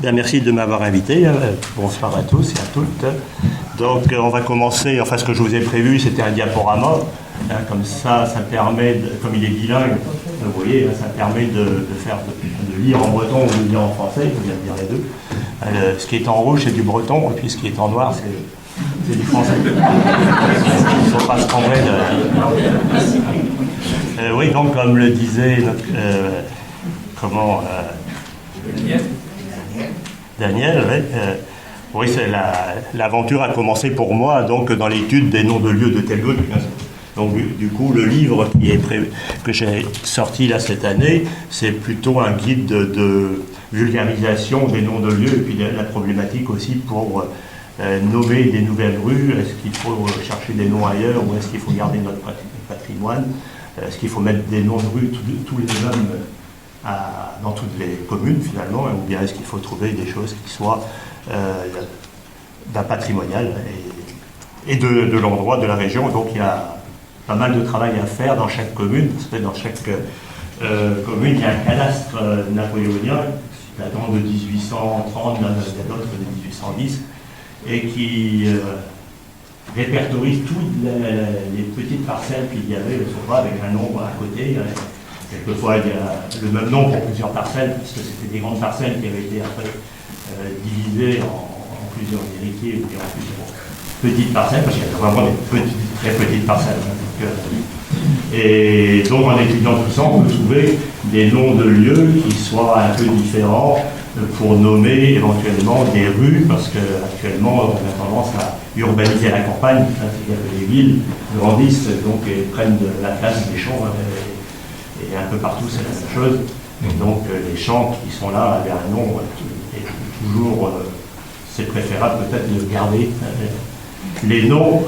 Bien, merci de m'avoir invité. Bonsoir à tous et à toutes. Donc, on va commencer. Enfin, ce que je vous ai prévu, c'était un diaporama. Comme ça permet, comme il est bilingue, vous voyez, ça permet de lire en breton ou de lire en français. Il faut bien dire les deux. Ce qui est en rouge, c'est du breton, et puis ce qui est en noir, c'est du français. Il ne faut pas se tromper de... oui, donc, comme le disait notre... Daniel, oui, l'aventure a commencé pour moi donc dans l'étude des noms de lieux de tel lieu. Donc du coup, le livre que j'ai sorti là cette année, c'est plutôt un guide de vulgarisation des noms de lieux et puis de la problématique aussi pour nommer des nouvelles rues. Est-ce qu'il faut chercher des noms ailleurs ou est-ce qu'il faut garder notre patrimoine? Est-ce qu'il faut mettre des noms de rues, tous les hommes dans toutes les communes finalement, ou bien est-ce qu'il faut trouver des choses qui soient d'un patrimonial et de l'endroit, de la région. Donc il y a pas mal de travail à faire dans chaque commune, parce que dans chaque commune il y a un cadastre napoléonien datant de 1830, il y en a d'autres de 1810, et qui répertorie toutes les petites parcelles qu'il y avait autrefois avec un nombre à côté. Quelquefois, il y a le même nom pour plusieurs parcelles, puisque c'était des grandes parcelles qui avaient été après divisées en plusieurs héritiers ou en plusieurs petites parcelles, parce qu'il y a vraiment des très petites parcelles. Et donc, en étudiant tout ça, on peut trouver des noms de lieux qui soient un peu différents pour nommer éventuellement des rues, parce qu'actuellement, on a tendance à urbaniser la campagne, c'est-à-dire que les villes grandissent donc, et prennent de la place des champs. Et un peu partout, c'est la même chose. Et donc, les champs qui sont là avaient un nom, et toujours, c'est préférable peut-être de garder les noms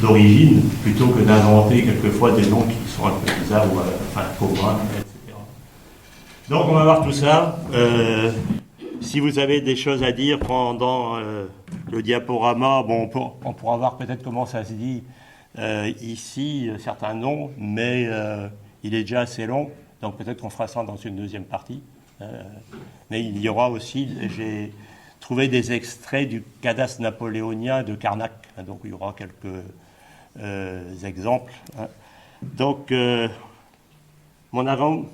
d'origine plutôt que d'inventer quelquefois des noms qui sont un peu bizarres ou communs, etc. Donc, on va voir tout ça. Si vous avez des choses à dire pendant le diaporama, bon, on pourra voir peut-être comment ça se dit ici, certains noms, mais il est déjà assez long, donc peut-être qu'on fera ça dans une deuxième partie. Mais il y aura aussi, j'ai trouvé des extraits du cadastre napoléonien de Carnac, donc il y aura quelques exemples. Donc, mon avant,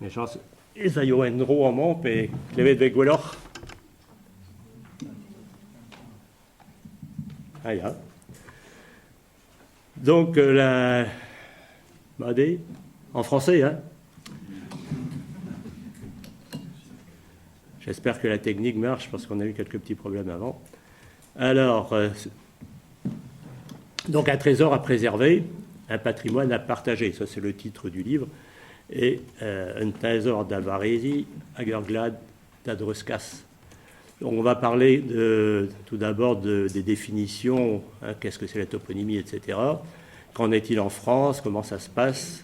mes chances, Isayo Enro en Momp et Clévet de Veguelor. Ah, yeah. Donc, en français, hein. J'espère que la technique marche parce qu'on a eu quelques petits problèmes avant. Alors, donc un trésor à préserver, un patrimoine à partager, ça c'est le titre du livre, et un trésor d'Alvarezi, Agerglad, d'Adrescas. On va parler tout d'abord des définitions, hein, qu'est-ce que c'est la toponymie, etc. Qu'en est-il en France? Comment ça se passe?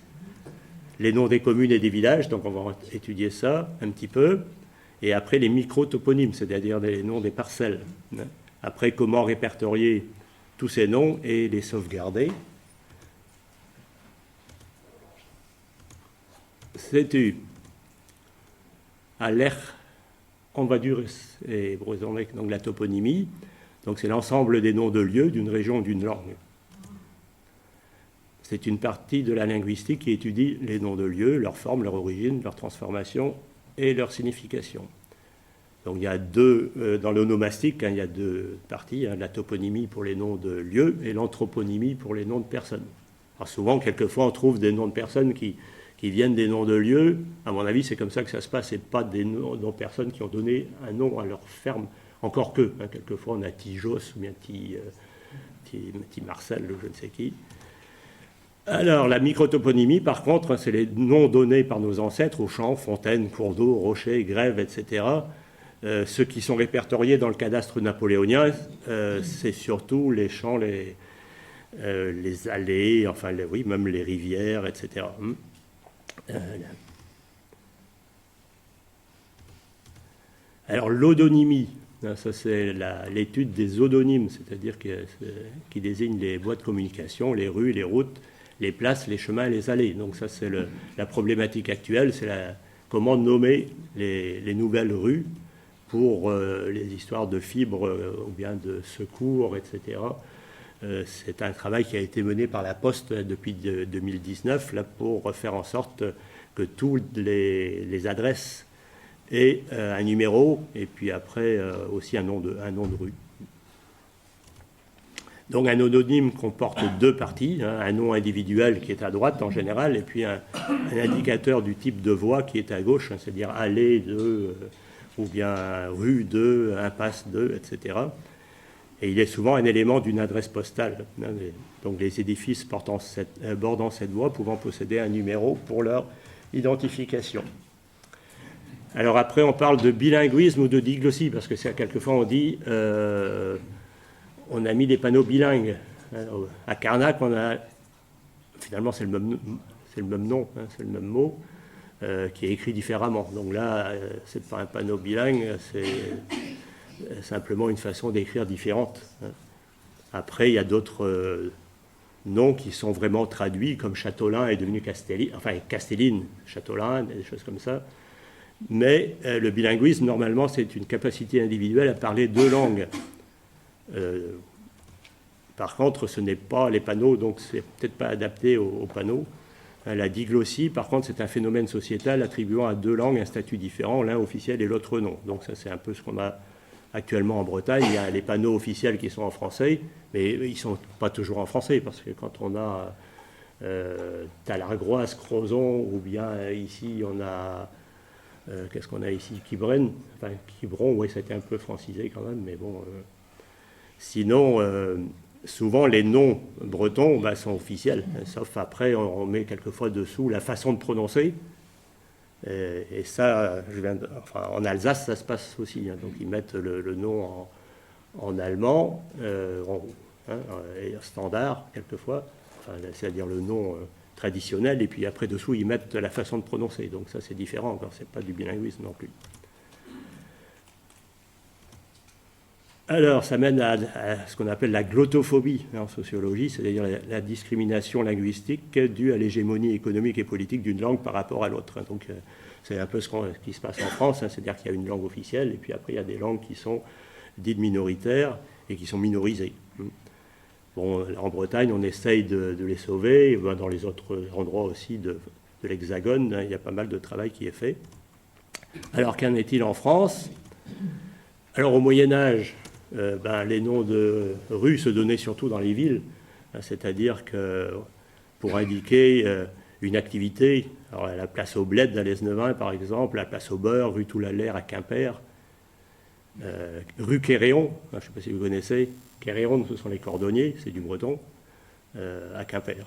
Les noms des communes et des villages, donc on va étudier ça un petit peu. Et après, les micro-toponymes, c'est-à-dire les noms des parcelles. Après, comment répertorier tous ces noms et les sauvegarder. C'est à l'air Envadurus et Brozonec, donc la toponymie. Donc c'est l'ensemble des noms de lieux, d'une région ou d'une langue. C'est une partie de la linguistique qui étudie les noms de lieux, leur forme, leur origine, leur transformation et leur signification. Donc il y a dans l'onomastique, il y a deux parties, la toponymie pour les noms de lieux et l'anthroponymie pour les noms de personnes. Alors souvent, quelquefois, on trouve des noms de personnes qui viennent des noms de lieux. À mon avis, c'est comme ça que ça se passe, et pas des noms de personnes qui ont donné un nom à leur ferme, encore que, hein, quelquefois on a Tijos ou bien Marcel, je ne sais qui. Alors, la microtoponymie, par contre, c'est les noms donnés par nos ancêtres aux champs, fontaines, cours d'eau, rochers, grèves, etc. Ceux qui sont répertoriés dans le cadastre napoléonien, c'est surtout les champs, les allées, enfin, oui, même les rivières, etc. Alors, l'odonymie, ça c'est l'étude des odonymes, c'est-à-dire qui désignent les voies de communication, les rues, les routes, les places, les chemins, les allées. Donc ça c'est la problématique actuelle, c'est comment nommer les nouvelles rues pour les histoires de fibres ou bien de secours, etc. C'est un travail qui a été mené par la Poste depuis 2019 là, pour faire en sorte que toutes les adresses aient un numéro et puis après aussi un nom de rue. Donc un homonyme comporte deux parties, hein, un nom individuel qui est à droite en général, et puis un indicateur du type de voie qui est à gauche, hein, c'est-à-dire allée de, ou bien rue de, impasse de, etc. Et il est souvent un élément d'une adresse postale. Hein, donc les édifices bordant cette voie pouvant posséder un numéro pour leur identification. Alors après on parle de bilinguisme ou de diglossie, parce que quelquefois on dit... on a mis des panneaux bilingues. À Carnac, finalement, c'est le même nom, hein, c'est le même mot, qui est écrit différemment. Donc là, c'est pas un panneau bilingue, c'est simplement une façon d'écrire différente. Après, il y a d'autres noms qui sont vraiment traduits, comme Châteaulin est devenu Castelline, enfin Castelline, Châteaulin, des choses comme ça. Mais le bilinguisme, normalement, c'est une capacité individuelle à parler deux langues. Par contre, ce n'est pas les panneaux, donc c'est peut-être pas adapté aux panneaux. La diglossie, par contre, c'est un phénomène sociétal attribuant à deux langues un statut différent, l'un officiel et l'autre non. Donc ça, c'est un peu ce qu'on a actuellement en Bretagne. Il y a les panneaux officiels qui sont en français, mais ils ne sont pas toujours en français, parce que quand on a Talargroise, Crozon, ou bien ici, on a... qu'est-ce qu'on a ici? Quiberon, oui, ça a été un peu francisé quand même, mais bon... Sinon, souvent les noms bretons sont officiels, sauf après on met quelquefois dessous la façon de prononcer. Et ça, en Alsace, ça se passe aussi. Hein, donc ils mettent le nom en allemand, et standard quelquefois, c'est-à-dire le nom traditionnel, et puis après dessous ils mettent la façon de prononcer. Donc ça c'est différent encore, c'est pas du bilinguisme non plus. Alors, ça mène à ce qu'on appelle la glottophobie en sociologie, c'est-à-dire la discrimination linguistique due à l'hégémonie économique et politique d'une langue par rapport à l'autre. Donc, c'est un peu ce qui se passe en France, hein, c'est-à-dire qu'il y a une langue officielle, et puis après, il y a des langues qui sont dites minoritaires et qui sont minorisées. Bon, en Bretagne, on essaye de les sauver, et dans les autres endroits aussi de l'Hexagone, hein, il y a pas mal de travail qui est fait. Alors, qu'en est-il en France? Alors, au Moyen-Âge, les noms de rues se donnaient surtout dans les villes, hein, c'est-à-dire que pour indiquer une activité, alors la place au Bled d'Alès-Nevin par exemple, la place au Beurre, rue Toulalaire à Quimper, rue Quéréon, je ne sais pas si vous connaissez, Quéréon ce sont les cordonniers, c'est du breton, à Quimper.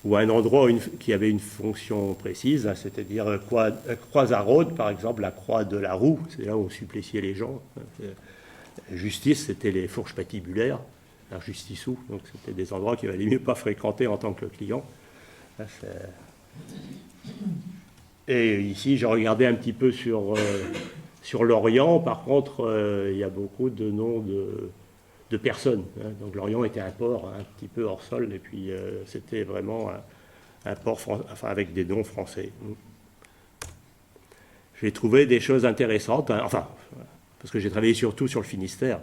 Ou un endroit qui avait une fonction précise, hein, c'est-à-dire croix à Rhodes, par exemple, la croix de la roue, c'est là où on suppliciait les gens. Justice, c'était les fourches patibulaires, la justissou, donc c'était des endroits qu'il valait mieux pas fréquenter en tant que client. Et ici, j'ai regardé un petit peu sur l'Orient, par contre, il y a beaucoup de noms de personnes. Hein. Donc l'Orient était un port un petit peu hors sol, et puis c'était vraiment un port avec des noms français. J'ai trouvé des choses intéressantes, hein, parce que j'ai travaillé surtout sur le Finistère.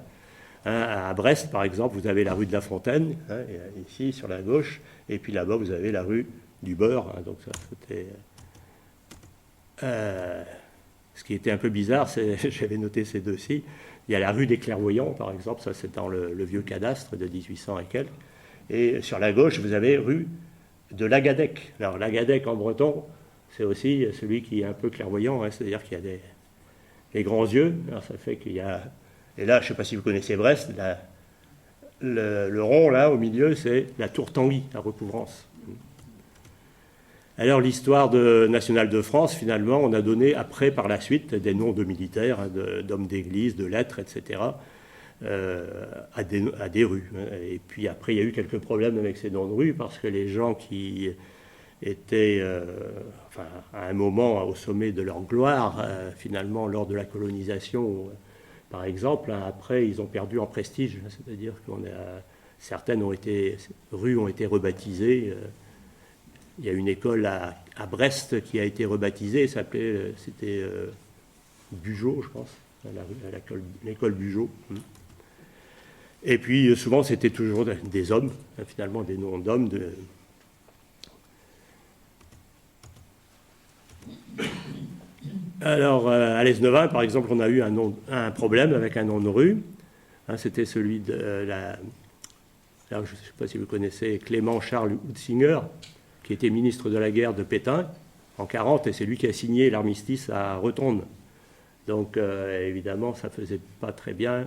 Hein, à Brest, par exemple, vous avez la rue de la Fontaine, hein, ici sur la gauche, et puis là-bas, vous avez la rue du Beurre. Hein, donc ça, c'était... ce qui était un peu bizarre, j'avais noté ces deux-ci. Il y a la rue des Clairvoyants, par exemple, ça c'est dans le vieux cadastre de 1800 et quelques. Et sur la gauche, vous avez rue de Lagadec. Alors Lagadec en breton, c'est aussi celui qui est un peu clairvoyant, hein, c'est-à-dire qu'il y a des grands yeux. Alors ça fait qu'il y a... Et là, je ne sais pas si vous connaissez Brest, le rond là au milieu, c'est la tour Tanguy, la recouvrance. Alors l'histoire nationale de France, finalement, on a donné après, par la suite, des noms de militaires, hein, d'hommes d'église, de lettres, etc., à des rues. Et puis après, il y a eu quelques problèmes avec ces noms de rues, parce que les gens qui étaient, à un moment, au sommet de leur gloire, finalement, lors de la colonisation, par exemple, hein, après, ils ont perdu en prestige, c'est-à-dire que certaines rues ont été rebaptisées. Il y a une école à à Brest qui a été rebaptisé, c'était Bugeaud, je pense, à l'école Bugeaud. Et puis souvent c'était toujours des hommes, finalement des noms d'hommes. Alors à Lesneven, par exemple, on a eu un problème avec un nom de rue. C'était celui de alors, je ne sais pas si vous connaissez Clément Charles Hutzinger, qui était ministre de la guerre de Pétain en 1940, et c'est lui qui a signé l'armistice à Rotonde. Donc évidemment, ça ne faisait pas très bien.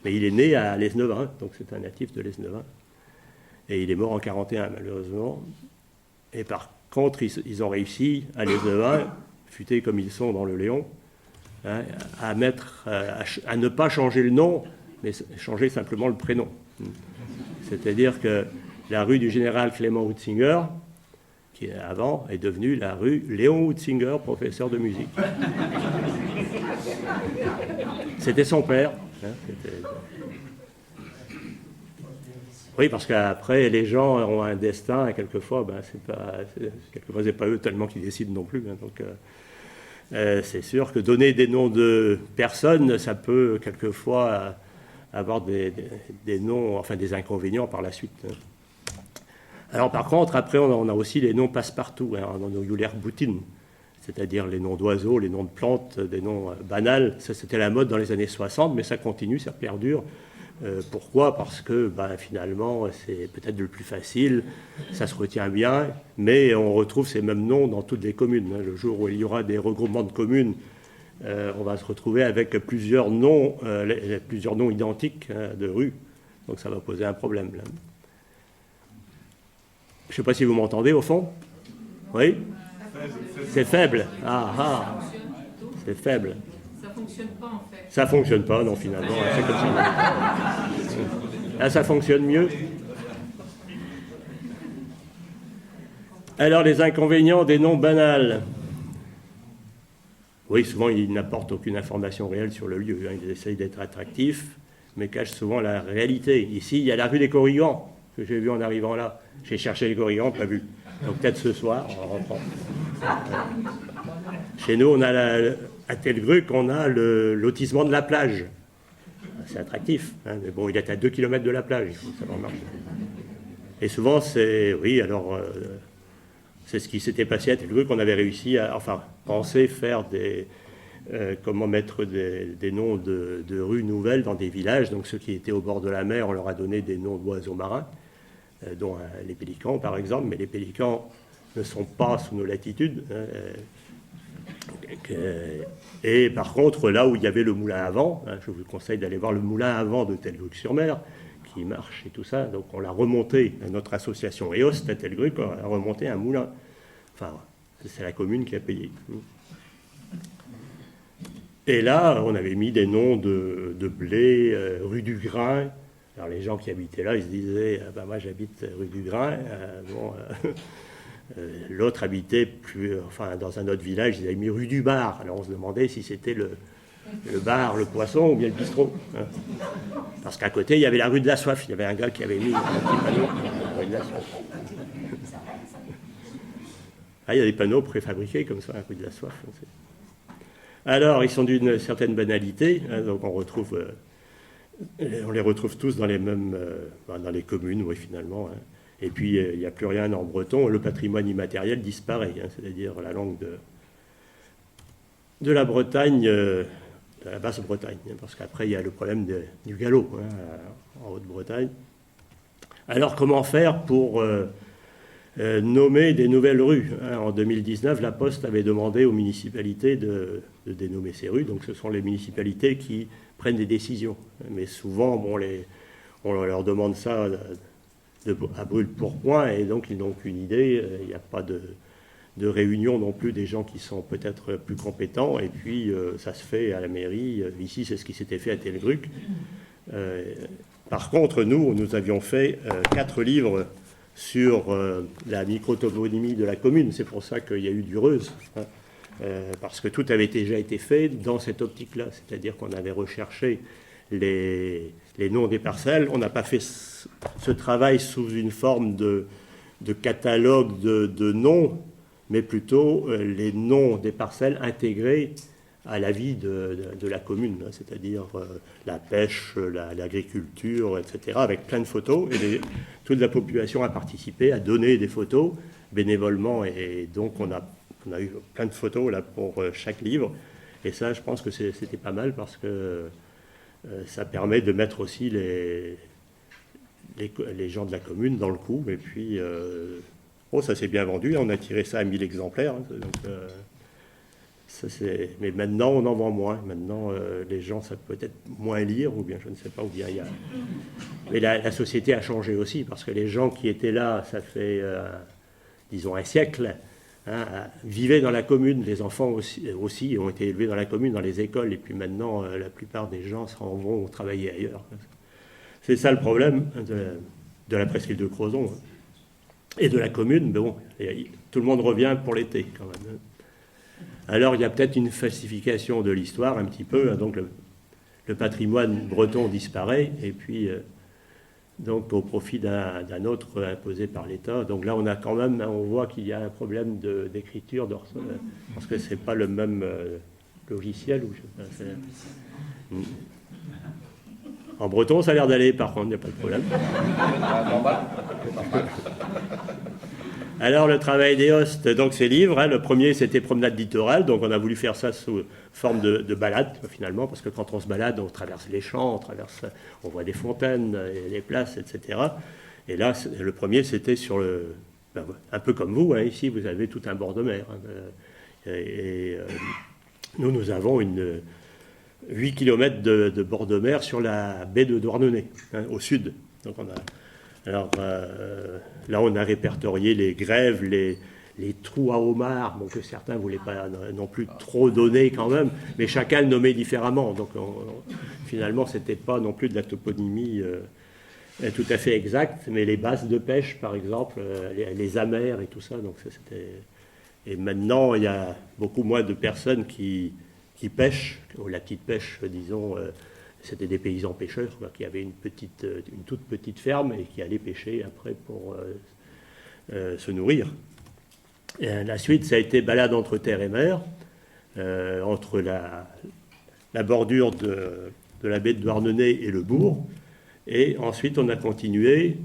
Mais il est né à Lesneven, donc c'est un natif de Lesneven. Et il est mort en 1941, malheureusement. Et par contre, ils ont réussi à Lesneven, futés comme ils sont dans le Léon, à ne pas changer le nom, mais changer simplement le prénom. C'est-à-dire que la rue du général Clément Hutzinger, qui avant est devenue la rue Léon Hutzinger, professeur de musique. C'était son père. Oui, parce qu'après, les gens ont un destin, et quelquefois, c'est pas eux tellement qui décident non plus. Donc, c'est sûr que donner des noms de personnes, ça peut quelquefois avoir des noms, enfin des inconvénients par la suite. Alors, par contre, après, on a aussi les noms passe-partout, on a Euler Boutine, c'est-à-dire les noms d'oiseaux, les noms de plantes, des noms banals. Ça, c'était la mode dans les années 60, mais ça continue, ça perdure. Pourquoi ? Parce que finalement, c'est peut-être le plus facile, ça se retient bien, mais on retrouve ces mêmes noms dans toutes les communes. Le jour où il y aura des regroupements de communes, on va se retrouver avec plusieurs noms identiques de rues. Donc ça va poser un problème. Là. Je ne sais pas si vous m'entendez au fond. Oui ? C'est faible. C'est faible. Ça ne fonctionne pas en fait. Ça ne fonctionne pas, non, finalement. C'est comme ça. Là, ça fonctionne mieux. Alors, les inconvénients des noms banals. Oui, souvent, ils n'apportent aucune information réelle sur le lieu. Ils essayent d'être attractifs, mais cachent souvent la réalité. Ici, il y a la rue des Corrigans, que j'ai vu en arrivant là. J'ai cherché les Corrigans, pas vu. Donc, peut-être ce soir, en rentrant. Chez nous, on a à Telgruc, on a le lotissement de la plage. C'est attractif, mais bon, il est à 2 km de la plage, il faut que ça marche. Et souvent, c'est ce qui s'était passé à Telgruc, on avait réussi à penser faire mettre des noms de rues nouvelles dans des villages. Donc ceux qui étaient au bord de la mer, on leur a donné des noms d'oiseaux marins, dont les pélicans par exemple, mais les pélicans ne sont pas sous nos latitudes. Et par contre, là où il y avait le moulin à vent, je vous conseille d'aller voir le moulin à vent de Telgruc-sur-Mer, qui marche et tout ça. Donc on l'a remonté, notre association EOS à Telgruc a remonté un moulin. Enfin, c'est la commune qui a payé. Et là, on avait mis des noms de blé, rue du Grain. Alors les gens qui habitaient là, ils se disaient, moi j'habite rue du Grain. L'autre habitait dans un autre village, ils avaient mis rue du Bar. Alors on se demandait si c'était le bar, le poisson ou bien le bistrot. Parce qu'à côté, il y avait la rue de la Soif. Il y avait un gars qui avait mis un petit panneau, rue de la Soif. Il y a des panneaux préfabriqués comme ça, rue de la Soif. Alors, ils sont d'une certaine banalité, donc on les retrouve tous dans les mêmes, dans les communes, oui, finalement. Et puis, il n'y a plus rien en breton. Le patrimoine immatériel disparaît, c'est-à-dire la langue de la Bretagne, de la Basse-Bretagne, parce qu'après, il y a le problème du gallo, en Haute-Bretagne. Alors, comment faire pour nommer des nouvelles rues ? En 2019, la Poste avait demandé aux municipalités de dénommer ces rues. Donc, ce sont les municipalités qui prennent des décisions. Mais souvent, on leur demande ça à brûle-pourpoint, et donc ils n'ont aucune idée. Il n'y a pas de réunion non plus des gens qui sont peut-être plus compétents, et puis ça se fait à la mairie. Ici, c'est ce qui s'était fait à Telgruc. Par contre, nous avions fait 4 livres sur la microtoponymie de la commune. C'est pour ça qu'il y a eu du Reuse, parce que tout avait déjà été fait dans cette optique-là, c'est-à-dire qu'on avait recherché les noms des parcelles. On n'a pas fait ce travail sous une forme de catalogue de noms, mais plutôt les noms des parcelles intégrés à la vie de la commune, c'est-à-dire la pêche, l'agriculture, etc., avec plein de photos. Et toute la population a participé, a donné des photos bénévolement, et donc on a eu plein de photos là, pour chaque livre. Et ça, je pense que c'était pas mal, parce que ça permet de mettre aussi les gens de la commune dans le coup. Et puis, ça s'est bien vendu, on a tiré ça à 1000 exemplaires. Donc, mais maintenant, on en vend moins. Maintenant, les gens savent peut-être moins lire, ou bien je ne sais pas, ou bien il y a... Mais la société a changé aussi, parce que les gens qui étaient là, ça fait, disons, un siècle, vivaient dans la commune. Les enfants aussi ont été élevés dans la commune, dans les écoles, et puis maintenant, la plupart des gens s'en vont travailler ailleurs. C'est ça le problème de la presqu'île de Crozon et de la commune. Mais bon, tout le monde revient pour l'été, quand même. Alors, il y a peut-être une falsification de l'histoire, un petit peu. Donc, le patrimoine breton disparaît, et puis, donc, au profit d'un autre imposé par l'État. Donc là, on voit qu'il y a un problème d'écriture, parce que c'est pas le même logiciel. En breton, ça a l'air d'aller, par contre, il n'y a pas de problème. Alors, le travail des hostes, donc ces livres, le premier c'était Promenade littorale, donc on a voulu faire ça sous forme de balade, finalement, parce que quand on se balade, on traverse les champs, on voit des fontaines, des places, etc. Et là, le premier c'était sur un peu comme vous, ici vous avez tout un bord de mer. Nous avons 8 km de bord de mer sur la baie de Douarnenez, au sud. Donc alors là, on a répertorié les grèves, les trous à homards, bon, que certains ne voulaient pas non plus trop donner quand même, mais chacun le nommait différemment. Donc finalement, ce n'était pas non plus de la toponymie tout à fait exacte, mais les bases de pêche, par exemple, les amers et tout ça. Donc et maintenant, il y a beaucoup moins de personnes qui pêchent, ou la petite pêche, disons. C'était des paysans pêcheurs qui avaient une toute petite ferme et qui allaient pêcher après pour se nourrir. Et la suite, ça a été balade entre terre et mer, entre la bordure de la baie de Douarnenez et le bourg. Et ensuite, on a continué.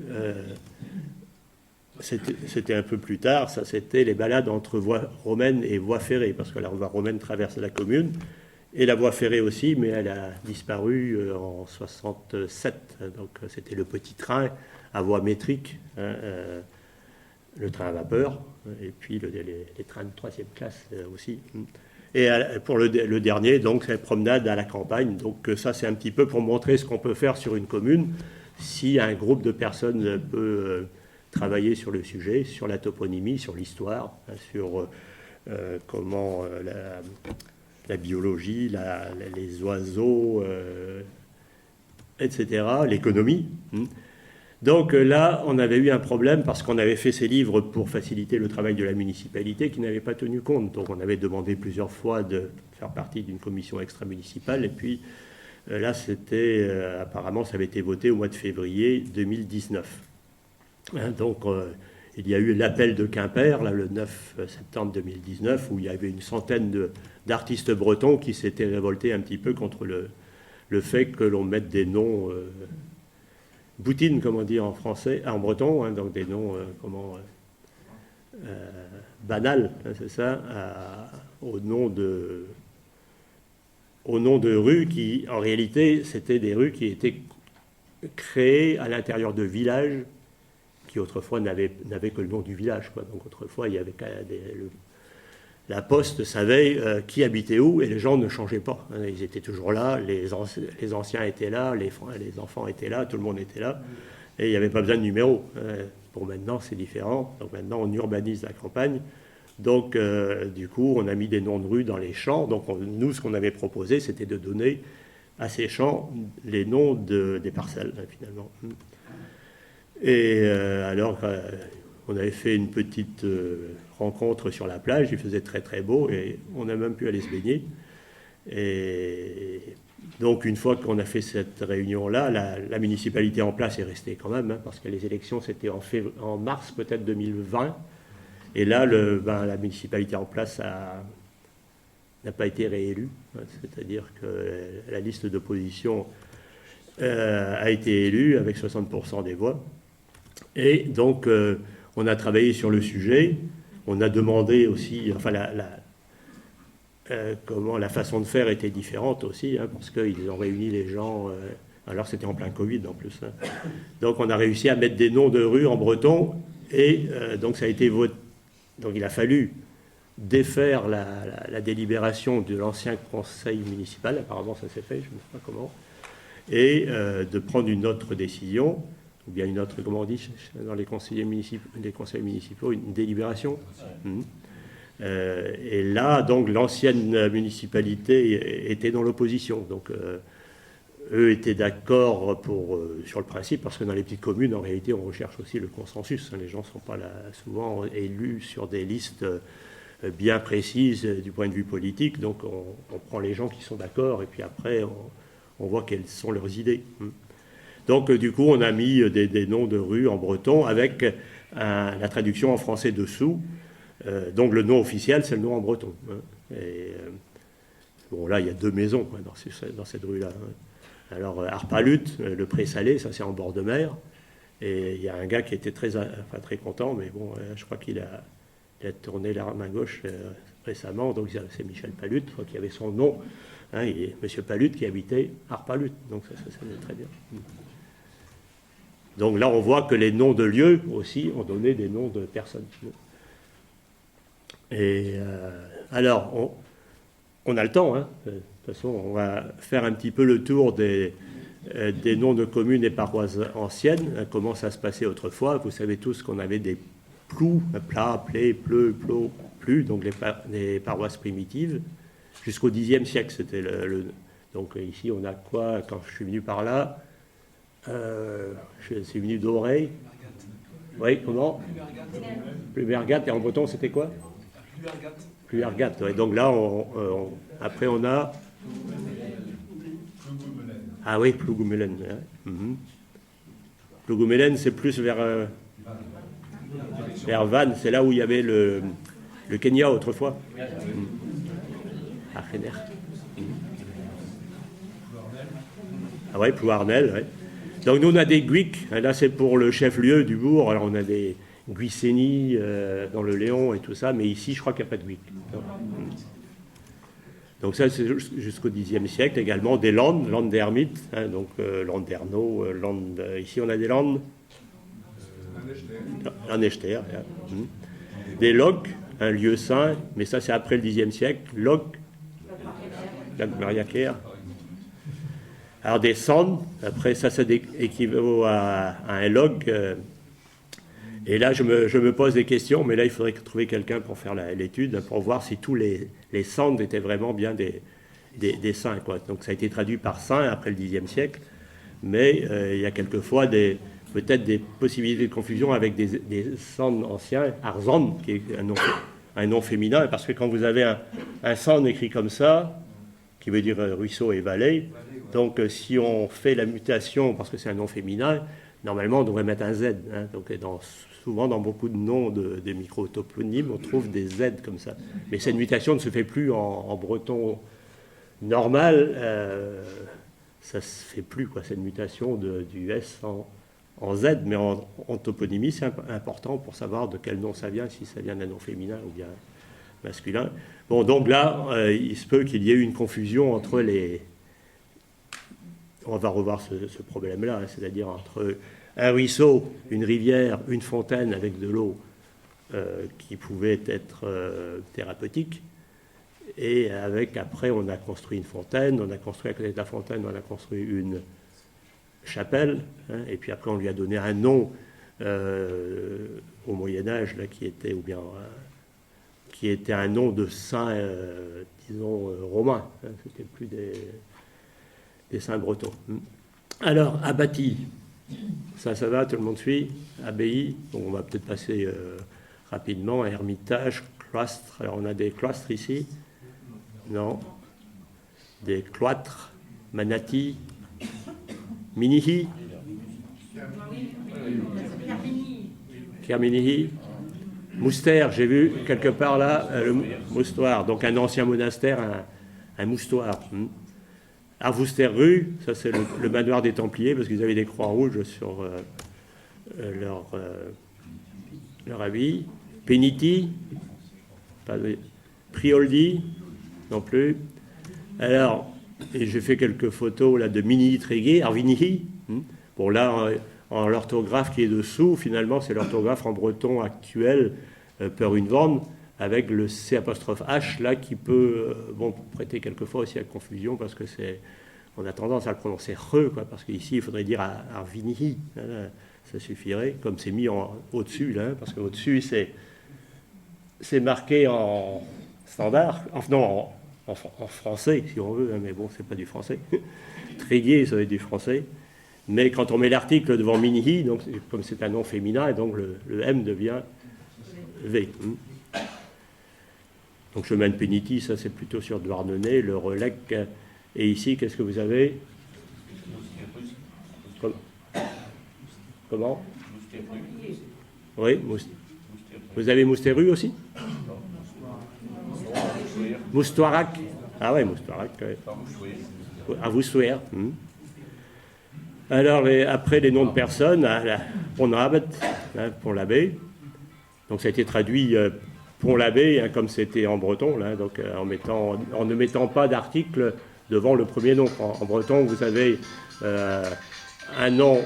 C'était un peu plus tard, ça c'était les balades entre voie romaine et voie ferrée, parce que la voie romaine traverse la commune. Et la voie ferrée aussi, mais elle a disparu en 67. Donc c'était le petit train à voie métrique, le train à vapeur, et puis les trains de 3e classe aussi. Et pour le dernier, donc, c'est promenade à la campagne. Donc ça, c'est un petit peu pour montrer ce qu'on peut faire sur une commune, si un groupe de personnes peut travailler sur le sujet, sur la toponymie, sur l'histoire, sur comment... la biologie, les oiseaux, etc., l'économie. Donc là, on avait eu un problème parce qu'on avait fait ces livres pour faciliter le travail de la municipalité qui n'avait pas tenu compte. Donc on avait demandé plusieurs fois de faire partie d'une commission extra-municipale. Et puis là, apparemment, ça avait été voté au mois de février 2019. Donc... il y a eu l'appel de Quimper, là, le 9 septembre 2019, où il y avait une centaine d'artistes bretons qui s'étaient révoltés un petit peu contre le fait que l'on mette des noms boutines, comme on dit en français, en breton, donc des noms banals, c'est ça, au nom de rues qui, en réalité, c'était des rues qui étaient créées à l'intérieur de villages qui autrefois n'avait que le nom du village, quoi. Donc autrefois, il y avait la poste savait qui habitait où, et les gens ne changeaient pas. Ils étaient toujours là, les anciens étaient là, les enfants étaient là, tout le monde était là, et il n'y avait pas besoin de numéro. Pour maintenant, c'est différent. Donc maintenant, on urbanise la campagne. Donc du coup, on a mis des noms de rues dans les champs. Donc nous, ce qu'on avait proposé, c'était de donner à ces champs les noms des parcelles, finalement. Et alors, on avait fait une petite rencontre sur la plage, il faisait très très beau, et on a même pu aller se baigner. Et donc, une fois qu'on a fait cette réunion-là, la municipalité en place est restée quand même, parce que les élections, c'était en mars peut-être 2020. Et là, la municipalité en place n'a pas été réélue, hein, c'est-à-dire que la liste d'opposition a été élue avec 60% des voix. Et donc, on a travaillé sur le sujet. On a demandé aussi, enfin, comment la façon de faire était différente aussi, hein, parce qu'ils ont réuni les gens. Alors, c'était en plein Covid en plus. Hein. Donc, on a réussi à mettre des noms de rues en breton. Et donc, ça a été voté. Donc, il a fallu défaire la délibération de l'ancien conseil municipal. Apparemment, ça s'est fait, je ne sais pas comment. Et de prendre une autre décision, ou bien une autre, comment on dit dans les conseils municipaux, une délibération. Et là, donc, l'ancienne municipalité était dans l'opposition. Donc, eux étaient d'accord sur le principe, parce que dans les petites communes, en réalité, on recherche aussi le consensus. Les gens ne sont pas là, souvent élus sur des listes bien précises du point de vue politique. Donc, on prend les gens qui sont d'accord, et puis après, on voit quelles sont leurs idées. Donc, du coup, on a mis des noms de rues en breton avec la traduction en français dessous. Donc, le nom officiel, c'est le nom en breton. Et, bon, là, il y a 2 maisons quoi, dans cette rue-là. Alors, Arpalut, le Pré-Salé, ça, c'est en bord de mer. Et il y a un gars qui était très content, mais bon, je crois qu'il a tourné la main gauche récemment. Donc, c'est Michel Palut, je crois qu'il y avait son nom. Hein, Monsieur Palut qui habitait Arpalut, donc ça allait très bien. Donc là, on voit que les noms de lieux aussi ont donné des noms de personnes. Et alors, on a le temps, hein. De toute façon, on va faire un petit peu le tour des noms de communes et paroisses anciennes, comment ça se passait autrefois. Vous savez tous qu'on avait des plous, plat, plé, pleu, plot, plus, donc les paroisses primitives. Jusqu'au Xe siècle, c'était donc ici, on a quoi? Quand je suis venu par là, je suis venu d'Auray. Oui, comment? Plumergat. Et en breton, c'était quoi? Plumergat. Ouais. Donc là, après, on a... Ah oui, Plougumelen. Ouais. Plougumelen, c'est plus vers Vannes. C'est là où il y avait le Kenya autrefois. À Renner. Ah ouais, Plouarnel, ouais. Donc nous on a des Guics, là c'est pour le chef-lieu du bourg, alors on a des Guicéni dans le Léon et tout ça, mais ici je crois qu'il n'y a pas de Guic. Donc ça c'est jusqu'au Xe siècle également, des landes, landes d'ermites, hein, donc landes d'Ernaud, ici on a des landes, en Echter, des locs, un lieu saint, mais ça c'est après le Xe siècle, loc, lac Mariaquer. Alors des sondes, après ça équivaut à un log. Et là je me pose des questions, mais là il faudrait trouver quelqu'un pour faire l'étude, pour voir si tous les sondes étaient vraiment bien des saints, quoi. Donc ça a été traduit par saint après le Xe siècle, mais il y a quelquefois peut-être des possibilités de confusion avec des sondes anciens, arzon, qui est un nom féminin, parce que quand vous avez un sonde écrit comme ça, qui veut dire ruisseau et vallée. Donc, si on fait la mutation, parce que c'est un nom féminin, normalement, on devrait mettre un Z. Hein. Donc, souvent, dans beaucoup de noms des micro-toponymes, on trouve des Z comme ça. Mais cette mutation ne se fait plus en breton normal. Ça ne se fait plus, quoi, cette mutation du S en Z. Mais en toponymie, c'est important pour savoir de quel nom ça vient, si ça vient d'un nom féminin ou bien masculin. Bon, donc là, il se peut qu'il y ait eu une confusion entre les... On va revoir ce problème-là, hein, c'est-à-dire entre un ruisseau, une rivière, une fontaine avec de l'eau qui pouvait être thérapeutique, et après, on a construit une fontaine, on a construit à côté de la fontaine, on a construit une chapelle, hein, et puis après, on lui a donné un nom au Moyen-Âge, là, qui était un nom de saint, disons, romain. Hein, c'était plus des saints bretons. Alors, abbati, ça va, tout le monde suit. Abbaye, bon, on va peut-être passer rapidement. Ermitage, cloître. Alors, on a des cloîtres ici. Non. Des cloîtres. Manati. Minihi. Kerminihi. Moustère, j'ai vu quelque part là, le moustoir, donc un ancien monastère, un moustoir. Arvoustère-Rue, ça c'est le manoir des Templiers, parce qu'ils avaient des croix rouges sur leur habit. Peniti, pas de... Prioldi, non plus. Alors, et j'ai fait quelques photos là, de Mini-Tréguier, Arvinihi. Bon, là, en l'orthographe qui est dessous, finalement, c'est l'orthographe en breton actuel, per une vente, avec le C''H, là, qui peut prêter quelquefois aussi à confusion, parce que on a tendance à le prononcer re, quoi, parce qu'ici, il faudrait dire Arvinihi. Là, ça suffirait, comme c'est mis au-dessus, là, parce qu'au-dessus, c'est marqué en standard, en français, si on veut, hein, mais bon, c'est pas du français. Tréguier, ça va être du français. Mais quand on met l'article devant Minihi, donc, comme c'est un nom féminin, et donc le M devient V. Donc chemin de Peniti, ça c'est plutôt sur Douarnenez, le Relec. Et ici, qu'est-ce que vous avez? Comment? Oui, vous avez Moustérus aussi? Moustoirac. Ah oui, Moustoirac. Ouais. À Voustouer. Alors, après, les noms de personnes, Pont-l'Abbé, Pont-l'Abbé. Donc, ça a été traduit Pont-l'Abbé, hein, comme c'était en breton, là, donc en ne mettant pas d'article devant le premier nom. En breton, vous avez un nom,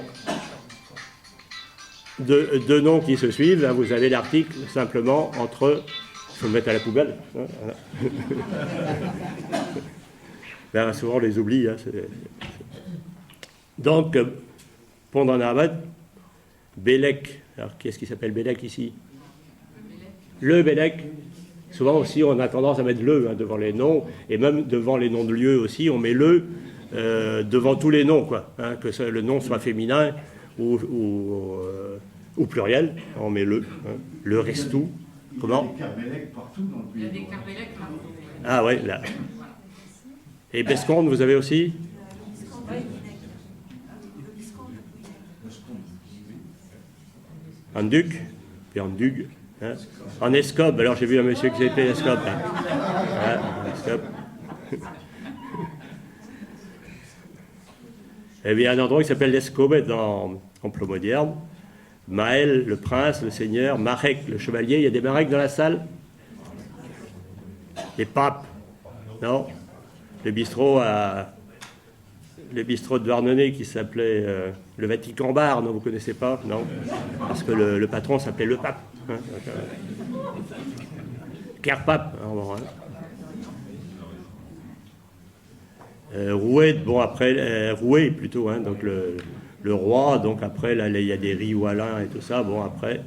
deux noms qui se suivent. Hein, vous avez l'article simplement entre... Il faut le mettre à la poubelle. Hein, voilà. Ben, souvent, on les oublie. Hein, Donc, Pont-l'Abbé, Bélec. Alors, qui est-ce qui s'appelle Bélec ici? Le Bélec. Souvent aussi, on a tendance à mettre le devant les noms, et même devant les noms de lieux aussi, on met le devant tous les noms, quoi. Hein, que le nom soit féminin ou pluriel, on met le. Hein, le Restou. Comment? Il y a des Carbélec partout dans le pays. Il y a des Carbélec partout. Ah ouais, là. Et Besconde, vous avez aussi? En Duc, puis en Dugue. Hein. En Escobe, alors j'ai vu un monsieur qui s'appelait Escobe. Hein. Voilà, Escobe. Et bien, un endroit qui s'appelle l'Escobe en Plomodierne. Maël, le prince, le seigneur. Marek, le chevalier. Il y a des Marek dans la salle? Les papes? Non? Le bistrot de Douarnenez qui s'appelait le Vatican Bar, non, vous ne connaissez pas? Non? Parce que le patron s'appelait le pape. Hein, Kerpape. Rouet, bon après, Rouet plutôt, hein, donc le roi, donc après, là, il y a des Rioualins et tout ça, bon après.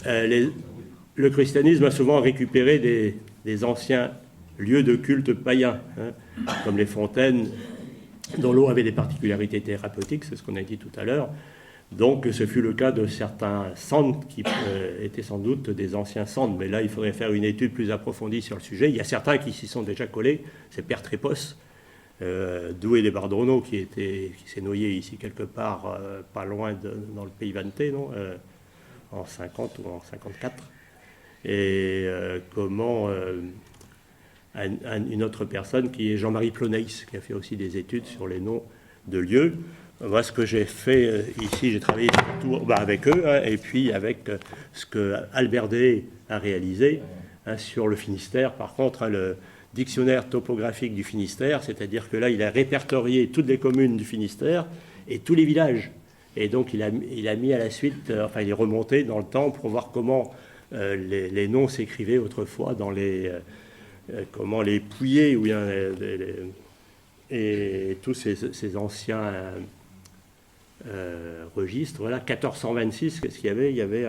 Le christianisme a souvent récupéré des anciens lieux de culte païens, hein, comme les fontaines, dont l'eau avait des particularités thérapeutiques, c'est ce qu'on a dit tout à l'heure. Donc ce fut le cas de certains centres qui étaient sans doute des anciens centres, mais là il faudrait faire une étude plus approfondie sur le sujet. Il y a certains qui s'y sont déjà collés, c'est Père Trépos, Doué des Bardrono, qui s'est noyé ici quelque part, pas loin dans le pays vanté, non, en 50 ou en 54. Et une autre personne qui est Jean-Marie Ploneis, qui a fait aussi des études sur les noms de lieux. Voilà ce que j'ai fait ici, j'ai travaillé surtout avec eux, hein, et puis avec ce que Albert Day a réalisé, hein, sur le Finistère. Par contre, hein, le dictionnaire topographique du Finistère, c'est-à-dire que là, il a répertorié toutes les communes du Finistère et tous les villages. Et donc, il a mis à la suite, enfin, il est remonté dans le temps pour voir comment les noms s'écrivaient autrefois dans comment les Pouillés, où il y a et tous ces anciens registres. Voilà, 1426, qu'est-ce qu'il y avait? Il y avait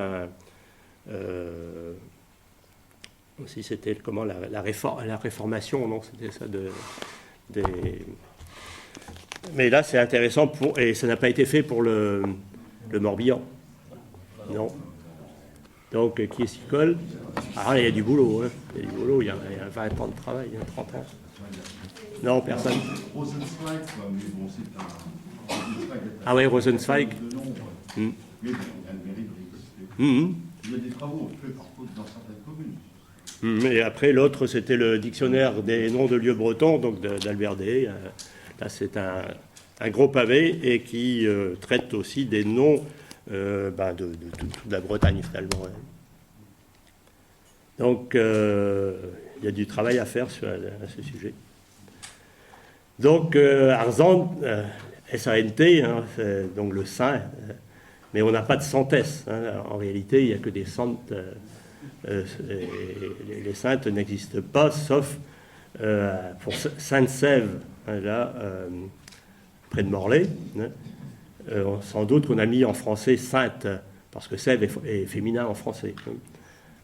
aussi, c'était comment la réformation, non? C'était ça Mais là, c'est intéressant, et ça n'a pas été fait pour le Morbihan. Non. Donc, qui s'y colle? Ah, là, il y a du boulot, hein. Il y a du boulot, il y a 20 ans de travail, 30 ans. Non, personne. Rosenzweig, mais bon, c'est un... Ah ouais, Rosenzweig. Il y a des travaux faits par contre dans certaines communes. Et après, l'autre, c'était le dictionnaire des noms de lieux bretons, donc d'Albert Day. Là, c'est un gros pavé et qui traite aussi des noms de toute la Bretagne, finalement. Ouais. Donc, il y a du travail à faire à ce sujet. Donc, Arzan, S-A-N-T, donc le saint, mais on n'a pas de santesse. En réalité, il n'y a que des saintes. Les saintes n'existent pas, sauf pour Sainte-Sève, là, près de Morlaix. Sans doute qu'on a mis en français sainte, parce que Sève est féminin en français,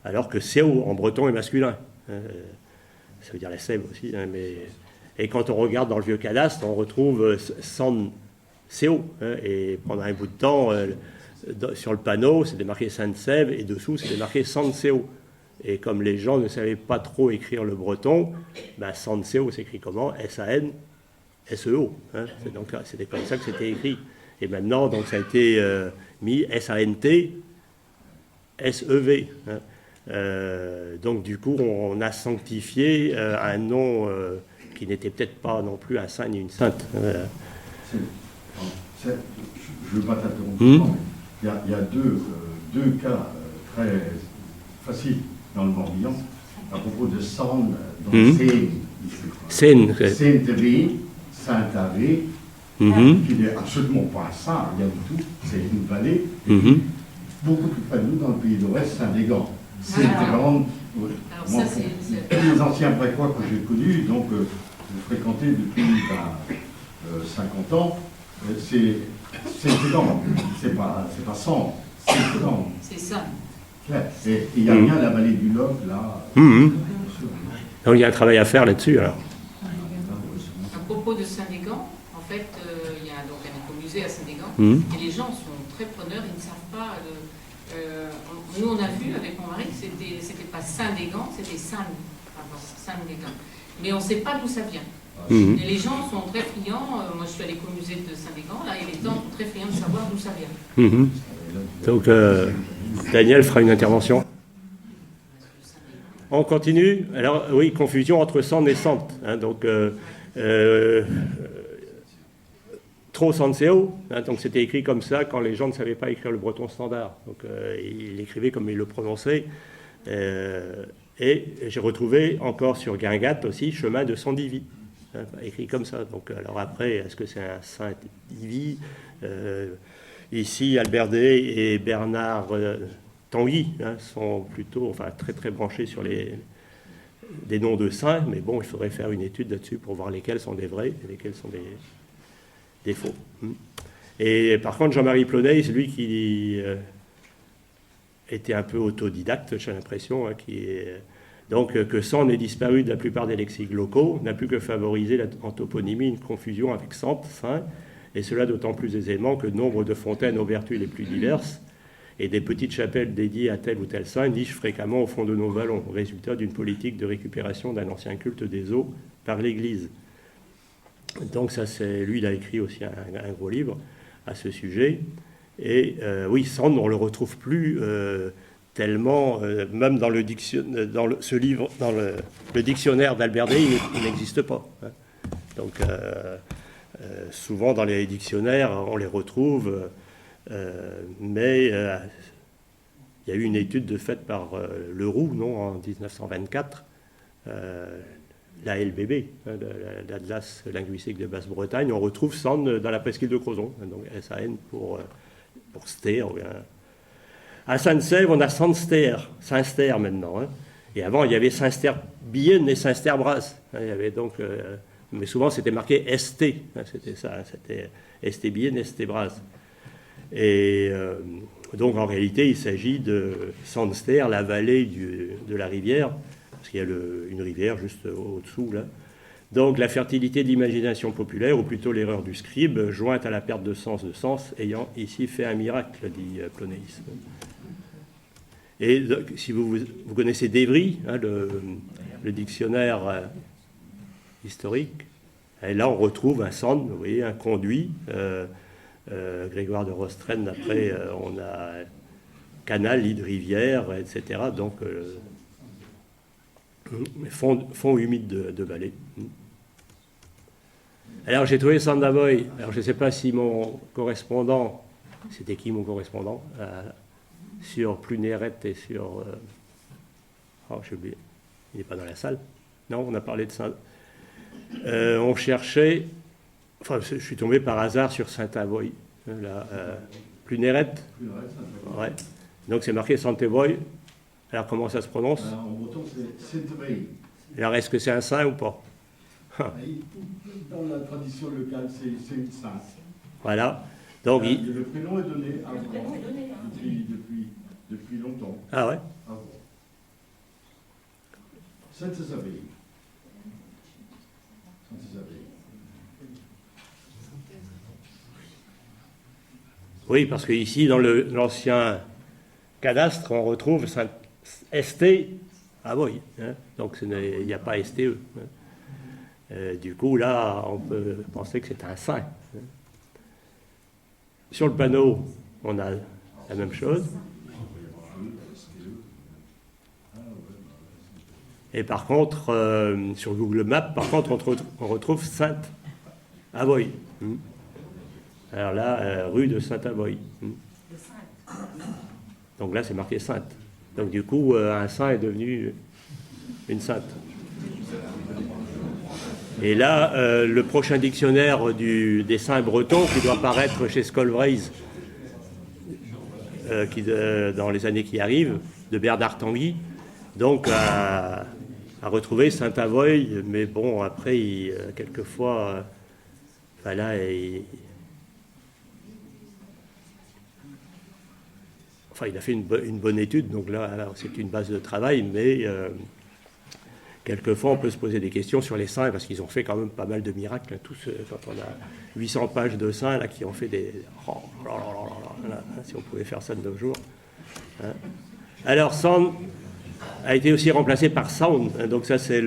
alors que Séo en breton est masculin. Ça veut dire la Sève aussi, mais... Et quand on regarde dans le vieux cadastre, on retrouve San Séo. Et pendant un bout de temps, sur le panneau, c'était marqué Sainte-Sève, et dessous, c'était marqué San Séo. Et comme les gens ne savaient pas trop écrire le breton, San Séo s'écrit comment? S-A-N-S-E-O. C'était comme ça que c'était écrit. Et maintenant, donc, ça a été mis S-A-N-T, S-E-V. Donc, du coup, on a sanctifié un nom... qui n'était peut-être pas non plus un saint ni une sainte. Je ne veux pas t'interrompre. Il y a deux cas très faciles dans le Morbihan à propos de Sand, donc Seine, Saint-Avé, qui n'est absolument pas un saint, rien du tout, c'est une vallée, beaucoup plus près de nous dans le pays de l'Ouest, Saint-Légan. C'est grande. Moi, tous les anciens Brécois que j'ai connus, donc je fréquentais depuis 50 ans, c'est énorme, c'est pas 100, c'est énorme. C'est ça. Et il y a bien la vallée du Lot, là. Donc il y a un travail à faire là-dessus, alors. À propos de Saint-Légan, en fait, il y a donc un écomusée à Saint-Légan, et les gens sont très preneurs, ils ne savent pas... nous, on a vu avec mon mari que c'était pas Saint-Légan, c'était Saint-Légan. Mais on ne sait pas d'où ça vient. Et les gens sont très friands. Moi, je suis allée au musée de Saint-Légan, là, et les gens sont très friands de savoir d'où ça vient. Donc, Daniel fera une intervention. On continue. Alors, oui, confusion entre Sand et Sante. Donc, trop Sanseo, donc c'était écrit comme ça quand les gens ne savaient pas écrire le breton standard. Donc, il écrivait comme il le prononçait. Et j'ai retrouvé encore sur Guingamp aussi chemin de Sandivy, écrit comme ça. Donc, alors après, est-ce que c'est un Saint-Divy ici, Albert Day et Bernard Tanguy sont plutôt, très très branchés sur des noms de saints, mais bon, il faudrait faire une étude là-dessus pour voir lesquels sont des vrais et lesquels sont des faux. Et par contre, Jean-Marie Plonnet, c'est lui qui était un peu autodidacte, j'ai l'impression, donc que Sand ait disparu de la plupart des lexiques locaux n'a plus que favorisé en toponymie une confusion avec Sante, saint, et cela d'autant plus aisément que nombre de fontaines aux vertus les plus diverses et des petites chapelles dédiées à tel ou tel saint nichent fréquemment au fond de nos vallons, résultat d'une politique de récupération d'un ancien culte des eaux par l'Église. Donc ça, lui, il a écrit aussi un gros livre à ce sujet. Et oui, Sand, on ne le retrouve plus tellement, même dans le dictionnaire d'Albert Day, il n'existe pas. Donc souvent dans les dictionnaires, on les retrouve, mais il y a eu une étude faite par Leroux, en 1924, la LBB, l'Atlas linguistique de Basse-Bretagne, on retrouve Sand dans la presqu'île de Crozon, donc SAN pour Ster. À Sainte-Sève, on a Saint-Ster maintenant. Et avant, il y avait Saint-Ster-Bienne et Saint-Ster-Bras. Il y avait donc, mais souvent, c'était marqué ST. C'était ça, c'était ST-Bienne, ST-Bras. Et donc, en réalité, il s'agit de Saint-Ster, la vallée de la rivière, parce qu'il y a une rivière juste au-dessous, là. Donc la fertilité de l'imagination populaire, ou plutôt l'erreur du scribe, jointe à la perte de sens ayant ici fait un miracle, dit Plonéis. Et si vous connaissez d'Evry, le dictionnaire historique, et là on retrouve un Sand, vous voyez, un conduit. Grégoire de Rostren, après, on a canal, lit de rivière, etc. Donc, fond humide de vallée. Alors, j'ai trouvé Sandavoy. Alors, je ne sais pas si mon correspondant, c'était qui mon correspondant, sur Pluneret et sur... oh, j'ai oublié. Il n'est pas dans la salle. Non, on a parlé de ça. On cherchait... Enfin, je suis tombé par hasard sur Saint-Avoy. Pluneret. Ouais. Donc, c'est marqué Saint-Avoy. Alors, comment ça se prononce? En breton, c'est Saint-Avoy. Alors, est-ce que c'est un saint ou pas? Dans la tradition locale, c'est une sainte. Voilà. Donc, le prénom est donné avant, depuis longtemps. Ah ouais? Avant. Sainte-Césarie. Oui, parce qu'ici, dans l'ancien cadastre, on retrouve ST Avoy. Hein, donc, il n'y a pas STE. Hein. Du coup, là, on peut penser que c'est un saint. Hein. Sur le panneau, on a la même chose. Et par contre, sur Google Maps, par contre, on retrouve Sainte-Avoy. Hein. Alors là, rue de Saint-Avoy. Hein. Donc là, c'est marqué Sainte. Donc du coup, un saint est devenu une sainte. Et là, le prochain dictionnaire des saints bretons qui doit paraître chez Scolvreys dans les années qui arrivent, de Bernard Tanguy, donc à retrouver Saint-Avoy, mais bon, après, quelquefois, là, il a fait une bonne étude, donc là, c'est une base de travail, mais quelquefois, on peut se poser des questions sur les saints, parce qu'ils ont fait quand même pas mal de miracles. Tous, quand on a 800 pages de saints, là, qui ont fait des... si on pouvait faire ça de nos jours. Hein. Alors, Sand a été aussi remplacé par Sound. Hein, donc ça, c'est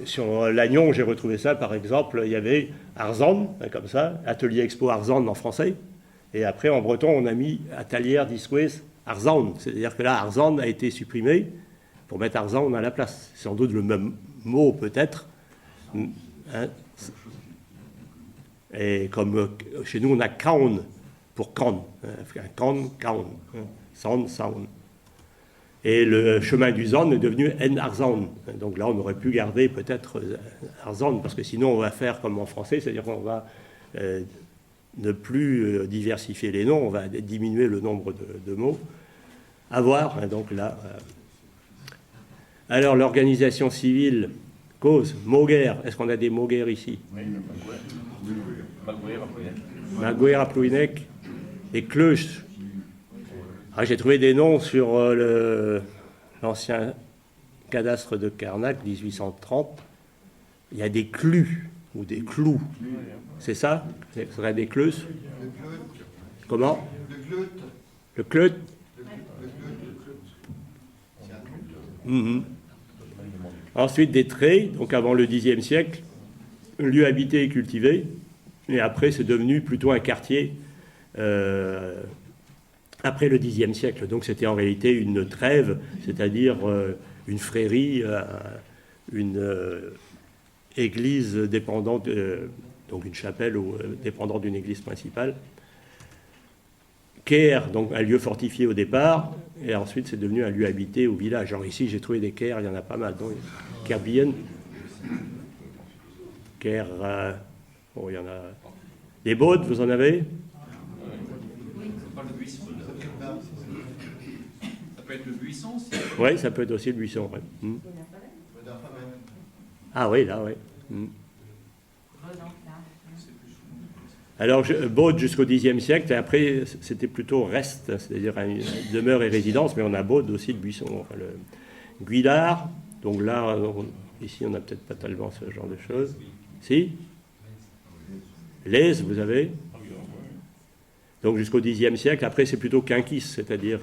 sur Lannion, j'ai retrouvé ça, par exemple, il y avait Arzan, hein, comme ça, Atelier Expo Arzan en français, et après, en breton, on a mis Atelier Disques Arzan. C'est-à-dire que là, Arzan a été supprimé pour mettre Arzan à la place. C'est sans doute le même mot, peut-être. Hein. Et comme chez nous, on a Kaun pour Kan. Kaun. Sound. Et le chemin du Zan est devenu En Arzan. Donc là, on aurait pu garder peut-être Arzan, parce que sinon, on va faire comme en français, c'est-à-dire qu'on va ne plus diversifier les noms, on va diminuer le nombre de mots. À voir, hein, donc là... Alors, l'organisation civile, cause, Moguer. Est-ce qu'on a des Moguer ici? Oui, Maguer à Plouinec. Et Cleuch. Ah, j'ai trouvé des noms sur l'ancien cadastre de Carnac, 1830. Il y a des clus, ou des clous. C'est ça? Ce serait des cleuches? Comment? Le cleut. Ensuite, des traits, donc avant le Xe siècle, un lieu habité et cultivé, et après, c'est devenu plutôt un quartier après le Xe siècle. Donc, c'était en réalité une trève, c'est-à-dire une frérie, une église dépendante, donc une chapelle dépendante d'une église principale. Caire, donc un lieu fortifié au départ, et ensuite c'est devenu un lieu habité au village. Alors ici, j'ai trouvé des caires, il y en a pas mal. Donc, Caire-Bienne, Caire, il y en a. Des Baudes, vous en avez? Oui, ça parle de buisson. Ça peut être le buisson aussi. Oui, ça peut être aussi le buisson. Ouais. Ah oui, là, oui. Alors, Baude jusqu'au Xe siècle, et après, c'était plutôt reste, c'est-à-dire une demeure et résidence, mais on a Baude aussi, le buisson. Enfin, le Guillard, donc là, ici, on n'a peut-être pas tellement ce genre de choses. Si? Lèze, vous avez? Donc, jusqu'au Xe siècle, après, c'est plutôt quinquis, c'est-à-dire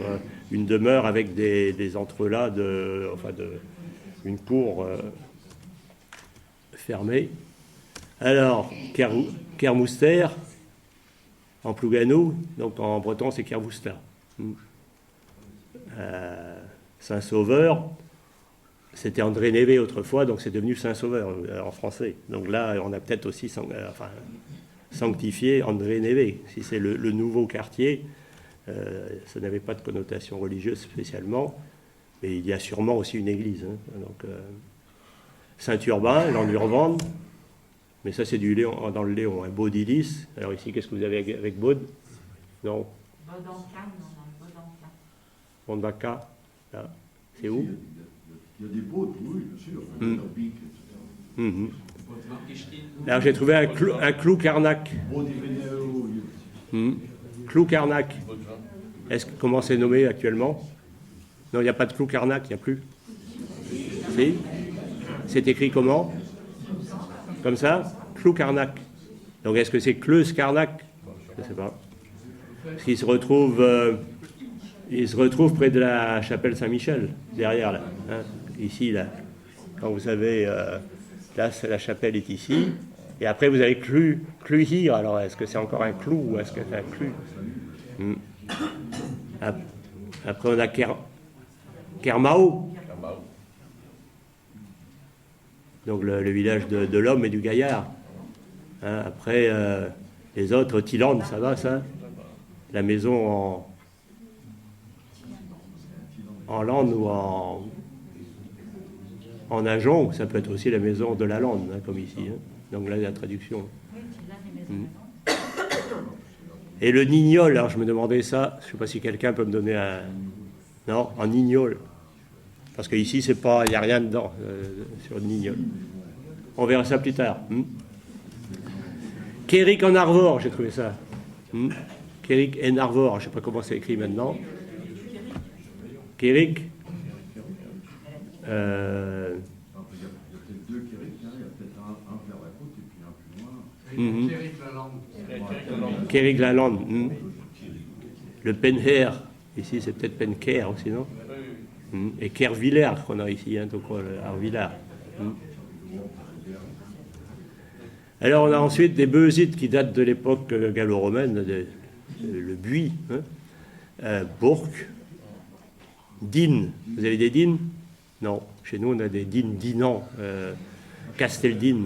une demeure avec des entrelacs, une cour fermée. Alors, Kermouster, en Plougano, donc en breton c'est Kervousta. Saint-Sauveur, c'était André Névé autrefois, donc c'est devenu Saint-Sauveur en français. Donc là, on a peut-être aussi sanctifié André Névé. Si c'est le nouveau quartier, ça n'avait pas de connotation religieuse spécialement, mais il y a sûrement aussi une église. Donc, Saint-Urbain, l'Endurvande, mais ça c'est du Léon, dans le Léon, un Baudilis. Alors ici, qu'est-ce que vous avez avec Baud? Non. Bondaca, là. C'est où? Il y a des bottes, oui, bien sûr. Alors j'ai trouvé un clou Carnac. Clou Carnac. Comment c'est nommé actuellement? Non, il n'y a pas de clou Carnac, il n'y a plus. Si? C'est écrit comment? Comme ça? Clou Carnac. Donc est-ce que c'est Cleus Carnac? Je ne sais pas. Parce qu'il se retrouve, près de la chapelle Saint-Michel, derrière là. Hein, ici, là. Quand vous avez... là, la chapelle est ici. Et après, vous avez Cluhir. Alors, est-ce que c'est encore un clou ou est-ce que c'est un clou? Après, on a Kermao. Donc, le village de l'homme et du gaillard. Hein, après, les autres, Tilande, ça va, ça? La maison en lande ou en ajonc, ça peut être aussi la maison de la lande, hein, comme ici. Hein. Donc là, la traduction. Et le Nignol, alors je me demandais ça, je ne sais pas si quelqu'un peut me donner un... Non, en Nignol. Parce qu'ici, il n'y a rien dedans, sur le Nignol. On verra ça plus tard. Kérik en Arvor, j'ai trouvé ça. Kérik en Arvor, je ne sais pas comment c'est écrit maintenant. Kérik. Il y a peut-être deux Kérik, il y a peut-être un vers la côte et puis un plus loin. Kérik Lalande. Le Penher, ici c'est peut-être Penker aussi, non? Et Kervillers qu'on a ici, hein, donc Arvillard. Alors on a ensuite des Beusites qui datent de l'époque gallo-romaine, le Buis, hein, Bourg, Dînes. Vous avez des Dînes? Non. Chez nous, on a des Dînes dinants. Casteldine.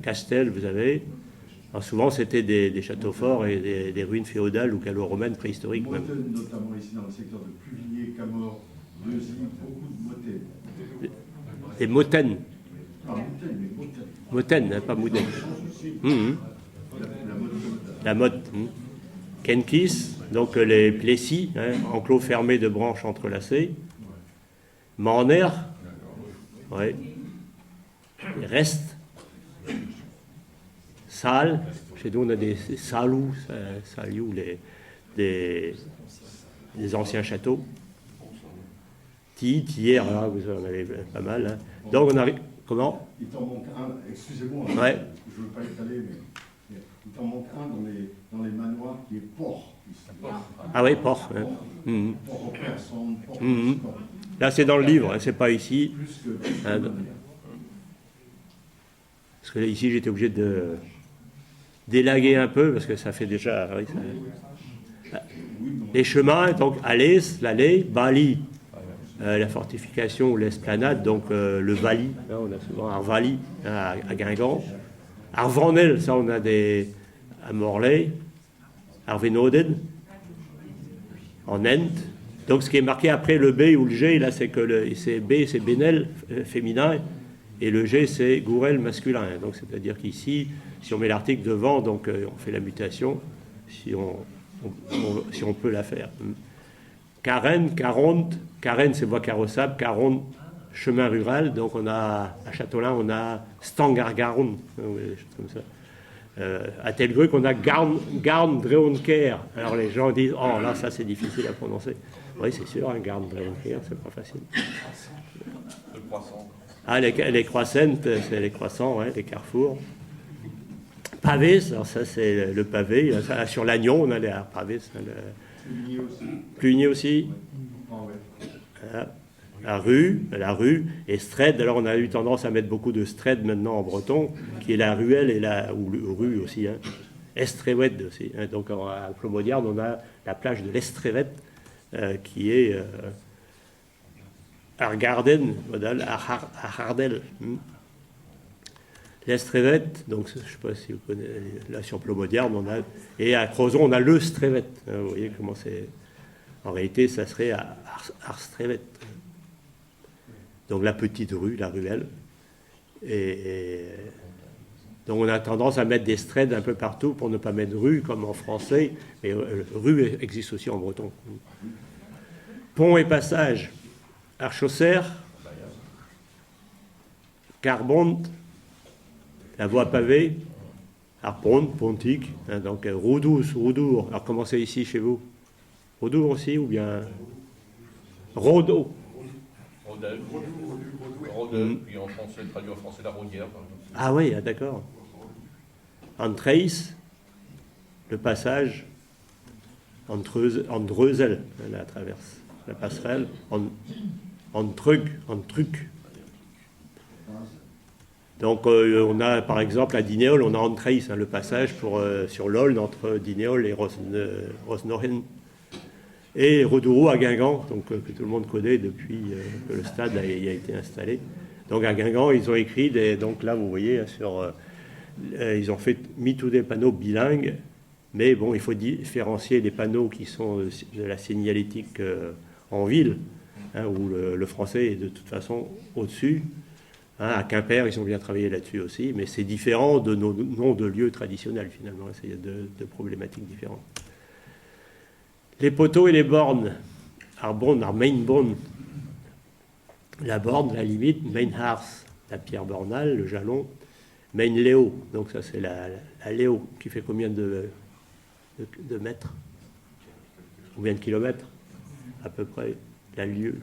Castel, vous avez. Alors souvent, c'était des châteaux forts et des ruines féodales ou gallo-romaines préhistoriques même. Moten, notamment ici dans le secteur de Pluvigné, Camors, Leuzy, beaucoup de Moten. Des Moten. Pas Moten, mais Moten. Moten, hein, pas Mouden. La motte. Kenkis, donc les Plessis, hein, enclos fermés de branches entrelacées. Manner, ouais. Les restes. Salles, chez nous on a des salous, des anciens châteaux. Hier, là, vous en avez pas mal. Hein. Donc on arrive. Comment? Il t'en manque un, excusez-moi, ouais. Je ne veux pas étaler, mais il t'en manque un dans les manoirs qui est Port. Ici. Ah oui, Port. Hein. Port au Persan, Port Là c'est dans le livre, hein, c'est pas ici. Hein, parce que là, ici j'étais obligé de d'élaguer un peu parce que ça fait déjà. Oui, ça... Les chemins, donc Alès, l'allée, Bali. La fortification ou l'esplanade, donc le Vali, hein, on a souvent Arvali hein, à Guingamp. Arvanel, ça on a des à Morlaix, Arvenoden, en Ent. Donc ce qui est marqué après le B ou le G, là c'est que c'est B, c'est Bénel féminin, et le G c'est Gourel masculin. Donc c'est-à-dire qu'ici, si on met l'article devant, donc on fait la mutation, si on peut la faire. Carène, Caronte, Carène c'est voie carrossable, Caronte chemin rural, donc on a à Châteaulin on a Stangargaron, des choses comme ça. À Telgruc on a Garn Dreonker. Alors les gens disent oh là ça c'est difficile à prononcer. Oui c'est sûr, hein, Garn Dreonker c'est pas facile. Le croissant. Ah les croissants, c'est les croissants, ouais, les carrefours. Pavés, alors ça c'est le pavé. Ça, sur l'Agnon on a les pavés. Plugny aussi. La rue, et Stred. Alors on a eu tendance à mettre beaucoup de Stred maintenant en breton, qui est la ruelle et ou rue aussi. Hein. Estrewed aussi. Hein. Donc à Plomodiard, on a la plage de l'Estrewed, qui est Argarden, à Hardel. L'Estrevet, donc je ne sais pas si vous connaissez, là sur Plomodierne, et à Crozon, on a le Strevet. Vous voyez comment c'est. En réalité, ça serait à Arstrevet. Donc la petite rue, la ruelle. Et donc on a tendance à mettre des streds un peu partout pour ne pas mettre rue comme en français, mais rue existe aussi en breton. Pont et passage, Archaucer, Carbonte, la voie pavée, Arpont, Pontique, hein, donc Roudour. Alors comment c'est ici chez vous? Roudour aussi ou bien Rodo? Rodel, puis en français, traduit en français, la Rodière, par exemple. Ah oui, d'accord. Entreis, le passage en Dreuzel, la traverse, la passerelle, en truc. Donc on a par exemple à Dinéol, on a Entreis, hein, le passage sur l'Aulne entre Dinéol et Rosnoren. Et Rodourou à Guingamp, donc, que tout le monde connaît depuis que le stade a été installé. Donc à Guingamp, ils ont écrit, donc là vous voyez, ils ont mis tous des panneaux bilingues, mais bon, il faut différencier les panneaux qui sont de la signalétique en ville, hein, où le français est de toute façon au-dessus. Hein, à Quimper, ils ont bien travaillé là-dessus aussi, mais c'est différent de nos noms de lieux traditionnels finalement, il y a deux problématiques différentes. Les poteaux et les bornes. Arbonne, Mainborn. La borne, la limite, Mainhars, la pierre bornale, le jalon. Mainléo, donc ça c'est la Léo, qui fait combien de mètres? Combien de kilomètres? À peu près, la lieue.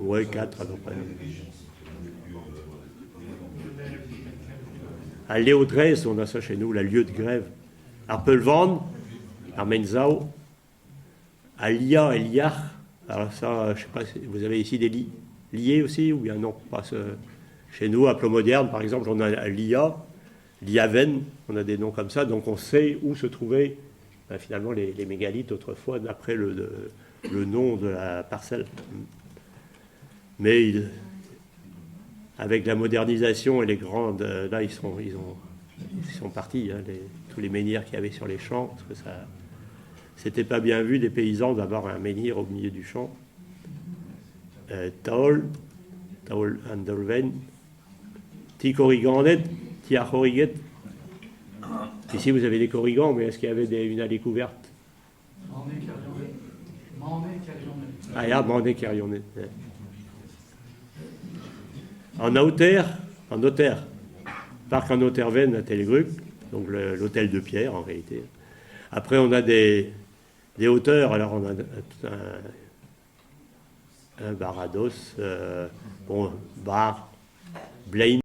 Oui, 4 à peu près. À Léodresse, on a ça chez nous, la lieue de grève. Arpelvan, Armenzau, à Lia et Liach. Alors ça, je ne sais pas, vous avez ici des liés aussi, ou bien non, pas chez nous, à Plomodierne, par exemple, on a à Lia, Liaven, on a des noms comme ça, donc on sait où se trouvaient finalement les mégalithes autrefois, d'après le nom de la parcelle. Mais avec la modernisation et les grandes, là ils sont partis, hein, tous les menhirs qu'il y avait sur les champs, parce que ça, c'était pas bien vu des paysans d'avoir un menhir au milieu du champ. Taol Andolven, Ti-Corrigandet, Ti-Achoriget. Ici vous avez des corrigans, mais est-ce qu'il y avait une allée couverte? Ah, il y a Mandé-Carionnet. En Auter, parc en Auterven à Telgruc, donc l'hôtel de Pierre en réalité. Après on a des hauteurs, alors on a un Barados, Bar, Blaine,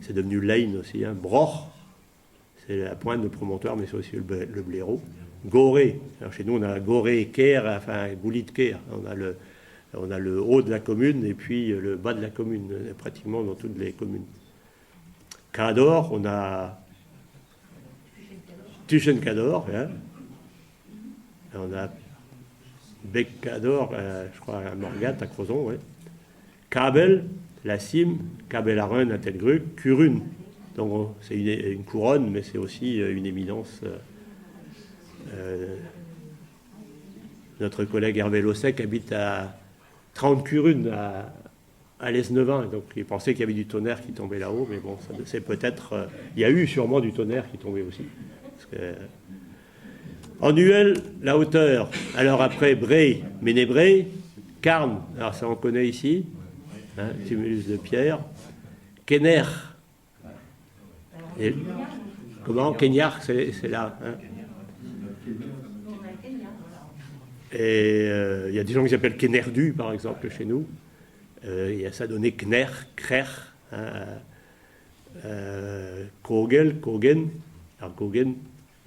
c'est devenu Lane aussi, hein. Broch, c'est la pointe de promontoire, mais c'est aussi le blaireau. Goré, alors chez nous on a Goré, Caire, enfin Boulit de Caire, on a le haut de la commune et puis le bas de la commune, pratiquement dans toutes les communes. Cador, on a Tuchen-Cador, hein. On a Bec-Cador, je crois à Morgat, à Crozon, ouais. Kabel, la Cime, Kabel à Rennes, à Telgruc, Curune. Donc c'est une couronne, mais c'est aussi une éminence. Notre collègue Hervé Lossec habite à 30 Curunes, à l'Esnevin, donc il pensait qu'il y avait du tonnerre qui tombait là-haut, mais bon, c'est peut-être... il y a eu sûrement du tonnerre qui tombait aussi. Parce que, en Nuel, la hauteur. Alors après, Bray, Ménébré, Carne, alors ça on connaît ici, hein, tumulus de pierre, Kenner. Et, comment? Kenyar, c'est là. Hein. Et il y a des gens qui s'appellent Kenerdu, par exemple, chez nous. Ça donnait Kner, Krer, Kogel, Kogen. Alors Kogen,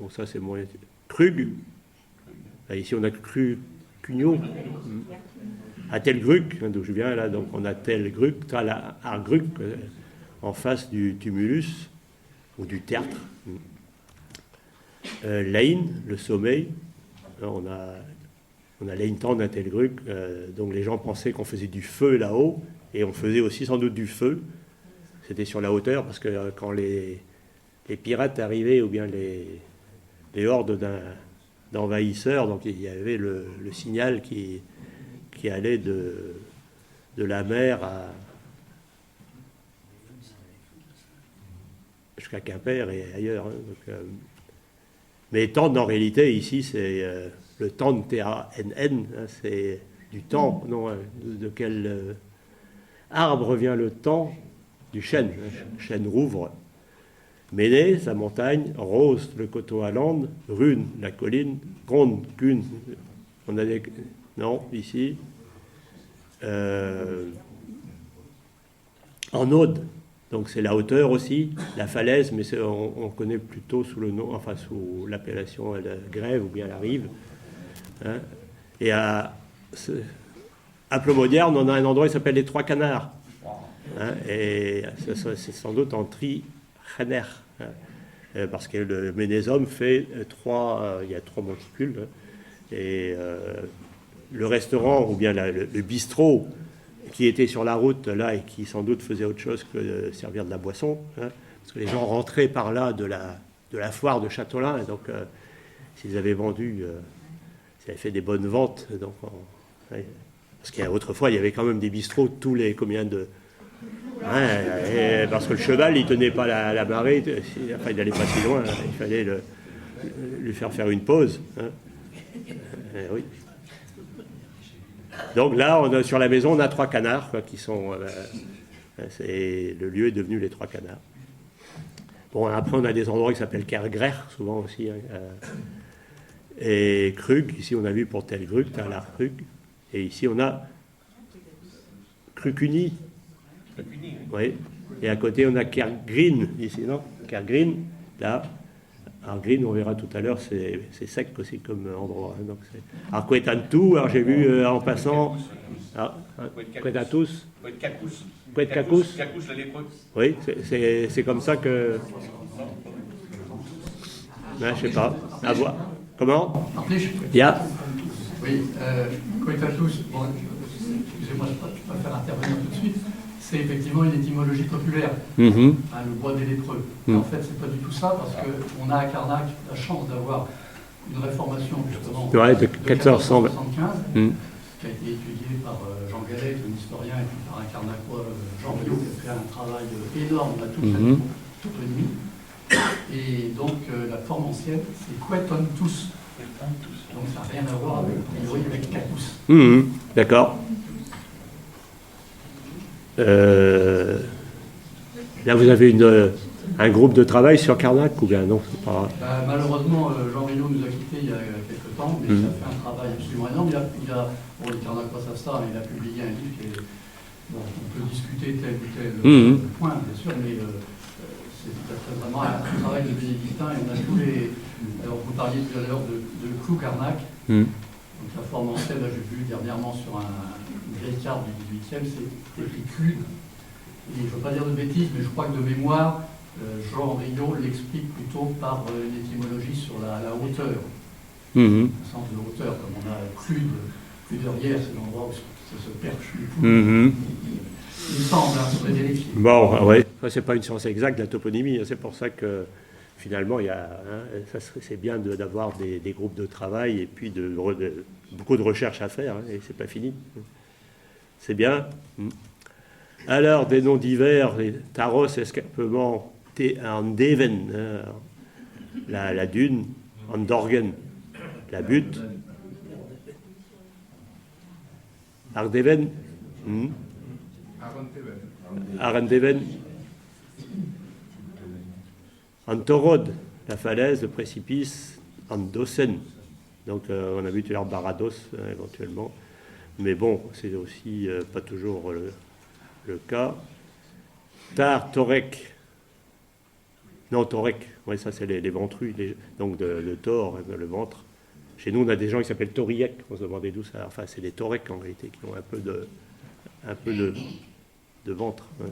bon ça c'est moins... Krug. Là, ici on a Cugno. À Telgruc, d'où je viens là, donc on a Telgruc, Argruc, en face du tumulus, ou du tertre. Lain, le sommeil. On a Leintan à Telgruc, donc les gens pensaient qu'on faisait du feu là-haut, et on faisait aussi sans doute du feu. C'était sur la hauteur, parce que quand les pirates arrivaient, ou bien les hordes d'envahisseurs, donc il y avait le signal qui allait de la mer jusqu'à Quimper et ailleurs. Donc, mais Tende, en réalité, ici, c'est le Tende, T-A-N-N, hein, c'est du temps, non, de quel arbre vient le temps? Du chêne, chêne rouvre. Méné, sa montagne, Rose, le coteau à l'Ande, Rune, la colline, Gronde, Cune, on a des... Non, ici. En Aude, donc c'est la hauteur aussi, la falaise, mais on connaît plutôt sous le nom, enfin sous l'appellation la grève ou bien la rive. Hein. Et à Plomodière, on a un endroit qui s'appelle les Trois Canards. Hein, et c'est sans doute en tri-Khaner, hein, parce que le ménésome fait il y a 3 monticules, hein, et le restaurant ou bien le bistrot qui était sur la route là et qui sans doute faisait autre chose que servir de la boisson, hein, parce que les gens rentraient par là de la foire de Châteaulin, et donc s'ils avaient vendu, s'ils avaient fait des bonnes ventes, donc ouais, parce qu'autrefois il y avait quand même des bistrots tous les combien de... Ouais, parce que le cheval, il tenait pas la marée, enfin, il n'allait pas si loin, hein, il fallait lui faire une pause. Hein. Oui. Donc là, sur la maison, on a 3 canards, quoi, qui sont... le lieu est devenu les 3 canards. Bon, après, on a des endroits qui s'appellent Kergrer, souvent aussi. Hein, et Krug, ici, on a vu pour Telgruc, Talar Krug. Et ici, on a Krukuni. Oui. Et à côté, on a Kergrin, ici, non? Kergrin, là. Alors, Green, on verra tout à l'heure, c'est sec aussi comme endroit. Hein, donc alors, Quetantou, alors j'ai vu en passant... Quetatous. Quetatous. Cacous, la lépreux. Oui, c'est comme ça que... Ben, je sais pas. À voir. Comment? Yeah. Oui, Quetatous, bon, excusez-moi, je préfère intervenir tout de suite. C'est effectivement une étymologie populaire, hein, le bois des lépreux. En fait, c'est pas du tout ça, parce qu'on a à Carnac la chance d'avoir une réformation, justement, de 1475, qui a été étudiée par Jean Gallet, un historien, et puis par un Carnacois, Jean Rio, qui a fait un travail énorme à toute la nuit. Et donc, la forme ancienne, c'est Queton tous. Donc, ça n'a rien à voir avec Cacous. D'accord. Là, vous avez un groupe de travail sur Carnac ou bien non? Pas... Malheureusement, Jean Reynaud nous a quittés il y a quelques temps, mais il a fait un travail absolument énorme. Bon, les Carnacois savent ça, il a publié un livre qui est... Bon, on peut discuter tel ou tel point, bien sûr, mais c'est vraiment un travail de bénédictin et on a tous les... Alors, vous parliez tout à l'heure de clou Carnac. Donc, la forme ancienne, là, j'ai vu dernièrement sur une vieille carte du 18e, c'est écrit Clude. Et je ne veux pas dire de bêtises, mais je crois que de mémoire, Jean Rio l'explique plutôt par une étymologie sur la hauteur. Le sens de hauteur, comme on a Cluderière, c'est l'endroit où ça se perche du coup. Il me semble, il faudrait vérifier. Bon, oui, c'est pas une science exacte, la toponymie, c'est pour ça que finalement, c'est bien d'avoir des groupes de travail et puis beaucoup de recherches à faire, hein, et c'est pas fini. C'est bien. Alors, des noms divers, les Taros, escarpement, Andeven, la dune, Andorgen, la butte, Ardeven, Arendeven, Antorod, la falaise, le précipice, Andosen. Donc on a vu tout à l'heure Barados éventuellement. Mais bon, c'est aussi pas toujours le cas. Tar, Torek. Non, Torek. Oui, ça c'est les ventrus. Donc le tor, le ventre. Chez nous, on a des gens qui s'appellent Toriek. On se demandait d'où ça. Enfin, c'est des Torek en réalité, qui ont un peu de ventre. Hein.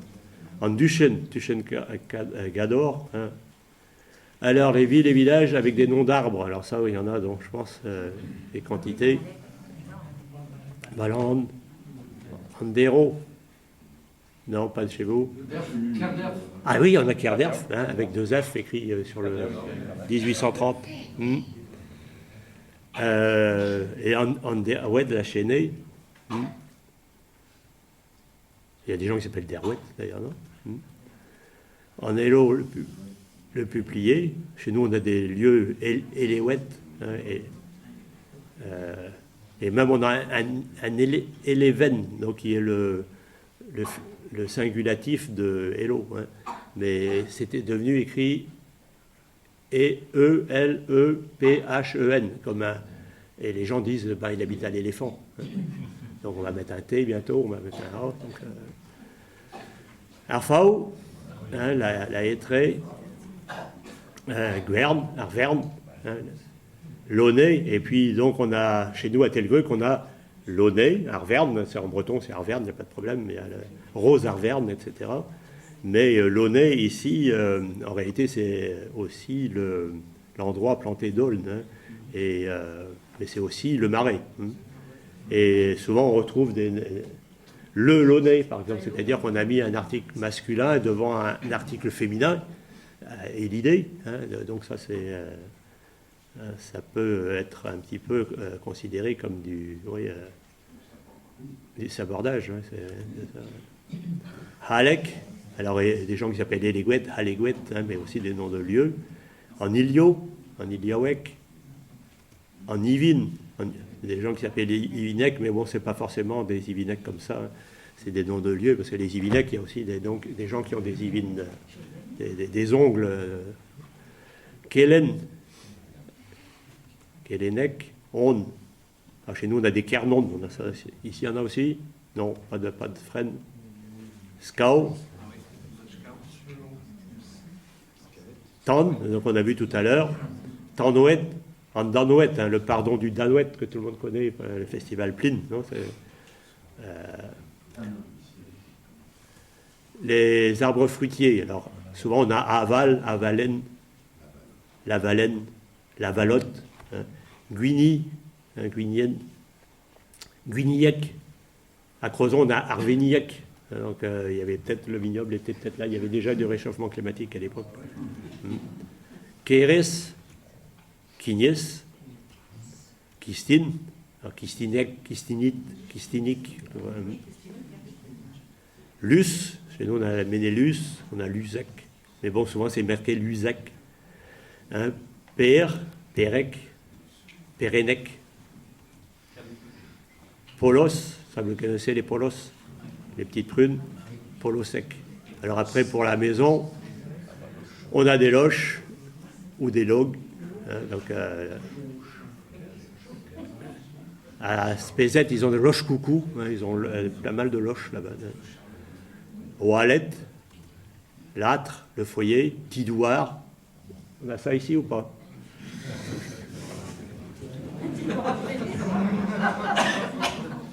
En Duchen Gador. Hein. Alors, les villes et villages avec des noms d'arbres. Alors ça, oui, il y en a, donc je pense, des quantités. Valande, Andero. Non, pas de chez vous. Ah oui, on a Kerderf, hein, avec 2 F écrit sur le 1830. Et Anderwet, la Chênée. Il y a des gens qui s'appellent Derwet, d'ailleurs, non? En Hello, le Peuplier. Chez nous, on a des lieux Eléouet. Hein, et même on a un Eleven, donc qui est le singulatif de Hello. Hein. Mais c'était devenu écrit E-E-L-E-P-H-E-N. Et les gens disent, bah, il habite à l'éléphant. Hein. Donc on va mettre un T bientôt, on va mettre un A. Donc, Arfau, hein, la Hétrée, Guern, Arverne, hein, Launay, et puis donc on a, chez nous à Telgruc, on a Launay, Arverne, c'est en breton, c'est Arverne, il n'y a pas de problème, mais Rose Arverne, etc. Mais Launay, ici, en réalité, c'est aussi l'endroit planté d'aulne, hein, mais c'est aussi le marais. Hein. Et souvent, on retrouve le Launay, par exemple, c'est-à-dire qu'on a mis un article masculin devant un article féminin, et l'idée, hein, donc ça, ça peut être un petit peu considéré comme du sabordage. Hein, Halek, alors il y a des gens qui s'appellent Eléguet, Haléguet, hein, mais aussi des noms de lieux. En Ilio, en Iliawek, en Ivin, des gens qui s'appellent Ivinec, mais bon, c'est pas forcément des Ivinecs comme ça, hein. C'est des noms de lieux, parce que les Ivinecs, il y a aussi des gens qui ont des Ivines, des ongles. Kelen, Kelenec, On. Alors chez nous, on a des Kernon, on a ça. Ici, il y en a aussi? Non, pas de frêne. Skau. Tan, donc on a vu tout à l'heure. Tanouet, en Danouet, hein, le pardon du Danouet que tout le monde connaît, le festival Plin. Non, les arbres fruitiers. Alors, souvent, on a Aval, Avalaine, la Valenne, la Valotte, hein, Guigny, hein, Guignien, Guignillec. À Crozon, on a Arvéniec. Hein, donc, il y avait peut-être, le vignoble était peut-être là. Il y avait déjà du réchauffement climatique à l'époque. Kéres, Kignès, Kistine, Kistinec, Kistinite, Kistinic, Luce, chez nous on a Ménélus, on a Lusac, mais bon, souvent c'est marqué Lusac, hein, Père, Pérec, Pérénec, Polos, ça vous connaissez les polos, les petites prunes, Polosec. Alors après, pour la maison, on a des loches ou des logs, hein, donc à Spézette, ils ont des loches coucou, hein, ils ont pas mal de loches là-bas. Hein. Oualette, l'âtre, le foyer, Tidouard. On a ça ici ou pas?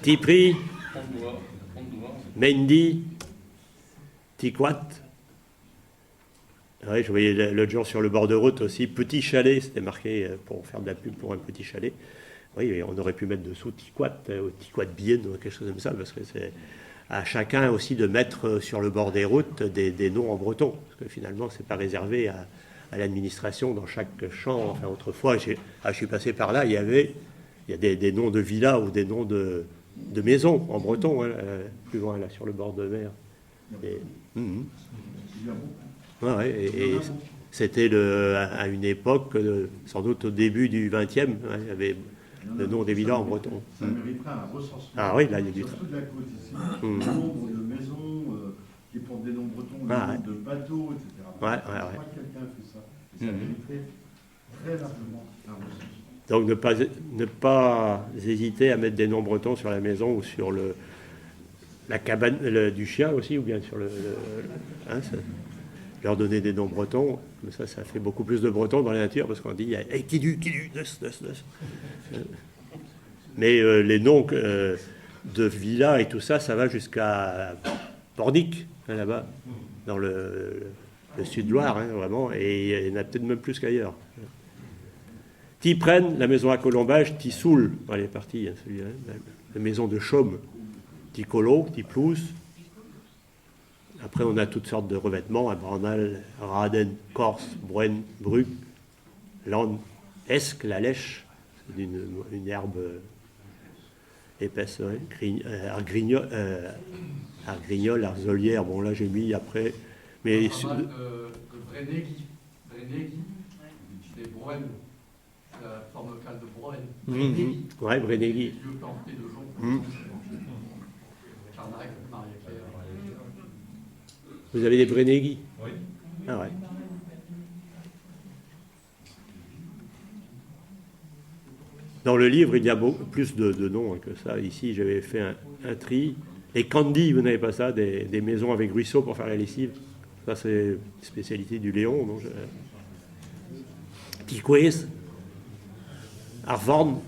Tipri, Mendy, Tiquat. Oui, je voyais l'autre jour sur le bord de route aussi, petit chalet, c'était marqué pour faire de la pub pour un petit chalet. Oui, on aurait pu mettre dessous Tiquat, ou Tiquat Bien, ou quelque chose comme ça, parce que c'est à chacun aussi de mettre sur le bord des routes des noms en breton, parce que finalement, c'est pas réservé à l'administration dans chaque champ. Enfin, autrefois, je suis passé par là, il y a des noms de villas ou des noms de maisons en breton, hein, plus loin, là, sur le bord de mer. Et c'était à une époque, sans doute au début du XXe, hein, il y avait le nom des villas en breton. Ça mériterait un recensement. Ah oui, là, il y a du sur toute la côte ici. Le nombre de maisons qui portent des noms bretons, le nombre de bateaux, etc. Je crois que quelqu'un a fait ça. Et ça mériterait très largement un recensement. Donc ne pas hésiter à mettre des noms bretons sur la maison ou sur la cabane du chien aussi, ou bien sur hein, leur donner des noms bretons. Mais ça fait beaucoup plus de bretons dans la nature, parce qu'on dit hey, qui du, neus. Mais les noms de villas et tout ça, ça va jusqu'à Pornic, hein, là-bas, dans le Sud-Loire, hein, vraiment, et il y en a peut-être même plus qu'ailleurs. Tipren, la maison à colombage, Tissoul, dans les parties, hein, celui-là, la maison de Chaume, Ticolo, Tiplouse. Après, on a toutes sortes de revêtements, à Branal, Raden, Corse, Bruen, Bruc, Land, Esque, la lèche, c'est une herbe épaisse, ouais, argrignol, arzolière, bon là j'ai mis après, mais... Pas mal de Brenegui, des Broen, la forme locale de Broen. Ouais, Brenegui. Lieu planté de joncs, Carnac, Maria-Claire. Vous avez des Brenegui? Oui. Ah ouais. Dans le livre, il y a beaucoup plus de noms que ça. Ici, j'avais fait un tri. Et Candy, vous n'avez pas ça, des maisons avec ruisseaux pour faire la lessive. Ça, c'est une spécialité du Léon. Tiquez, Arvorn.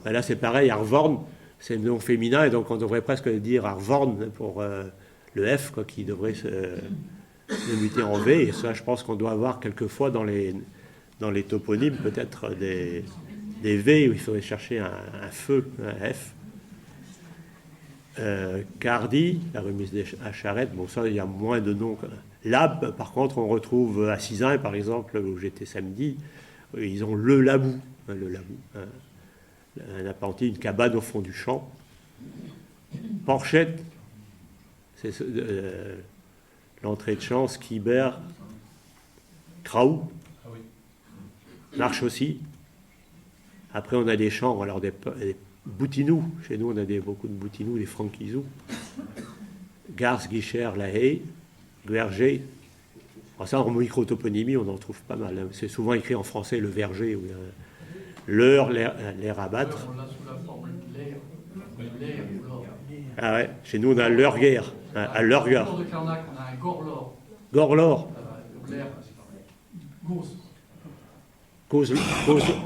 Ben là, c'est pareil, Arvorn, c'est le nom féminin, et donc on devrait presque dire Arvorn pour le F, quoi, qui devrait se muter en V. Et ça, je pense qu'on doit avoir quelquefois dans les toponymes, peut-être des V où il faudrait chercher un feu, un F. Cardi, la remise à charrette, bon ça il y a moins de noms. Lab, par contre, on retrouve à Cisin, par exemple, où j'étais samedi, ils ont le Labou, un appentis, une cabane au fond du champ. Porchette, c'est l'entrée de champ, Skibert, Kraou, Marche aussi. Après, on a des champs, alors des Boutinous. Chez nous, on a beaucoup de Boutinous, des Franquisous. Garce, Guichère, La Haye, Verger. Alors ça, en microtoponymie, on en trouve pas mal. Hein. C'est souvent écrit en français, le verger. L'heure, l'air à battre. On l'a sous la forme de l'air ou l'or. Ah ouais, chez nous, on a l'heure guerre. À l'heure guerre. Autour de Carnac, on a un gorlor. Gorlor. L'air, Gauze.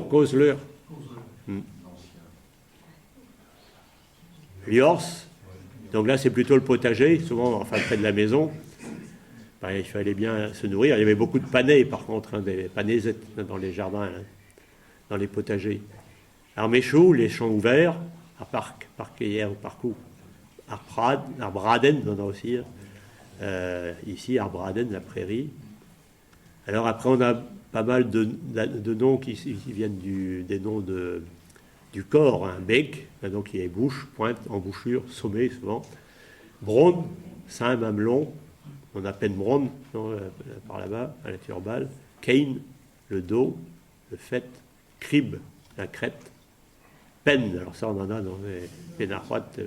Cause-l'heure. Liors, donc là c'est plutôt le potager, souvent enfin près de la maison. Ben, il fallait bien se nourrir. Il y avait beaucoup de panais par contre, hein, des panaisettes dans les jardins, hein, dans les potagers. Alors Méchou, les champs ouverts, à Parqueillère ou Parcou, Arbraden, on en a aussi. Ici, Arbraden, la prairie. Alors après on a pas mal de noms qui viennent des noms du corps, un bec, donc il y a bouche, pointe, embouchure, sommet souvent. Bronne, sein, mamelon, on appelle bronne par là-bas, à la turbale. Cane, le dos, le fait. Crib, la crête. Pen, alors ça on en a dans les pénaroites.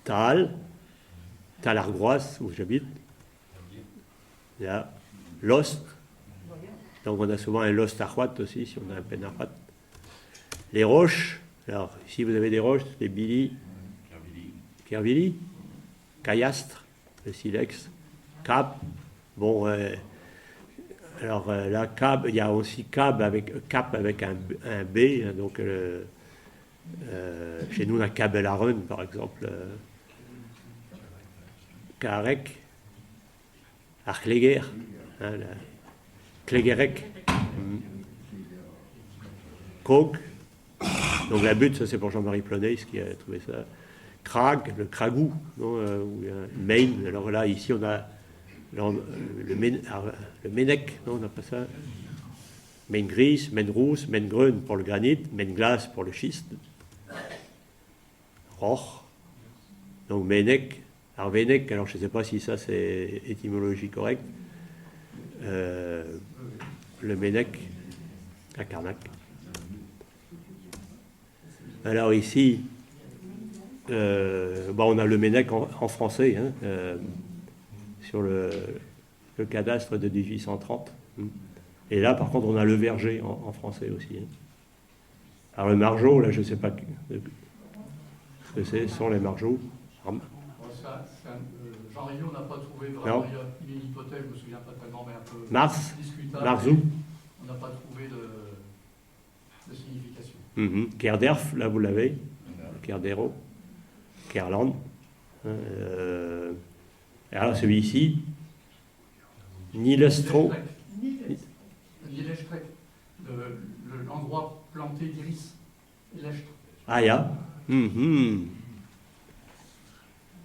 Tal, Talargroise, où j'habite. Il y a Lost. Donc on a souvent un Lost Arhuat aussi, si on a un Penarhuat. Les roches, alors ici vous avez des roches, les Billy, Kervili, Caillastre, le Silex, Cap, bon, alors là, Cap, il y a aussi Cap avec un B, hein, donc chez nous on a Cabelaron par exemple, Carec, Arcléguer, hein, Cléguerec, Coq, donc la butte, ça c'est pour Jean-Marie Ploneis qui a trouvé ça. Crag, le Cragou, Maine, alors là ici on a le Ménec, non on n'a pas ça. Maine grise, Maine rousse, Maine grune pour le granit, Maine glace pour le schiste. Roch, donc Ménec, alors Vénec, alors je ne sais pas si ça c'est étymologie correcte. Le Ménec à Carnac. Alors ici, on a le Ménec en français, hein, sur le cadastre de 1830. Et là, par contre, on a le Verger en français aussi. Hein. Alors le Margeau, là, je ne sais pas ce que c'est, sont les Margeaux. Jean Riot n'a pas trouvé vraiment, il y a une hypothèse, je ne me souviens pas tellement, mais un peu discutable. Marzou. On n'a pas trouvé de signification. Kerderf, là vous l'avez. Kerdero. Kerland. Alors celui-ci, Nilestro. Nilestro, l'endroit planté d'iris. Ah, ya.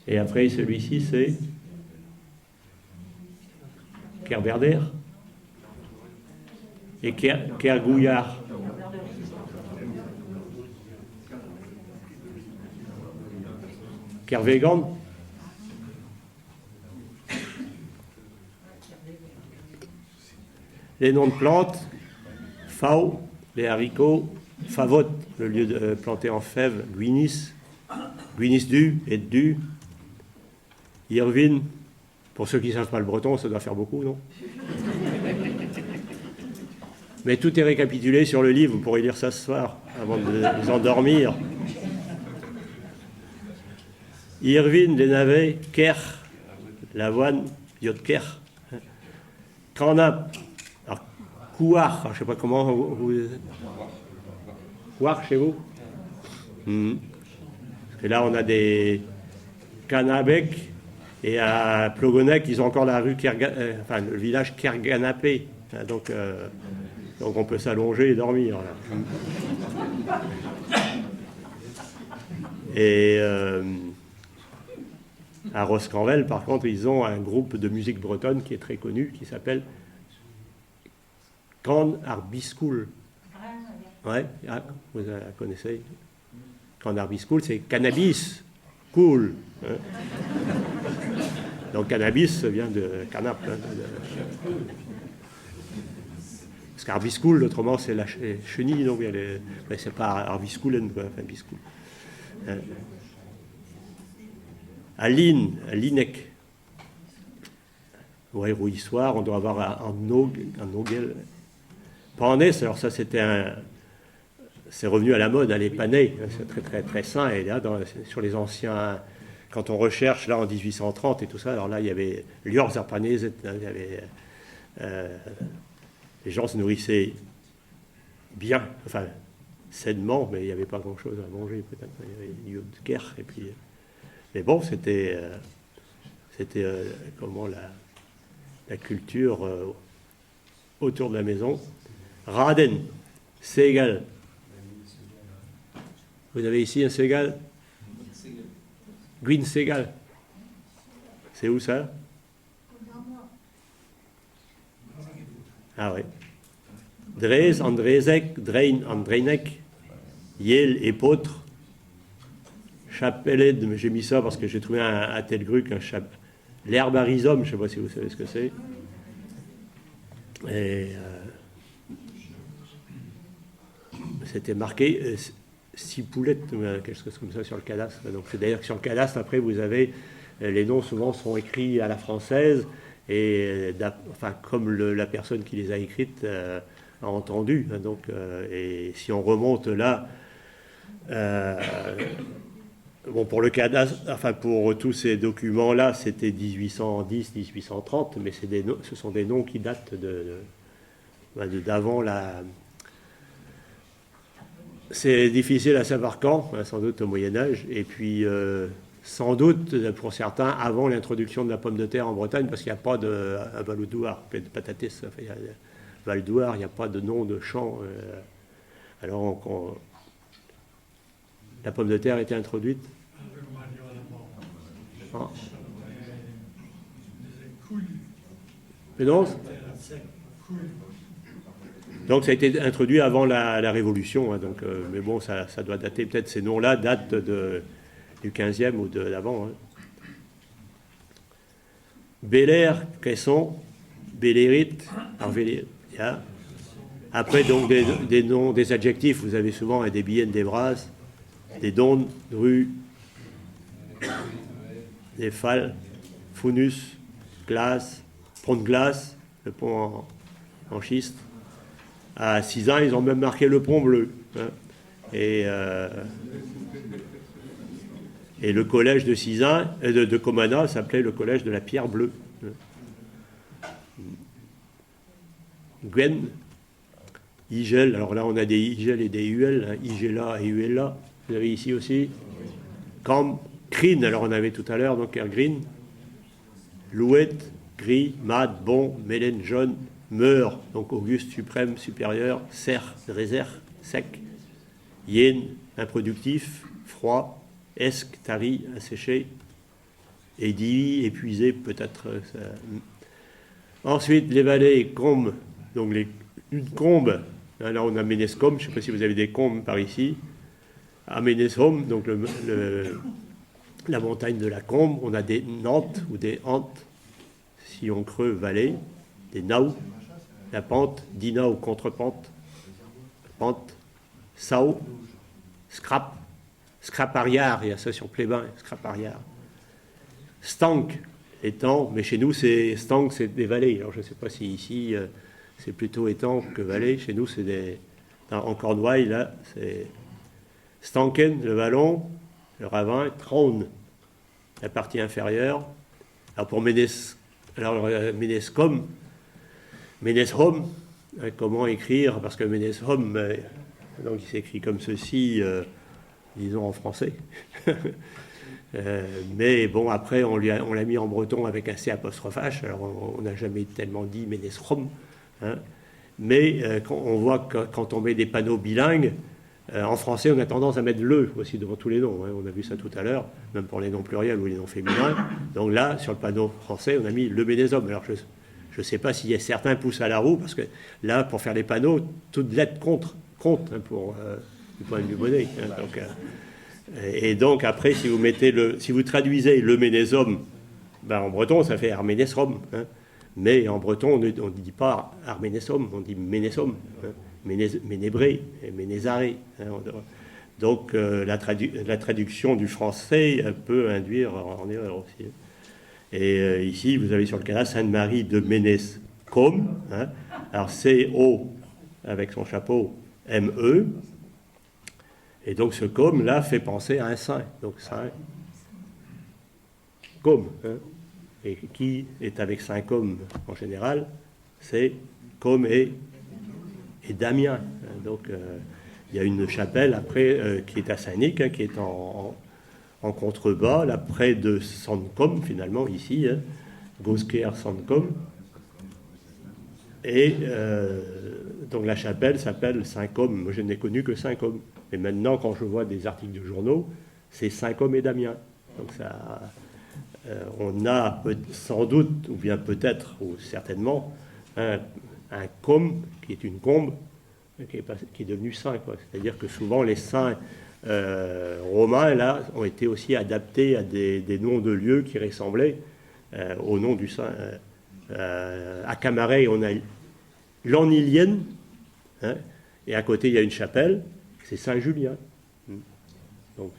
Et après, celui-ci, c'est Kerberder et Kergouillard. Kervégan. Les noms de plantes, Fao, les haricots, Favotte, le lieu de planté en fève, Guinis, Guinis du et du, Irvine, pour ceux qui ne savent pas le breton, ça doit faire beaucoup, non? Mais tout est récapitulé sur le livre, vous pourrez lire ça ce soir, avant de vous endormir. Irvine, les navets, Ker, l'avoine, Yotker, Canap, alors Couard, je ne sais pas comment vous... Couard chez vous? Parce que là, on a des Canabec, et à Plogonec, ils ont encore la rue enfin le village Kerganapé. Donc on peut s'allonger et dormir. Là. Et à Roscanvel, par contre, ils ont un groupe de musique bretonne qui est très connu, qui s'appelle Can Arbiscoul. Ouais, vous la connaissez. Can Arbiscoul, c'est cannabis cool. Hein. Donc cannabis vient de canap. Hein, parce qu'arbiscoul, autrement, c'est la chenille, donc c'est pas arbiscoulen, quoi, enfin biscoul. Hein. À Linec. Ouais, Rouillissoir, on doit avoir un Nogel. Panès, alors ça c'est revenu à la mode, les panais, c'est très très très sain, et là, sur les anciens, quand on recherche là en 1830 et tout ça, alors là il y avait Liors Arpanese, il y avait les gens se nourrissaient bien, enfin sainement, mais il n'y avait pas grand chose à manger peut-être, il y avait du Yodker, et puis mais bon, c'était comment la culture autour de la maison. Raden, Ségal. Vous avez ici un Ségal? Green Ségal. C'est où ça? Ah oui. Drez, Andrézek, Drain, Andreinek, Yel et Potre. Chapeled, j'ai mis ça parce que j'ai trouvé un tel gruc, l'herbarisome, je ne sais pas si vous savez ce que c'est. Et c'était marqué 6 poulettes, quelque chose comme ça sur le cadastre. Donc c'est d'ailleurs que sur le cadastre, après, vous avez les noms souvent sont écrits à la française, et enfin comme la personne qui les a écrites a entendu. Donc, et si on remonte là, bon, pour le cadastre, enfin pour tous ces documents-là, c'était 1810, 1830, mais ce sont des noms qui datent d'avant la... C'est difficile à savoir quand, sans doute au Moyen-Âge, et puis sans doute, pour certains, avant l'introduction de la pomme de terre en Bretagne, parce qu'il n'y a pas à Val-d'Ouar, de patates, Val-d'Ouar, il n'y a pas de nom de champ. Alors, la pomme de terre a été introduite. Ah. Mais non. Donc ça a été introduit avant la Révolution, hein, donc, mais bon, ça doit dater, peut-être ces noms-là datent du 15e ou d'avant. Hein. Bel-Air, Cresson, Bellérite, yeah. Après, donc, des noms, des adjectifs, vous avez souvent des biennes, des brasses, des donnes, rues, des fals, funus, glace, pont de glace, le pont en schiste. À Sizun, ils ont même marqué le pont bleu. Hein. Et le collège de Sizun, de Comana, s'appelait le collège de la Pierre Bleue. Gwen, Igel, alors là on a des Igel et des Uel, hein, Igela et Uella, vous avez ici aussi. Cam, Crin, alors on avait tout à l'heure, donc Ergrin. Louette, gris, mat, bon, mélène, jaune, meur, donc auguste, suprême, supérieur, serre, réserve, sec, yen, improductif, froid, esque, tari, asséché, édit, épuisé, peut-être. Ensuite, les vallées, combes, donc une combe, là on a Ménescom, je ne sais pas si vous avez des combes par ici, à Ménescom, donc la montagne de la Combe, on a des nantes ou des hantes, si on creux vallée, des naus, la pente, dina ou contre-pente, pente, sao, scrap, scrapariard, il y a ça sur Plébin, scrapariard. Stank, étang, mais chez nous, stank, c'est des vallées. Alors je ne sais pas si ici, c'est plutôt étang que vallée. Chez nous, c'est des. En Cornouailles, là, c'est. Stanken, le vallon, le ravin, Traun, la partie inférieure. Alors pour Ménescom, Ménesrom, comment écrire, parce que Ménesrom, donc il s'écrit comme ceci, disons en français. Mais bon, après, on l'a mis en breton avec un C apostrophe H, alors on n'a jamais tellement dit Ménesrom. Hein. Mais on voit que quand on met des panneaux bilingues, en français, on a tendance à mettre le aussi devant tous les noms. Hein. On a vu ça tout à l'heure, même pour les noms pluriels ou les noms féminins. Donc là, sur le panneau français, on a mis le Méneshomme. Alors je ne sais pas s'il y a certains poussent à la roue, parce que là, pour faire les panneaux, toute lettre compte hein, pour du point de vue monnaie. Hein. Donc, et donc après, si vous traduisez le Méneshomme, ben, en breton, ça fait Arménesrom. Hein. Mais en breton, on ne dit pas Arméneshomme, on dit Méneshomme. Hein. Ménébré, Ménézaré. Hein, donc la traduction du français peut induire en erreur aussi. Et ici, vous avez sur le canal Sainte-Marie de Ménescom. Hein, alors C-O avec son chapeau M-E. Et donc ce com là fait penser à un saint. Donc saint. Com. Hein, et qui est avec saint com en général, c'est com et Damien. Donc il y a une chapelle après qui est à Saint-Nic, hein, qui est en contrebas, là près de Sandcom finalement ici, hein, Gosker Sandcom. Et donc la chapelle s'appelle Saint-Com. Moi je n'ai connu que Saint-Com. Et maintenant quand je vois des articles de journaux, c'est Saint-Com et Damien. Donc ça, on a sans doute, ou bien peut-être, ou certainement, un com qui est une combe qui est devenu saint. C'est-à-dire que souvent les saints romains là ont été aussi adaptés à des noms de lieux qui ressemblaient au nom du saint. À Camaret, on a l'Anilienne, hein, et à côté il y a une chapelle, c'est Saint-Julien. Donc,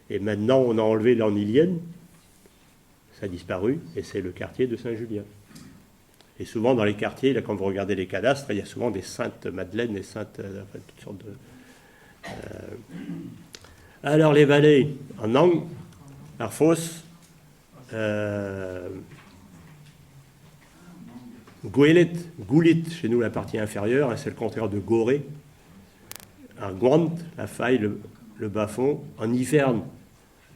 et maintenant on a enlevé l'Anilienne, ça a disparu, et c'est le quartier de Saint-Julien. Et souvent, dans les quartiers, là, quand vous regardez les cadastres, il y a souvent des saintes Madeleine et saintes... enfin, toutes sortes de... Alors, les vallées, en Ang, Arfos, Gouelet, Goulit, chez nous, la partie inférieure, hein, c'est le contraire de Goré. En Guant, la faille, le bas-fond. En Iferne,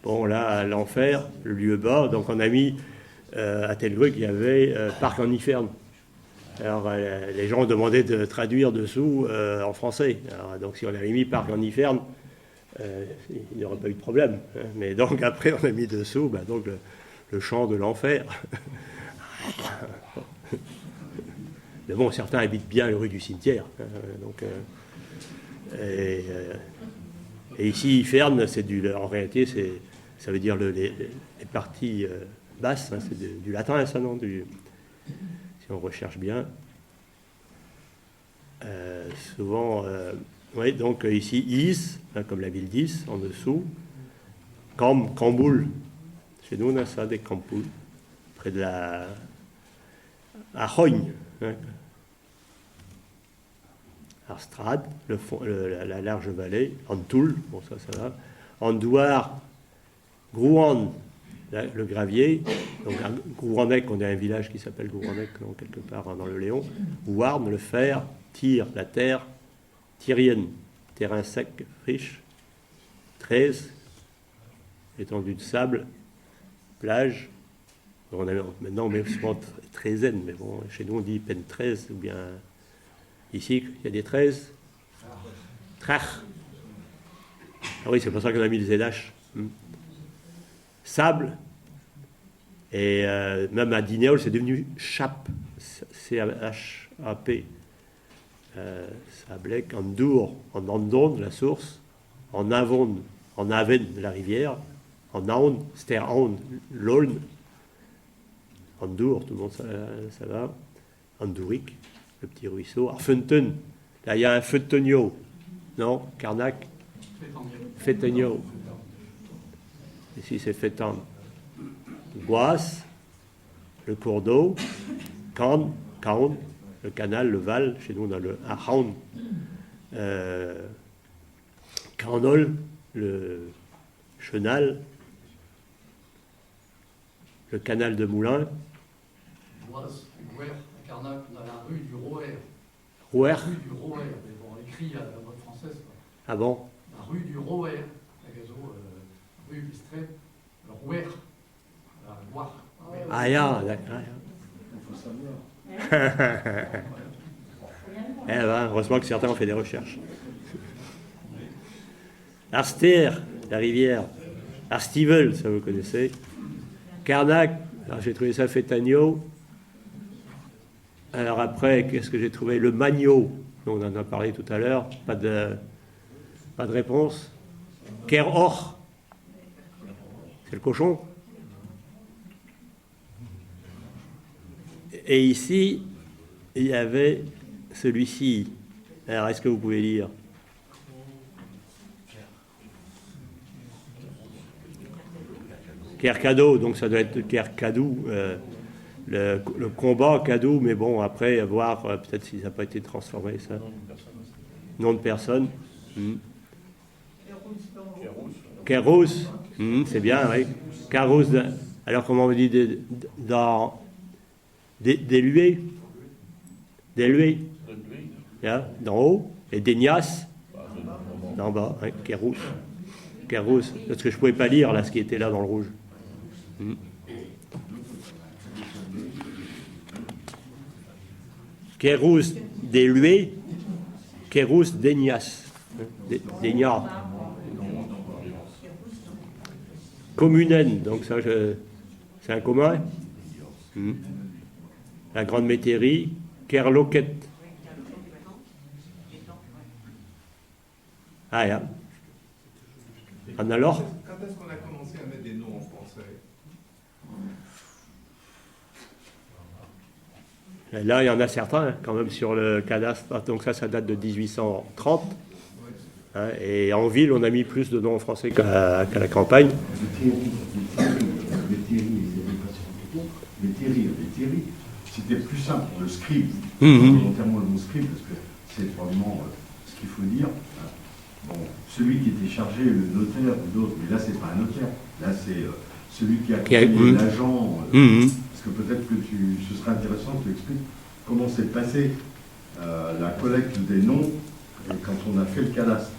bon, là, l'enfer, le lieu bas. Donc, on a mis... à Telgruc, il y avait parc en Iferne. Alors, les gens ont demandé de traduire dessous en français. Alors, donc, si on avait mis parc en Iferne, il n'y aurait pas eu de problème. Hein. Mais donc, après, on a mis dessous donc, le champ de l'enfer. Mais bon, certains habitent bien les rues du cimetière. Hein, donc, et ici, Iferne, en réalité, ça veut dire les parties... basse, hein, c'est du latin, ça, non, si on recherche bien. Souvent, oui, donc ici, Is, hein, comme la ville d'Is, en dessous. Camboul. Chez nous, on a ça, des Camboul, près de la... à Rogne. Hein. Arstrad, la large vallée. Antoul, bon, ça va. Andouar, Grouan, le gravier, donc à Gouranec, on a un village qui s'appelle Gouranec, quelque part dans le Léon. Ouarn, le fer, Tire, la terre, Tyrienne, terrain sec, riche, 13, étendue de sable, plage, Maintenant, on met souvent 13 N, mais bon, chez nous, on dit peine 13, ou bien ici, il y a des 13. Trach. Ah oui, c'est pour ça qu'on a mis les ZH. Sable. Et même à Dinéol, c'est devenu Chap. C-H-A-P. Sablec, Andour, en Andon, la source. En Avon, en Aven, la rivière. En Aon, Ster-Aon, l'Aulne. Andour, tout le monde, ça va. Andouric, le petit ruisseau. Arfenten, là, il y a un Feutenio. Non, Carnac. Fétenio. Ici, c'est Fétan. Boisse, le cours d'eau. Caen, le canal, le Val. Chez nous, on a le Ahaun. Carnol, le Chenal. Le canal de Moulins. Boisse, Rouer, à Carnac, on a la rue du Rouer. Rouer. La rue du Rouer, mais bon, on écrit à la mode française. Quoi. Ah bon? La rue du Rouer, la gazo, rue Bistré, le Rouer, la Loire. Ah, ya, d'accord. Il faut savoir. Eh ben, heureusement que certains ont fait des recherches. Arster, la rivière. Arstivel, ça vous connaissez. Carnac, alors j'ai trouvé ça Fétagno. Alors après, qu'est-ce que j'ai trouvé? Le Magno, on en a parlé tout à l'heure, pas de réponse. Keror, c'est le cochon. Et ici, il y avait celui-ci. Alors, est-ce que vous pouvez lire? Kercado, donc ça doit être Kercadou, le combat Cadou, mais bon, après, à voir, peut-être si ça n'a pas été transformé, ça. Nom de personne. Kéros, c'est bien, oui. Kéros, alors comment on dit dans d'élué, d'en haut, et d'Enias, d'en bas, hein, Kéros, parce que je ne pouvais pas lire là ce qui était là dans le rouge. Kéros d'élué, Kéros d'Enias, d'Enias. Communen, donc ça, c'est un commun. La grande métairie, Kerloquet. Ah, ja. Alors Quand est-ce qu'on a commencé à mettre des noms en français? Et là, il y en a certains, hein, quand même, sur le cadastre. Donc ça date de 1830. Hein, et en ville, on a mis plus de noms en français qu'à la campagne. Les Thierry, c'était plus simple pour le scribe, volontairement le mot scribe, parce que c'est vraiment ce qu'il faut dire. Bon, celui qui était chargé, le notaire ou d'autres, mais là c'est pas un notaire, là c'est celui qui a accompagné l'agent, parce que peut-être que ce serait intéressant que tu expliques comment s'est passée la collecte des noms quand on a fait le cadastre.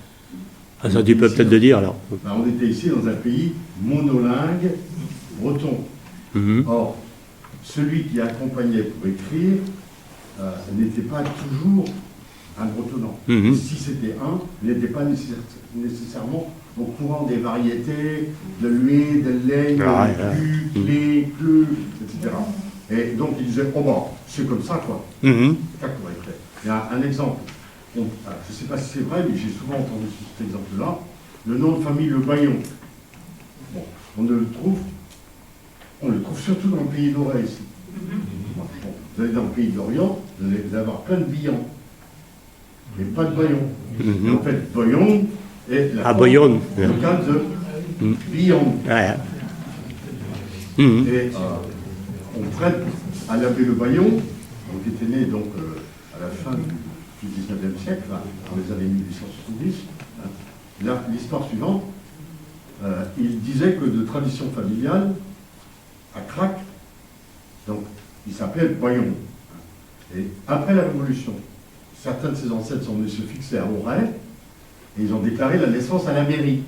Ah, ça tu peux peut-être le dire alors. Ben, on était ici dans un pays monolingue breton. Or, celui qui accompagnait pour écrire n'était pas toujours un bretonnant. Si c'était un, il n'était pas nécessairement au courant des variétés, de l'huile, de l'aigle, du clé, cleu, etc. Et donc il disait, oh bon, c'est comme ça quoi. C'est ça qu'on va écrire. Il y a un exemple, je ne sais pas si c'est vrai, mais j'ai souvent entendu cet exemple-là, le nom de famille Le Baillon. Bon, on le trouve surtout dans le pays d'Auray ici. Bon, vous allez dans le pays d'Orient, vous allez avoir plein de Billons, mais pas de Bayon. En fait, Bayon est la Bayonne locale de Billon. Et on prête à l'abbé Le Bayon, qui était né donc à la fin du 19e siècle, dans les années 1870. Là, l'histoire suivante, il disait que de tradition familiale, à Crac, donc il s'appelait Bayon. Et après la Révolution, certains de ses ancêtres sont venus se fixer à Auray et ils ont déclaré la naissance à la mairie.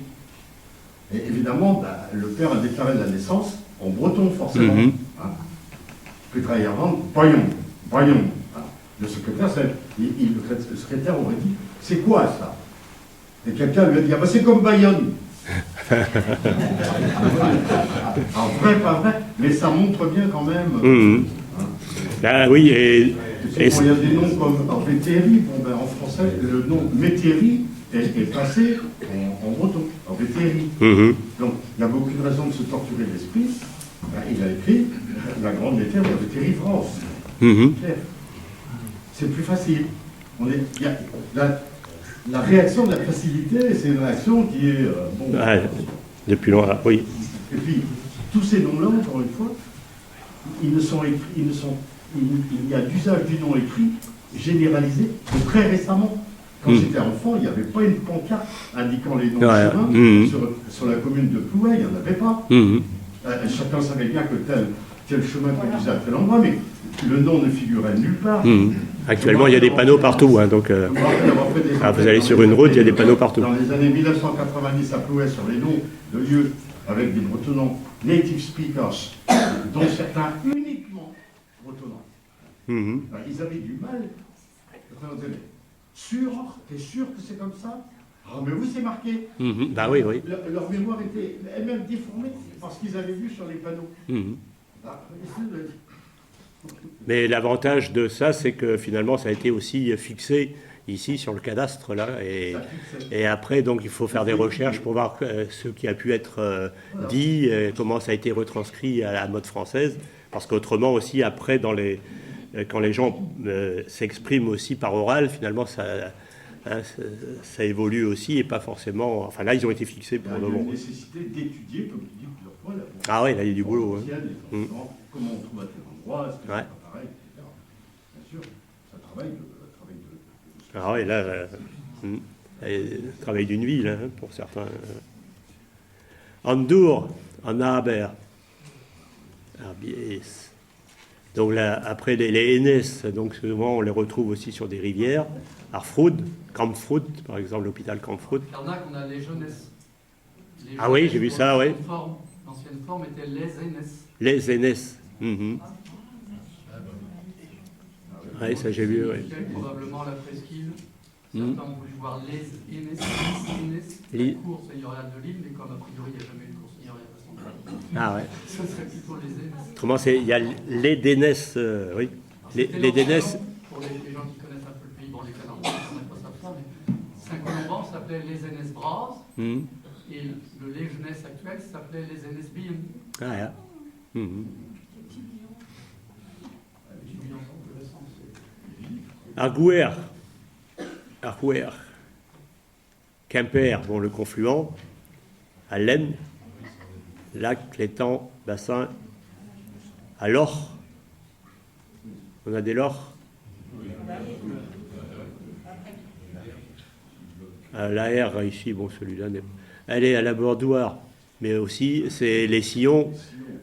Et évidemment, le père a déclaré la naissance en breton forcément. Puis travailler avant, voyons. Voilà. Le secrétaire, le secrétaire aurait dit, c'est quoi ça? Et quelqu'un lui a dit, ah ben c'est comme Bayonne. En vrai, pas vrai, mais ça montre bien quand même. Ah oui, et il y a des noms comme en Vétéry, en français, le nom Métairie est passé en breton, en Vétéry. Donc, il n'y a aucune raison de se torturer l'esprit. Il a écrit la grande lettre de Vétéry France. C'est plus facile. La réaction de la facilité, c'est une réaction qui est depuis loin, oui. Et puis, tous ces noms-là, encore une fois, il y a l'usage du nom écrit généralisé de très récemment. Quand j'étais enfant, il n'y avait pas une pancarte indiquant les noms de chemins sur la commune de Plouay, il n'y en avait pas. Chacun savait bien que tel chemin conduisait à tel endroit, mais le nom ne figurait nulle part. Actuellement, il y a des panneaux partout. Hein, donc, vous allez sur une route, il y a des panneaux partout. Dans les années 1990, à Plouay, sur les noms de lieux avec des bretonnants native speakers, dont certains uniquement bretonnants. Ils avaient du mal. T'es sûr que c'est comme ça? Ah, mais oui, c'est marqué. Bah oui. Leur mémoire était elle-même déformée parce qu'ils avaient vu sur les panneaux. Mais l'avantage de ça, c'est que finalement, ça a été aussi fixé ici sur le cadastre là, et après, donc, il faut faire des recherches pour voir ce qui a pu être dit, comment ça a été retranscrit à la mode française, parce qu'autrement aussi, après, quand les gens s'expriment aussi par oral, finalement, ça évolue aussi, et pas forcément... Enfin, là, ils ont été fixés pour le moment. Il y a une nécessité d'étudier, comme tu dis plusieurs fois, ah oui, là, il y a du boulot. Comment on trouve à tel endroit, est-ce que c'est pas pareil, etc. Bien sûr, ça travaille de ah oui, là, travail d'une vie, là, pour certains. Andour, en Aber. Donc là, après les NS, donc souvent on les retrouve aussi sur des rivières. Arfroud, Kampfroud, par exemple, l'hôpital Kampfroud. Il y en a qu'on a les jeunesses. Ah oui, j'ai vu ça, oui. L'ancienne forme était les NS. Les NS. Oui, ça j'ai vu, oui. Probablement la presqu'île. Certains ont voulu voir les NS, la cour seigneuriale de l'île, mais comme a priori il n'y a jamais eu de cour seigneuriale à son ah ouais. Ce serait plutôt les NS. Autrement, il y a les DNS, oui. Les DNS. Pour les gens qui connaissent un peu le pays, bon, les Canadiens ne savent pas ça, mais Saint-Colomban s'appelait les NS Bras, et le les jeunesse actuel s'appelait les NS Bien. Ah ouais. Arguer, Quimper, bon, le confluent, à l'Aisne, lac, l'étang, bassin, à l'Or. On a des Lors. À l'AR, ici, bon, celui-là, elle est à la Bordoire, mais aussi, c'est les sillons,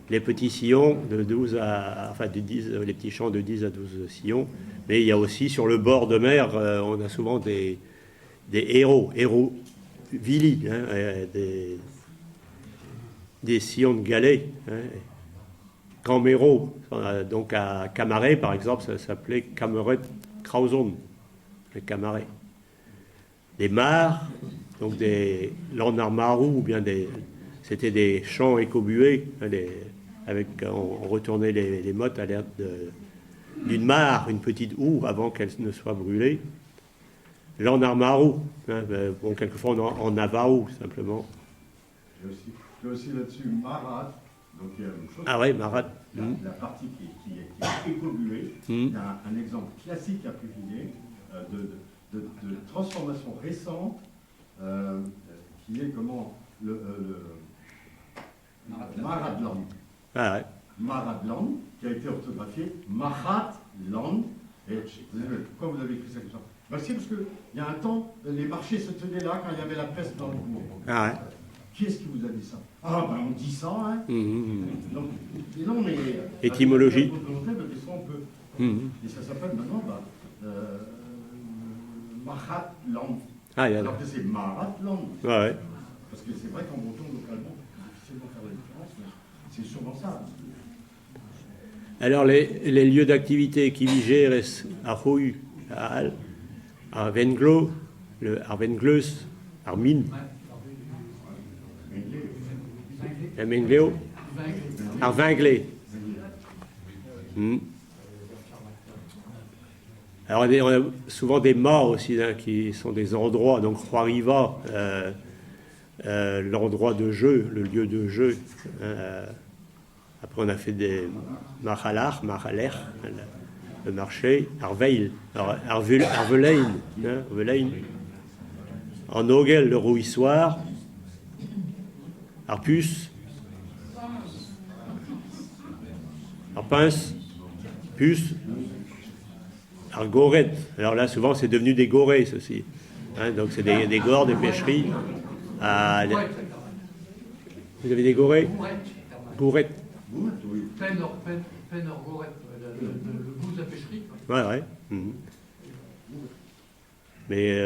les petits sillons de 12 à, enfin, de 10, les petits champs de 10 à 12 sillons. Mais il y a aussi, sur le bord de mer, on a souvent des héros vili, des sillons de galets. Caméro, donc à Camaret, par exemple, ça s'appelait Cameret Krauson, les Camarets. Des mares, donc des Landarmarou, ou bien c'était des champs écobués, on retournait les mottes à l'air d'une mare, une petite houe, avant qu'elle ne soit brûlée. Landarmarou, bon, quelquefois en Navarro, simplement. Il y a aussi là-dessus Marat. Donc il y a une chose. Ah oui, Marat. La partie qui est écobuée, il y a un exemple classique à publier de transformation récente qui est comment le Maratland. Ah ouais. Maratland, qui a été orthographié Maratland. Et pourquoi vous avez écrit ça comme ça? Ben, c'est parce qu'il y a un temps, les marchés se tenaient là quand il y avait la peste dans le bourg. Ah ouais. Qui est-ce qui vous a dit ça? Ah ben on dit ça, hein. Donc, non, mais étymologie. Et ça s'appelle maintenant Maratland. Ah, alors que c'est Maratland. Ouais. Parce que c'est vrai qu'en breton, localement, c'est difficilement faire la différence, mais c'est sûrement ça. Alors, les lieux d'activité qui vigèrent à Rouy, à Halle, à Venglo, à Vengleus, à Mine, à Mengleo, à Vinglé. Alors, on a souvent des morts aussi, hein, qui sont des endroits. Donc, Croix-Riva, l'endroit de jeu, le lieu de jeu. Après, on a fait des Machaler, le marché, Arveil, Arvelein, hein, en Ogel, le rouissoir, Arpus, Arpins, Puce, Argoret. Alors là, souvent, c'est devenu des gorées, ceci. Hein, donc, c'est des gores, des pêcheries. Vous avez des gorées? Gourettes. Penor-Goret, le goût de la pêcherie. Ouais. Mais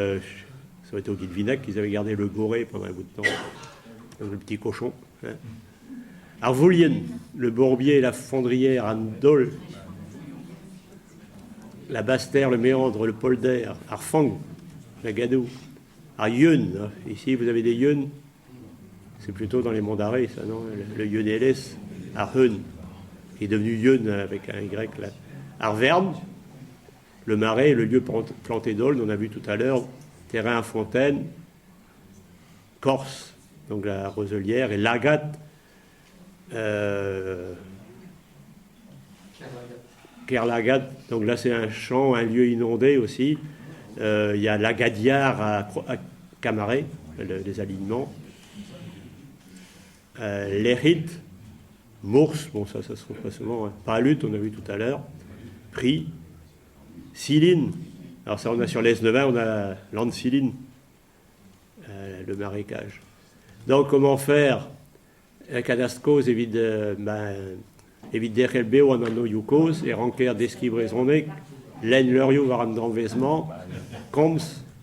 ça aurait été au Guilvinac qu'ils avaient gardé le goré pendant un bout de temps. Le petit cochon. Hein. Arvoulien, le bourbier, la fondrière, Andol, la basse-terre, le méandre, le polder, Arfang, la Gadou, Yun. Ici, vous avez des Yun. C'est plutôt dans les monts d'Arrée, ça, non? Le Yun-Élès, Arhun, qui est devenu Yun avec un Y là. Arverne, le marais, le lieu planté d'aulne, on a vu tout à l'heure, terrain à fontaine, Corse, donc la roselière, et Lagat, Kerlagat, donc là c'est un champ, un lieu inondé aussi. Il y a Lagadiar à Camaret, les alignements. L'Érit, Mours, bon ça se trouve pas souvent, hein. Palut, on a vu tout à l'heure. Prix, Siline, alors ça on a sur l'Es-Nevin, on a l'Anne-Siline, le marécage. Donc comment faire? Cadascos évite d'Erelbeo en anno Yukos, et Ranker d'esquive raisonné, l'en l'euriou varan d'envaisement, Coms,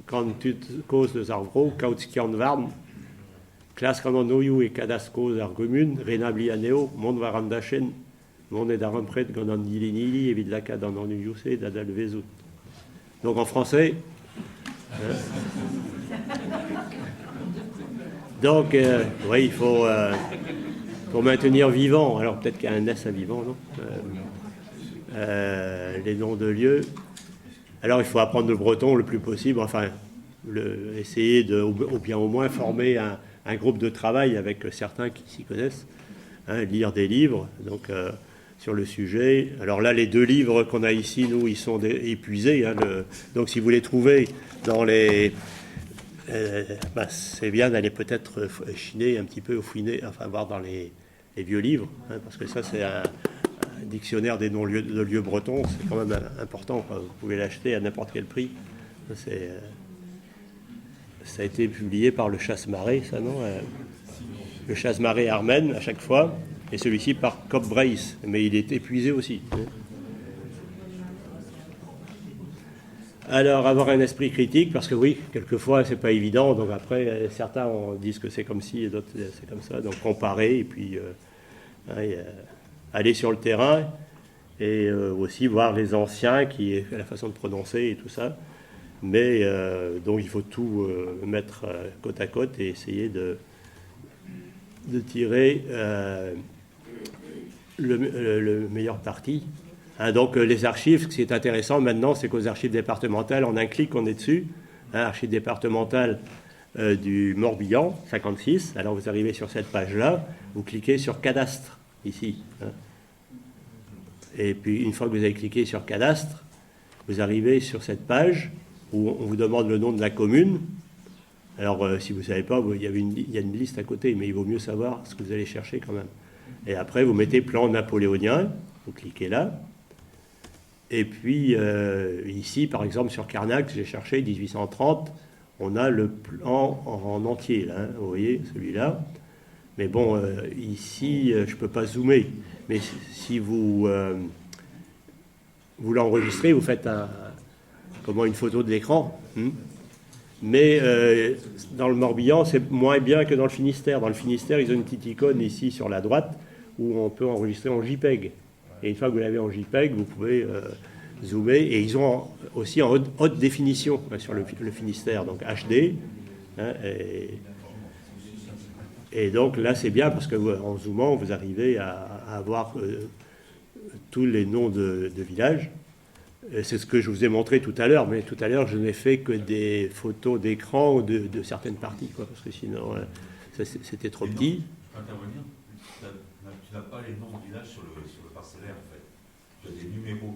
quand tu causes de Zarvro, Kautskian Varn, Classe quand on oyu et Cadascos argumun, Renabli aneo, Monde varan d'achen, Monde et d'arampret, Ganan nili, évite la cas dans Yusé, d'Adal Vezout. Donc en français, donc, oui, il faut pour maintenir vivant, alors peut-être qu'il y a un S à vivant, non les noms de lieux. Alors il faut apprendre le breton le plus possible, enfin, essayer de, ou bien au moins former un groupe de travail avec certains qui s'y connaissent, hein, lire des livres, donc sur le sujet. Alors là, les 2 livres qu'on a ici, nous, ils sont épuisés, hein, donc si vous les trouvez dans les... c'est bien d'aller peut-être chiner un petit peu, fouiner, enfin voir dans les vieux livres, hein, parce que ça c'est un dictionnaire des noms de lieux bretons, c'est quand même important, quoi. Vous pouvez l'acheter à n'importe quel prix. Ça a été publié par le Chasse-Marée, ça non le Chasse-Marée Armen à chaque fois, et celui-ci par Cop Brace, mais il est épuisé aussi. Alors, avoir un esprit critique, parce que oui, quelquefois, c'est pas évident. Donc après, certains disent que c'est comme ci et d'autres c'est comme ça. Donc comparer et puis aller sur le terrain et aussi voir les anciens, la façon de prononcer et tout ça. Mais donc il faut tout mettre côte à côte et essayer de tirer le meilleur parti. Hein, donc les archives, ce qui est intéressant maintenant, c'est qu'aux archives départementales, en un clic, on est dessus. Hein, archives départementales du Morbihan, 56. Alors vous arrivez sur cette page-là, vous cliquez sur cadastre, ici. Hein. Et puis une fois que vous avez cliqué sur cadastre, vous arrivez sur cette page où on vous demande le nom de la commune. Alors si vous ne savez pas, il y a une liste à côté, mais il vaut mieux savoir ce que vous allez chercher quand même. Et après, vous mettez plan napoléonien, vous cliquez là. Et puis, ici, par exemple, sur Carnac, j'ai cherché 1830, on a le plan en entier, là, hein, vous voyez, celui-là. Mais bon, ici, je ne peux pas zoomer. Mais si vous l'enregistrez, vous faites une photo de l'écran. Mais dans le Morbihan, c'est moins bien que dans le Finistère. Dans le Finistère, ils ont une petite icône ici sur la droite où on peut enregistrer en JPEG. Et une fois que vous l'avez en JPEG, vous pouvez zoomer. Et ils ont aussi en haute définition sur le Finistère, donc HD. Hein, et donc là, c'est bien parce qu'en zoomant, vous arrivez à avoir tous les noms de villages. C'est ce que je vous ai montré tout à l'heure, mais tout à l'heure, je n'ai fait que des photos d'écran de certaines parties, quoi, parce que sinon, c'était trop petit. Intervenir, tu n'as pas les noms de villages sur le parcellaire, en fait. Tu as des numéros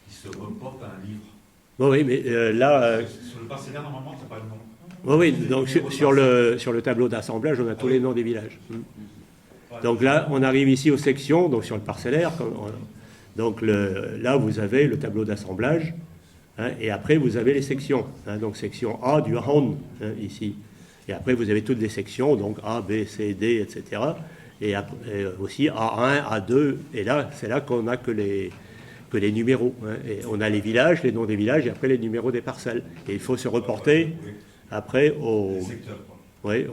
qui se reportent à un livre. Bon, oui, mais là... Sur le parcellaire, normalement, tu n'as pas le nom. Oui, donc sur le tableau d'assemblage, on a tous les noms des villages. Donc là, on arrive ici aux sections, donc sur le parcellaire. Donc là, vous avez le tableau d'assemblage, hein, et après, vous avez les sections. Hein, donc section A du Hound, hein, ici. Et après, vous avez toutes les sections, donc A, B, C, D, etc. Et aussi A1, A2, et là, c'est là qu'on n'a que les numéros. Hein, et on a les villages, les noms des villages, et après les numéros des parcelles. Et il faut se reporter après au... Oui,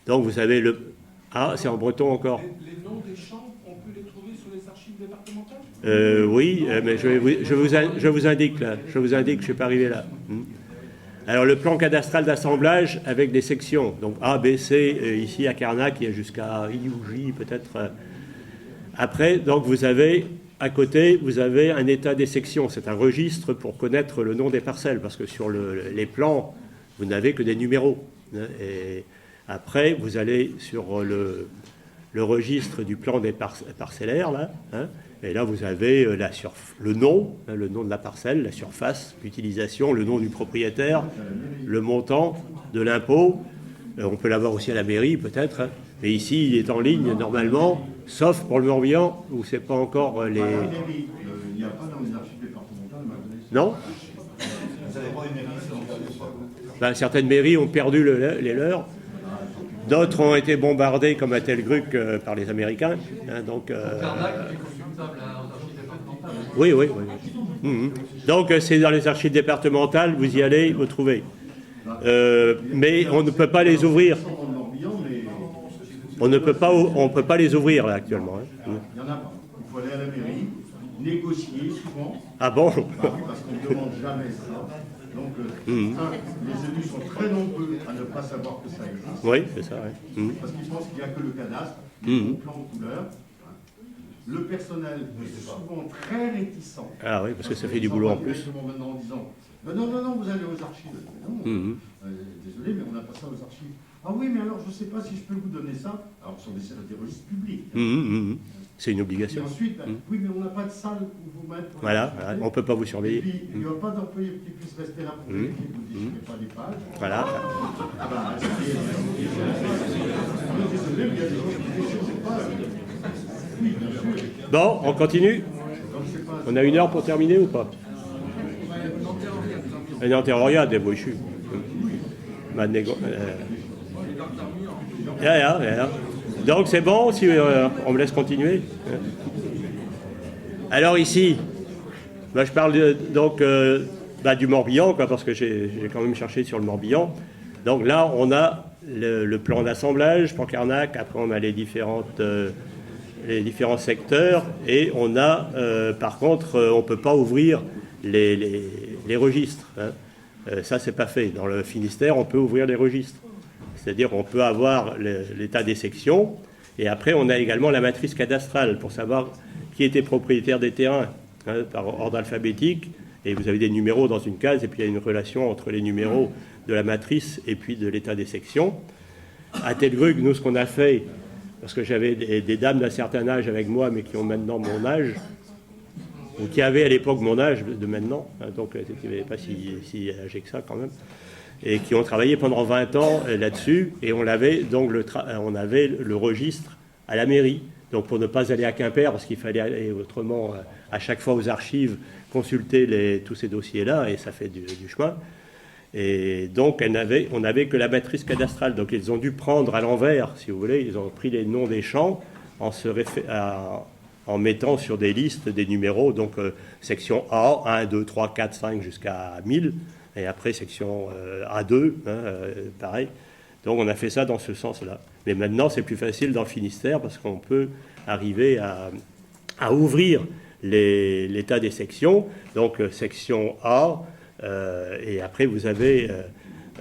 donc vous avez le... Ah, c'est en breton encore. Les noms des champs, on peut les trouver sur les archives départementales? Oui, mais je vous indique là. Je vous indique, je ne suis pas arrivé là. Alors le plan cadastral d'assemblage avec des sections. Donc A, B, C, ici à Carnac, il y a jusqu'à I ou J peut-être. Après, donc vous avez, à côté, vous avez un état des sections. C'est un registre pour connaître le nom des parcelles, parce que sur les plans, vous n'avez que des numéros. Et après, vous allez sur le registre du plan des parcellaires, là, hein, et là, vous avez le nom, hein, le nom de la parcelle, la surface, l'utilisation, le nom du propriétaire, le montant de l'impôt. On peut l'avoir aussi à la mairie, peut-être. Hein, mais ici, il est en ligne, normalement, sauf pour le Morbihan, où c'est pas encore les... Il n'y a pas dans les archives départementales, Non. Ben, certaines mairies ont perdu les leurs. D'autres ont été bombardées, comme à Telgruc, par les Américains. Hein, donc, Carnac est consultable aux archives départementales. Oui. Donc, c'est dans les archives départementales, vous y allez, vous trouvez. Mais on ne peut pas les ouvrir. On ne peut pas les ouvrir, là, actuellement. Hein. Il n'y en a pas. Il faut aller à la mairie, négocier souvent. Ah bon? Ah oui, parce qu'on ne demande jamais ça. Donc, les élus sont très nombreux à ne pas savoir que ça existe. Oui, c'est ça, oui. Parce qu'ils pensent qu'il n'y a que le cadastre, le plan de couleur. Le personnel est souvent très réticent. Ah oui, parce que ça fait du boulot en plus. Maintenant en disant, non, vous allez aux archives. Non, désolé, mais on n'a pas ça aux archives. Ah oui, mais alors je ne sais pas si je peux vous donner ça. Alors, ce sont des registres publics. C'est une obligation. Et ensuite, oui, mais on n'a pas de salle où vous mettre. Voilà, on ne peut pas vous surveiller. Et puis, il n'y a pas d'employé qui puisse rester là pour vérifier que vous ne déchirez pas les pages. Voilà. Ah bah, désolé, mais il y a des gens qui ne déchirent pas. Oui, bien sûr. Bon, on continue. On a 1 heure pour terminer ou pas? Une antéroriade, bon, je suis. Donc c'est bon si on me laisse continuer. Alors ici, je parle du Morbihan, quoi, parce que j'ai quand même cherché sur le Morbihan. Donc là, on a le plan d'assemblage pour Carnac. Après, on a les différents secteurs. Et on a, par contre, on ne peut pas ouvrir les registres. Hein. Ça, c'est pas fait. Dans le Finistère, on peut ouvrir les registres. C'est-à-dire on peut avoir l'état des sections, et après on a également la matrice cadastrale pour savoir qui était propriétaire des terrains, hein, par ordre alphabétique, et vous avez des numéros dans une case, et puis il y a une relation entre les numéros de la matrice et puis de l'état des sections. À Telgruc, nous, ce qu'on a fait, parce que j'avais des dames d'un certain âge avec moi, mais qui ont maintenant mon âge, ou qui avaient à l'époque mon âge de maintenant, hein, donc ils n'étaient pas si âgés que ça quand même, et qui ont travaillé pendant 20 ans là-dessus, et on avait donc on avait le registre à la mairie. Donc pour ne pas aller à Quimper, parce qu'il fallait aller autrement à chaque fois aux archives, consulter tous ces dossiers-là, et ça fait du chemin. Et donc on n'avait que la matrice cadastrale. Donc ils ont dû prendre à l'envers, si vous voulez, ils ont pris les noms des champs en mettant sur des listes des numéros, donc section A, 1, 2, 3, 4, 5 jusqu'à 1000, et après section A2, pareil. Donc on a fait ça dans ce sens-là. Mais maintenant c'est plus facile dans le Finistère parce qu'on peut arriver à à ouvrir l'état des sections. Donc, section A, et après, vous avez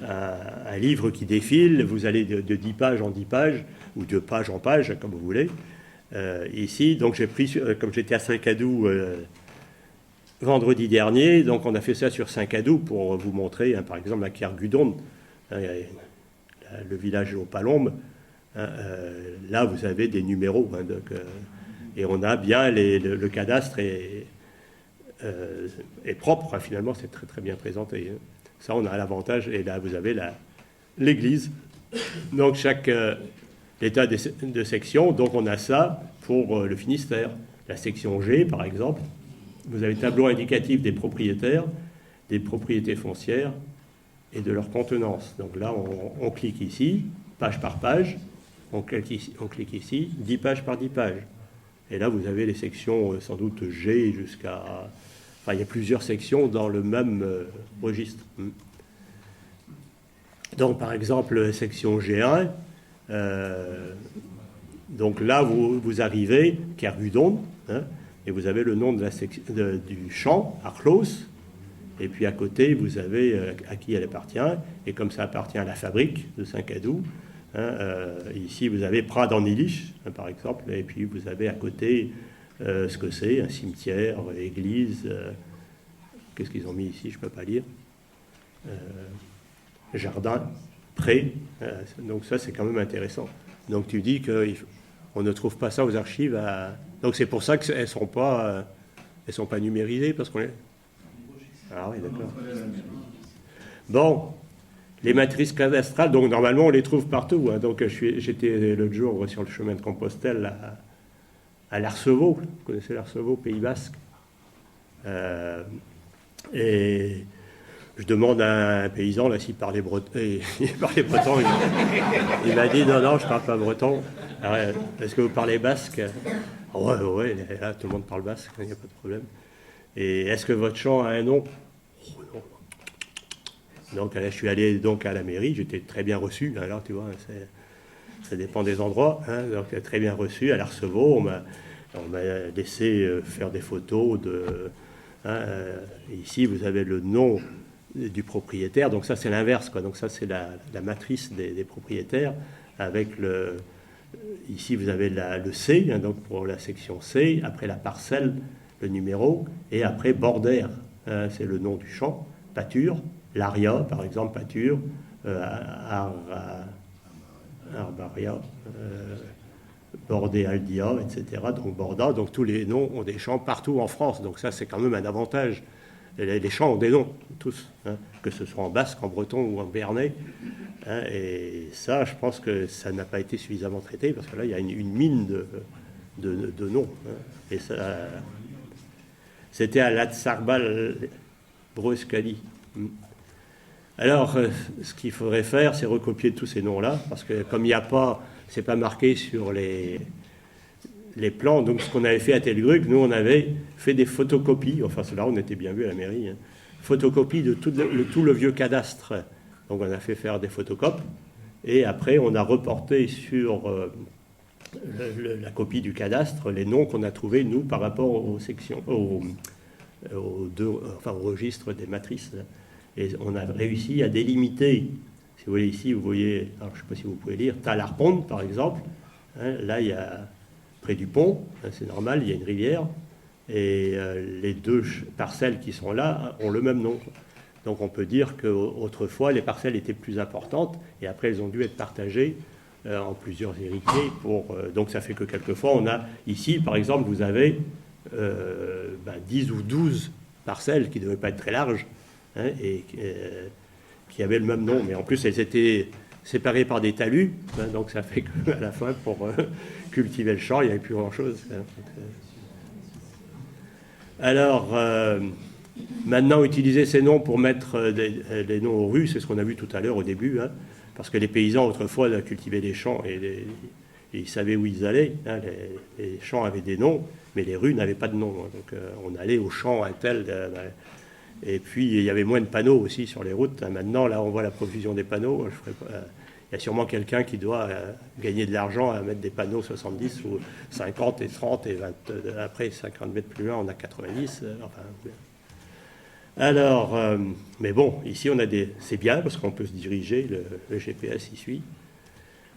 un livre qui défile. Vous allez de 10 pages en 10 pages, ou de page en page, comme vous voulez. Ici, donc j'ai pris, comme j'étais à Saint-Cadou vendredi dernier, donc on a fait ça sur Saint-Cadou pour vous montrer, par exemple, à Kergudon, le village aux Palombes. Là, vous avez des numéros. Donc, et on a bien le cadastre est propre, finalement, c'est très très bien présenté. Ça, on a l'avantage. Et là, vous avez l'église. Donc, chaque état de section, donc on a ça pour le Finistère. La section G, par exemple, vous avez le tableau indicatif des propriétaires, des propriétés foncières et de leur contenance. Donc là, on clique ici, page par page, on clique ici, 10 pages par 10 pages. Et là, vous avez les sections, sans doute G jusqu'à... Enfin, il y a plusieurs sections dans le même registre. Donc, par exemple, section G1, donc là, vous arrivez, Kergudon, et vous avez le nom de du champ, Arclos, et puis à côté, vous avez à qui elle appartient, et comme ça appartient à la fabrique de Saint-Cadou, ici, vous avez Prades en Illich, par exemple, et puis vous avez à côté ce que c'est, un cimetière, église, qu'est-ce qu'ils ont mis ici, je ne peux pas lire, jardin, pré, donc ça, c'est quand même intéressant. Donc tu dis qu'on ne trouve pas ça aux archives. Donc c'est pour ça qu'elles ne sont pas numérisées, parce qu'on est... Ah oui, d'accord. Bon, les matrices cadastrales, donc normalement on les trouve partout. Donc j'étais l'autre jour sur le chemin de Compostelle à l'Arcevaux. Vous connaissez l'Arcevaux, Pays Basque. Et je demande à un paysan là s'il parlait breton. Il parlait breton. Il m'a dit non, je ne parle pas breton. Est-ce que vous parlez basque? Ouais, là tout le monde parle basque, il n'y a pas de problème. Et est-ce que votre champ a un nom? Non. Donc là, je suis allé donc à la mairie, j'étais très bien reçu. Alors tu vois, ça dépend des endroits. Donc très bien reçu à l'Arcevaux. On m'a laissé faire des photos ici, vous avez le nom du propriétaire. Donc ça, c'est l'inverse, quoi. Donc ça, c'est la matrice des propriétaires avec ici, vous avez le C, donc pour la section C, après la parcelle, le numéro, et après border, c'est le nom du champ, pâture, l'aria, par exemple, pâture, arbaria, bordé aldia, etc. Donc borda, donc tous les noms ont des champs partout en France, donc ça c'est quand même un avantage. Les champs ont des noms, tous, que ce soit en basque, en breton ou en béarnais. Et ça, je pense que ça n'a pas été suffisamment traité, parce que là, il y a une mine de noms. Et ça, c'était à l'Atsarbal Breuskali. Alors, ce qu'il faudrait faire, c'est recopier tous ces noms-là, parce que comme il n'y a pas, c'est pas marqué sur les plans, donc ce qu'on avait fait à Telgruc, nous on avait fait des photocopies, enfin cela on était bien vu à la mairie, photocopies de tout le vieux cadastre. Donc on a fait faire des photocopes, et après on a reporté sur la copie du cadastre les noms qu'on a trouvés, nous, par rapport aux sections, au registre des matrices. Et on a réussi à délimiter, si vous voyez ici, vous voyez, alors je ne sais pas si vous pouvez lire, Talarpont par exemple, là il y a près du pont, c'est normal, il y a une rivière, et les deux parcelles qui sont là ont le même nom. Donc on peut dire qu'autrefois les parcelles étaient plus importantes, et après elles ont dû être partagées en plusieurs héritiers. Donc ça fait que quelquefois on a, ici par exemple, vous avez 10 ou 12 parcelles qui ne devaient pas être très larges, et qui avaient le même nom, mais en plus elles étaient séparées par des talus, donc ça fait qu'à la fin, pour cultiver le champ, il n'y avait plus grand-chose. Alors, maintenant, utiliser ces noms pour mettre des noms aux rues, c'est ce qu'on a vu tout à l'heure au début, parce que les paysans, autrefois, cultivaient les champs et ils savaient où ils allaient. Les champs avaient des noms, mais les rues n'avaient pas de nom. Donc, on allait au champ un tel... et puis, il y avait moins de panneaux aussi sur les routes. Maintenant, là, on voit la profusion des panneaux. il y a sûrement quelqu'un qui doit gagner de l'argent à mettre des panneaux 70 ou 50 et 30 et 20. Après, 50 mètres plus loin, on a 90. Enfin, alors, mais bon, ici, c'est bien parce qu'on peut se diriger, le GPS y suit.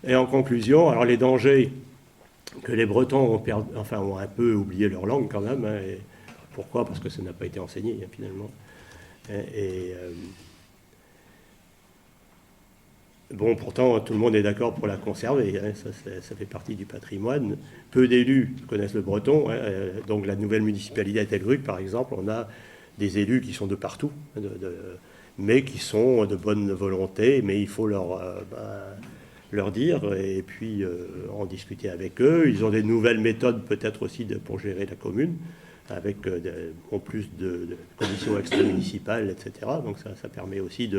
Et en conclusion, alors les dangers que les Bretons ont un peu oublié leur langue quand même. Hein, et pourquoi? Parce que ça n'a pas été enseigné, hein, finalement. Bon, pourtant, tout le monde est d'accord pour la conserver. Hein, ça fait partie du patrimoine. Peu d'élus connaissent le breton. Hein, donc la nouvelle municipalité à Telgruc, par exemple, on a des élus qui sont de partout, hein, mais qui sont de bonne volonté, mais il faut leur dire et puis en discuter avec eux. Ils ont des nouvelles méthodes peut-être aussi pour gérer la commune, avec en plus de commissions extra-municipales, etc. Donc ça permet aussi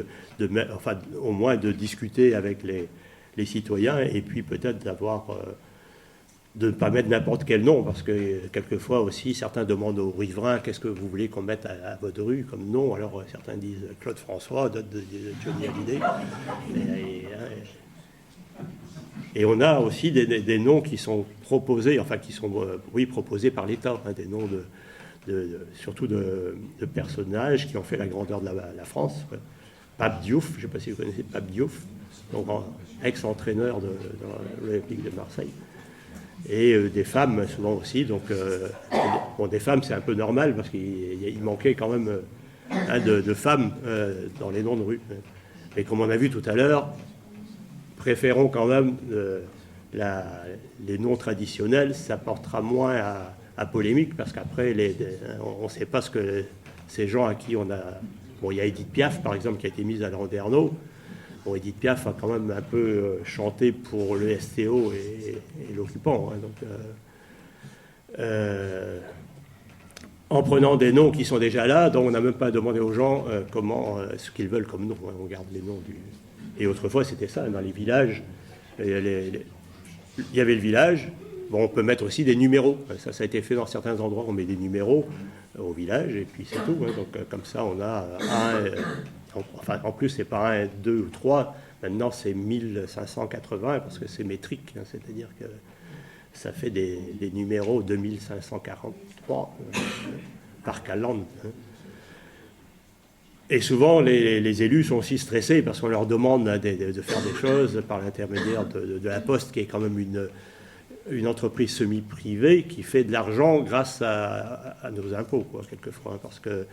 au moins de discuter avec les citoyens et puis peut-être de ne pas mettre n'importe quel nom, parce que quelquefois aussi, certains demandent aux riverains qu'est-ce que vous voulez qu'on mette à votre rue comme nom. Alors certains disent Claude François, d'autres Johnny Hallyday. Et on a aussi des noms qui sont proposés, proposés par l'État, hein, des noms surtout de personnages qui ont fait la grandeur de la France. Pape Diouf, je ne sais pas si vous connaissez Pape Diouf, donc ex-entraîneur de l'Olympique de Marseille. Et des femmes souvent aussi. Donc, des femmes, c'est un peu normal parce qu'il manquait quand même de femmes dans les noms de rue. Mais comme on a vu tout à l'heure, préférons quand même les noms traditionnels, ça portera moins à polémique, parce qu'après, on ne sait pas ce que ces gens à qui on a... Bon, il y a Edith Piaf, par exemple, qui a été mise à Landerneau. Bon, Edith Piaf a quand même un peu chanté pour le STO et l'occupant. Hein, donc, en prenant des noms qui sont déjà là, donc on n'a même pas demandé aux gens ce qu'ils veulent comme nom. Hein, on garde les noms du... Et autrefois, c'était ça, dans les villages. Il y avait le village. Bon, on peut mettre aussi des numéros. Ça a été fait dans certains endroits. On met des numéros au village, et puis c'est tout. Hein. Donc, comme ça, on a en plus, c'est pas 1, 2 ou 3. Maintenant, c'est 1580, parce que c'est métrique. Hein. C'est-à-dire que ça fait des numéros 2543 par calandre. Hein. Et souvent, les élus sont aussi stressés parce qu'on leur demande de faire des choses par l'intermédiaire de la Poste, qui est quand même une entreprise semi-privée qui fait de l'argent grâce à nos impôts, quoi, quelquefois. Parce que,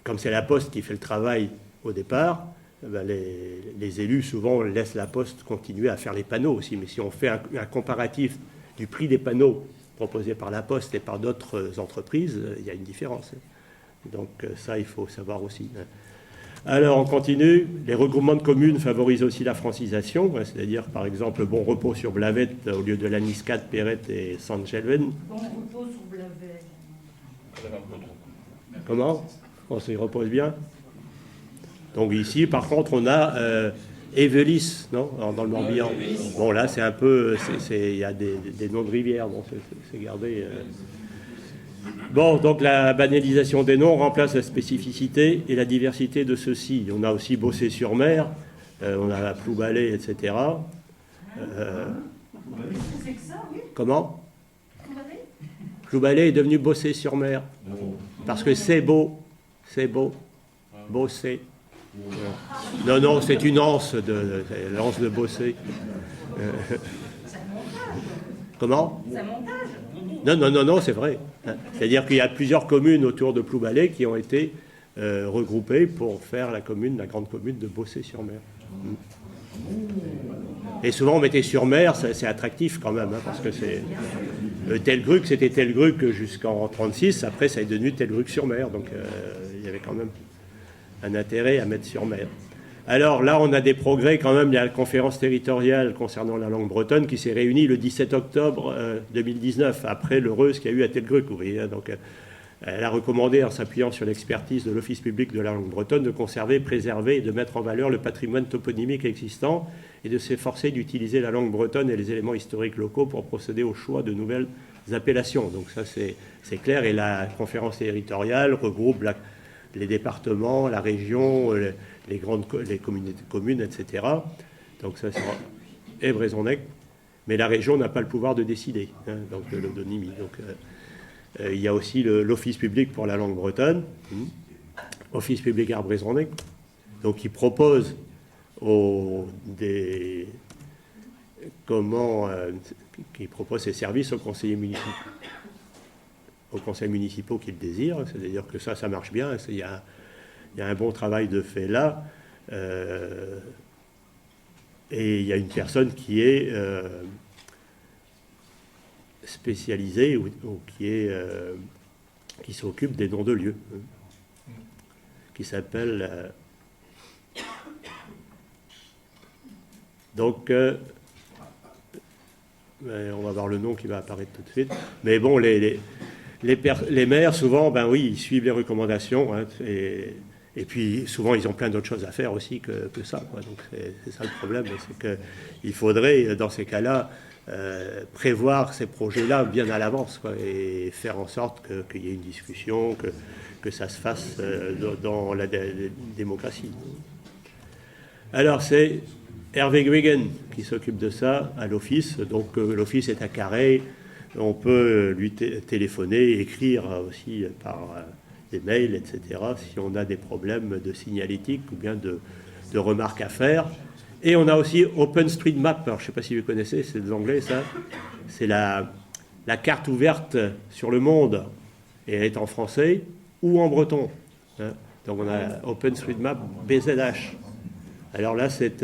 comme c'est la Poste qui fait le travail au départ, ben les élus souvent laissent la Poste continuer à faire les panneaux aussi. Mais si on fait un comparatif du prix des panneaux proposés par la Poste et par d'autres entreprises, il y a une différence. Donc ça, il faut savoir aussi. Alors, on continue. Les regroupements de communes favorisent aussi la francisation, c'est-à-dire, par exemple, Bon Repos sur Blavette au lieu de Laniscade, Perrette et Saint-Gelven. Bon Repos sur Blavette. Comment? On s'y repose bien. Donc ici, par contre, on a Évelis, non, dans le Morbihan. Bon, là, c'est un peu... Il y a des noms de rivières, bon, c'est gardé... Bon, donc la banalisation des noms remplace la spécificité et la diversité de ceux-ci. On a aussi Bossé-sur-Mer, on a la Ploubalay, etc. C'est que ça, oui. Comment? Ploubalay est devenu Bossé-sur-Mer. Parce que c'est beau. C'est beau. Bossé. Non, c'est une anse l'anse de Bossé. Comment? C'est un montage. Non, c'est vrai. C'est-à-dire qu'il y a plusieurs communes autour de Ploubalay qui ont été regroupées pour faire la grande commune de Bossé-sur-Mer. Et souvent, on mettait sur mer, c'est attractif quand même, hein, parce que c'est... Telgruc, c'était Telgruc jusqu'en 1936, après ça est devenu Telgruc-sur-Mer, donc il y avait quand même un intérêt à mettre sur mer. Alors là, on a des progrès quand même. Il y a la conférence territoriale concernant la langue bretonne qui s'est réunie le 17 octobre 2019, après l'heureuse qu'il y a eu à Telgruc. Vous voyez, donc, elle a recommandé, en s'appuyant sur l'expertise de l'Office public de la langue bretonne, de conserver, préserver et de mettre en valeur le patrimoine toponymique existant et de s'efforcer d'utiliser la langue bretonne et les éléments historiques locaux pour procéder au choix de nouvelles appellations. Donc ça, c'est clair. Et la conférence territoriale regroupe les départements, la région, les communautés de communes, etc. Donc ça sera Évrezonek, mais la région n'a pas le pouvoir de décider, hein, donc de l'autonomie. Donc il y a aussi l'Office public pour la langue bretonne, Office public Évrezonek, donc qui propose qui propose ses services aux conseillers municipaux qui le désirent, c'est-à-dire que ça marche bien, il y a un bon travail de fait là, et il y a une personne qui est spécialisée ou qui s'occupe des noms de lieux, qui s'appelle donc on va voir le nom qui va apparaître tout de suite, mais bon, les maires souvent, ben oui, ils suivent les recommandations, hein, et puis souvent ils ont plein d'autres choses à faire aussi que ça, quoi. Donc c'est ça le problème, c'est qu'il faudrait dans ces cas-là prévoir ces projets-là bien à l'avance, quoi, et faire en sorte qu'il y ait une discussion, que ça se fasse dans la démocratie. Alors c'est Hervé Guegen qui s'occupe de ça à l'office, donc l'office est à Carhaix, on peut lui téléphoner, écrire aussi par des mails, etc., si on a des problèmes de signalétique ou bien de remarques à faire. Et on a aussi OpenStreetMap, alors je ne sais pas si vous connaissez, c'est des anglais ça, c'est la carte ouverte sur le monde, et elle est en français ou en breton, hein. Donc on a OpenStreetMap BZH. Alors là c'est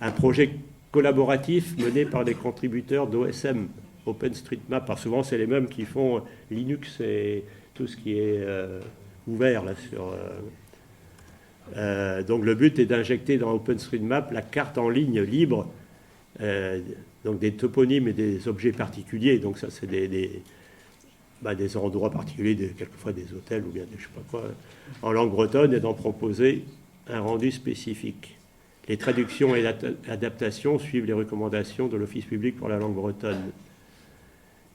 un projet collaboratif mené par des contributeurs d'OSM, OpenStreetMap, parce que souvent c'est les mêmes qui font Linux et tout ce qui est ouvert là sur... donc le but est d'injecter dans OpenStreetMap la carte en ligne libre, donc des toponymes et des objets particuliers, donc ça c'est des endroits particuliers, quelquefois des hôtels ou bien des je sais pas quoi, en langue bretonne, et d'en proposer un rendu spécifique. Les traductions et l'adaptation suivent les recommandations de l'Office public pour la langue bretonne.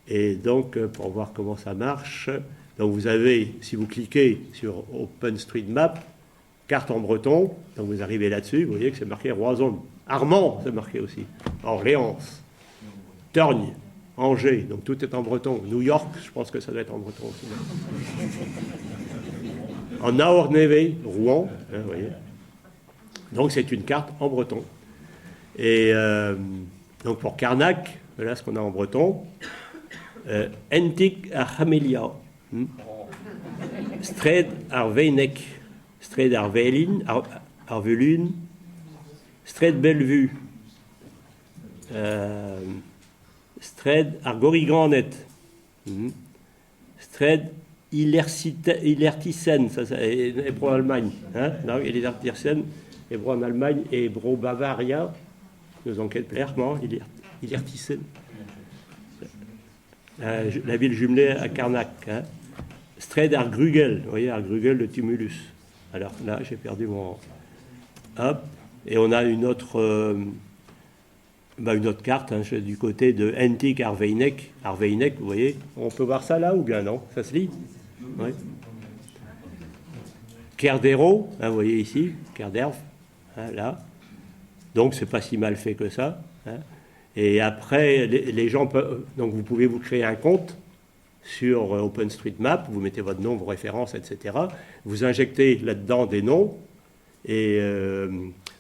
Et donc, pour voir comment ça marche, donc vous avez, si vous cliquez sur OpenStreetMap, carte en breton, donc vous arrivez là-dessus, vous voyez que c'est marqué Roison. Armand, c'est marqué aussi. Orléans, Torgne, Angers, donc tout est en breton. New York, je pense que ça doit être en breton aussi. En Nahor-Neve, Rouen, hein, vous voyez. Donc c'est une carte en breton. Et donc pour Carnac, voilà ce qu'on a en breton. Entik ar Hamelia, Stred ar Veinek, Stred ar Velin, ar Velun, Stred Bellevue, Stred ar Gorigranet, Stred Ilertisen, ça c'est Hébro-Allemagne, hein, Ilertisen, Hébro en Allemagne et Hébro-Bavaria, nous enquête clairement, Ilertisen. La ville jumelée à Carnac, hein. Stred ar Grugel, vous voyez, ar Grugel de Tumulus. Alors là, j'ai perdu mon... Hop, et on a une autre carte, hein, du côté de Entik ar Veinek. Ar Veinek, vous voyez, on peut voir ça là ou bien non? Ça se lit? Oui. Kerdero, hein, vous voyez ici, Kerderv, hein, là. Donc c'est pas si mal fait que ça, hein. Et après, les gens peuvent... Donc, vous pouvez vous créer un compte sur OpenStreetMap, vous mettez votre nom, vos références, etc. Vous injectez là-dedans des noms et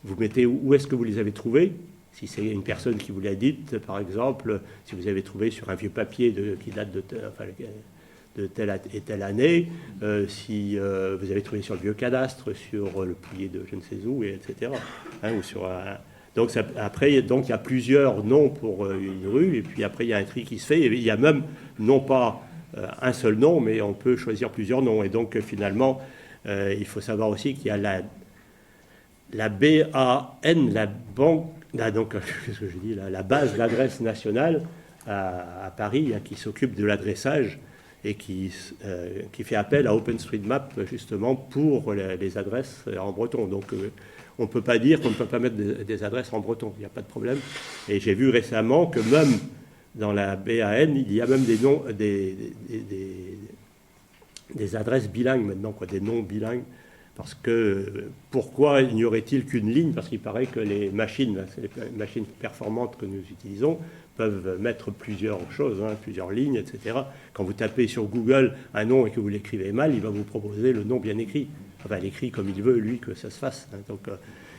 vous mettez où est-ce que vous les avez trouvés. Si c'est une personne qui vous l'a dite, par exemple, si vous avez trouvé sur un vieux papier qui date de telle et telle année, si vous avez trouvé sur le vieux cadastre, sur le pouillé de je ne sais où, etc. Hein, ou sur donc après, donc il y a plusieurs noms pour une rue, et puis après il y a un tri qui se fait, et il y a même non pas un seul nom, mais on peut choisir plusieurs noms. Et donc finalement, il faut savoir aussi qu'il y a la BAN, la banque, donc qu'est-ce que je dis, la base d'adresse nationale à Paris, hein, qui s'occupe de l'adressage et qui fait appel à OpenStreetMap justement pour les adresses en breton. Donc on ne peut pas dire qu'on ne peut pas mettre des adresses en breton, il n'y a pas de problème. Et j'ai vu récemment que même dans la BAN, il y a même des noms, des adresses bilingues maintenant, quoi, des noms bilingues. Parce que pourquoi n'y aurait-il qu'une ligne? Parce qu'il paraît que les machines, là, c'est les machines performantes que nous utilisons, peuvent mettre plusieurs choses, hein, plusieurs lignes, etc. Quand vous tapez sur Google un nom et que vous l'écrivez mal, il va vous proposer le nom bien écrit. Enfin, l'écrit comme il veut, lui, que ça se fasse. Hein. Donc,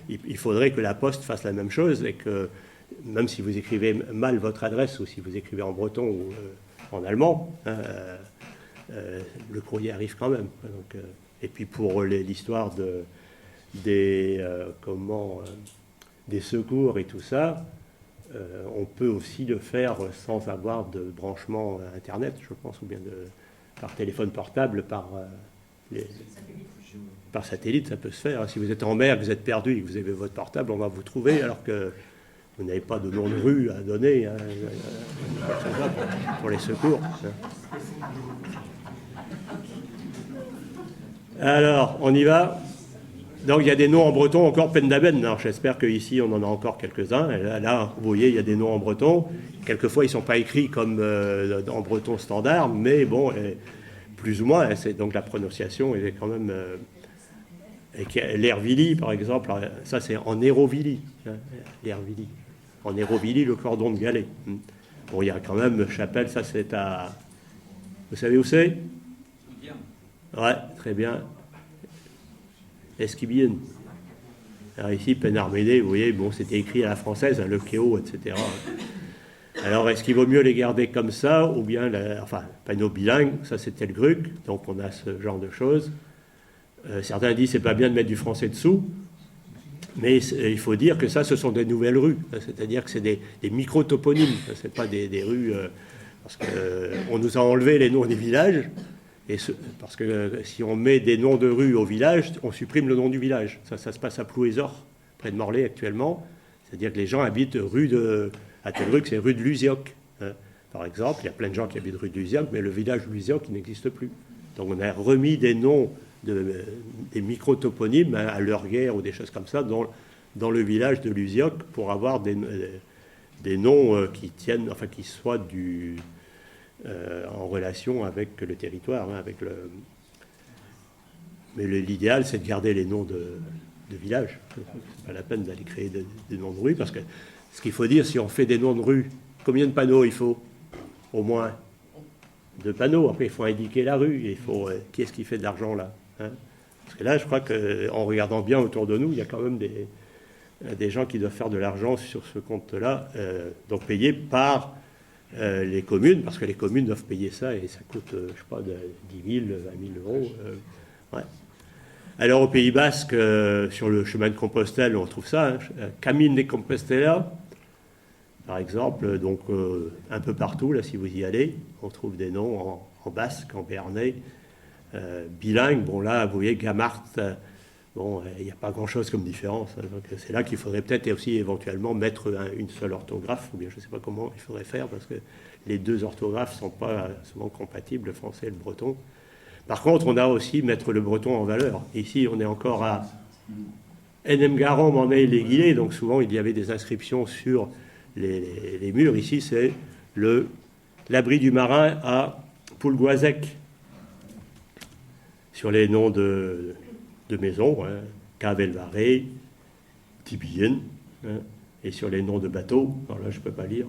il faudrait que la Poste fasse la même chose et que, même si vous écrivez mal votre adresse ou si vous écrivez en breton ou en allemand, hein, le courrier arrive quand même. Donc, et puis pour l'histoire des secours et tout ça, on peut aussi le faire sans avoir de branchement Internet, je pense, ou bien par téléphone portable, par satellite, ça peut se faire. Si vous êtes en mer, que vous êtes perdu et que vous avez votre portable, on va vous trouver, alors que vous n'avez pas de nom de rue à donner, hein, pour les secours. Alors, on y va. Donc, il y a des noms en breton encore pendaben. Alors, j'espère qu'ici, on en a encore quelques-uns. Là, vous voyez, il y a des noms en breton. Quelquefois, ils ne sont pas écrits comme en breton standard, mais bon, plus ou moins. C'est donc la prononciation est quand même... l'Hervili, par exemple, ça, c'est en Hérovili. Hein, l'Hervili. En Hérovili, le cordon de Galets. Bon, il y a quand même Chapelle, ça, c'est à... Vous savez où c'est? Ouais, très bien. Esquibien. Alors ici, Penarmédé, vous voyez, bon, c'était écrit à la française, hein, le Kéo, etc. Alors, est-ce qu'il vaut mieux les garder comme ça, ou bien, panneau bilingue, ça c'était le GRUC, donc on a ce genre de choses. Certains disent c'est pas bien de mettre du français dessous, mais il faut dire que ça, ce sont des nouvelles rues, c'est-à-dire que c'est des micro-toponymes, c'est pas des rues, parce qu'on nous a enlevé les noms des villages. Parce que si on met des noms de rues au village, on supprime le nom du village. Ça se passe à Plouézor, près de Morlaix actuellement. C'est-à-dire que les gens habitent à Telruc, c'est rue de Luzioc. Hein. Par exemple, il y a plein de gens qui habitent rue de Luzioc, mais le village de Luzioc n'existe plus. Donc on a remis des noms, des micro-toponymes à Lurguère ou des choses comme ça dans le village de Luzioc pour avoir des noms qui tiennent, enfin qui soient en relation avec le territoire, hein, mais l'idéal, c'est de garder les noms de villages. C'est pas la peine d'aller créer des noms de rues, parce que ce qu'il faut dire, si on fait des noms de rues, combien de panneaux il faut? Au moins 2 panneaux. Après, il faut indiquer la rue. Il faut qui est-ce qui fait de l'argent là, hein? Parce que là, je crois qu'en regardant bien autour de nous, il y a quand même des gens qui doivent faire de l'argent sur ce compte-là, donc payés par les communes, parce que les communes doivent payer ça et ça coûte, je sais pas, de 10 000, 20 000 euros. Ouais. Alors au Pays Basque, sur le chemin de Compostelle, on trouve ça, hein, Camino de Compostela, par exemple, donc un peu partout, là, si vous y allez, on trouve des noms en basque, en béarnais, bilingue. Bon, là, vous voyez, Gamart, bon, il n'y a pas grand-chose comme différence. Hein, donc c'est là qu'il faudrait peut-être aussi éventuellement mettre une seule orthographe, ou bien je ne sais pas comment il faudrait faire, parce que les 2 orthographes ne sont pas souvent compatibles, le français et le breton. Par contre, on a aussi mettre le breton en valeur. Ici, on est encore à Enemgaron, Mornay-les-Guillet, donc souvent il y avait des inscriptions sur les murs. Ici, c'est l'abri du marin à Poulgoisec, sur les noms de maisons, hein, Cavelvaré, Tibien, hein, et sur les noms de bateaux, alors là je ne peux pas lire.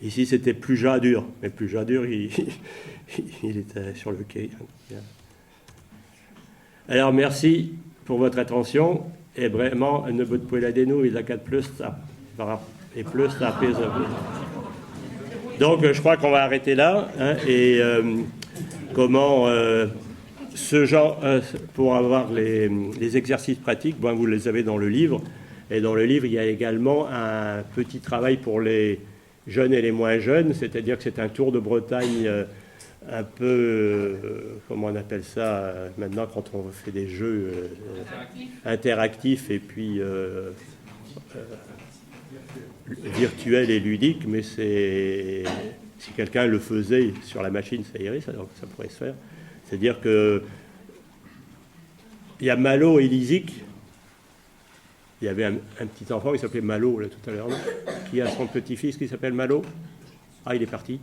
Ici c'était Plujadur, mais Plujadur il était sur le quai. Alors merci pour votre attention, et vraiment, ne vous pouvez la dénouer, il a 4 plus, et plus, ça pèse. Donc je crois qu'on va arrêter là, hein, et comment... ce genre, pour avoir les exercices pratiques, bon, vous les avez dans le livre. Et dans le livre, il y a également un petit travail pour les jeunes et les moins jeunes, c'est-à-dire que c'est un tour de Bretagne un peu, comment on appelle ça, maintenant quand on fait des jeux interactifs et puis virtuels et ludiques, mais si quelqu'un le faisait sur la machine, ça irait, ça pourrait se faire. C'est-à-dire que il y a Malo et Lysique. Il y avait un petit enfant qui s'appelait Malo, là, tout à l'heure, qui a son petit-fils qui s'appelle Malo. Ah, il est parti.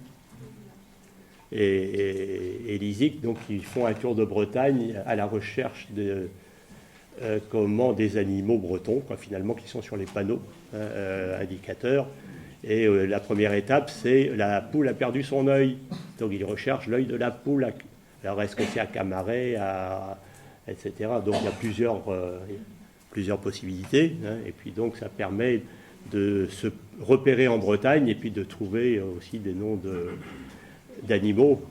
et l'ISIC, donc ils font un tour de Bretagne à la recherche de des animaux bretons, quoi, finalement, qui sont sur les panneaux indicateurs. Et la première étape, c'est la poule a perdu son œil. Donc ils recherchent l'œil de la poule. Alors est-ce que c'est à Camaret, etc. Donc il y a plusieurs possibilités. Hein, et puis donc ça permet de se repérer en Bretagne et puis de trouver aussi des noms d'animaux.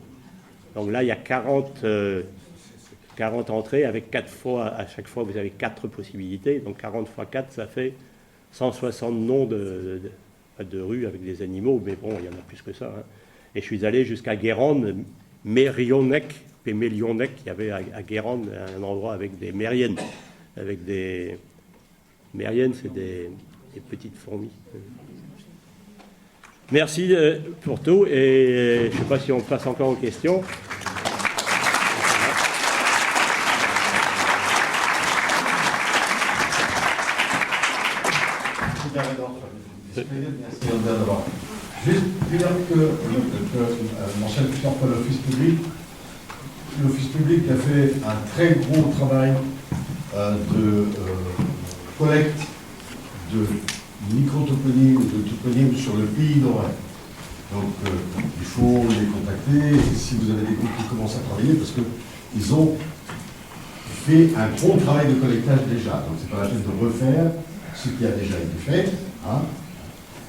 Donc là, il y a 40 entrées avec 4 fois, à chaque fois, vous avez 4 possibilités. Donc 40 fois 4, ça fait 160 noms de rues avec des animaux. Mais bon, il y en a plus que ça. Hein. Et je suis allé jusqu'à Guérande, Mérionec, Pémélionec. Il y avait à Guérande un endroit avec des mériennes. Avec des mériennes, c'est des petites fourmis. Merci pour tout. Et je ne sais pas si on passe encore aux questions. Juste dire que mentionne plusieurs fois l'Office public. L'Office public a fait un très gros travail de collecte de micro-toponymes, de toponymes sur le pays d'Auray. Donc il faut les contacter si vous avez des groupes qui commencent à travailler, parce qu'ils ont fait un bon travail de collectage déjà. Donc c'est pas la peine de refaire ce qui a déjà été fait. Hein.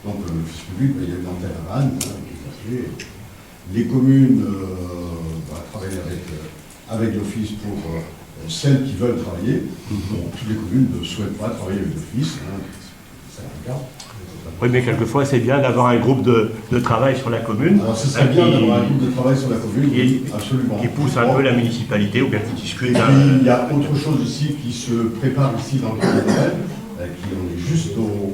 Donc l'Office public, il y a eu Nanterre à Vannes, les communes travailler avec l'Office pour celles qui veulent travailler. Bon, toutes les communes ne souhaitent pas travailler avec l'Office. Hein. C'est un cas. Oui, mais quelquefois, c'est bien d'avoir un groupe de travail sur la commune. Alors, ce serait bien d'avoir un groupe de travail sur la commune, absolument. Qui pousse un peu la municipalité, ou bien qui discute. Et puis, il y a autre chose aussi qui se prépare ici dans le pays d'Auray, qui on est juste aux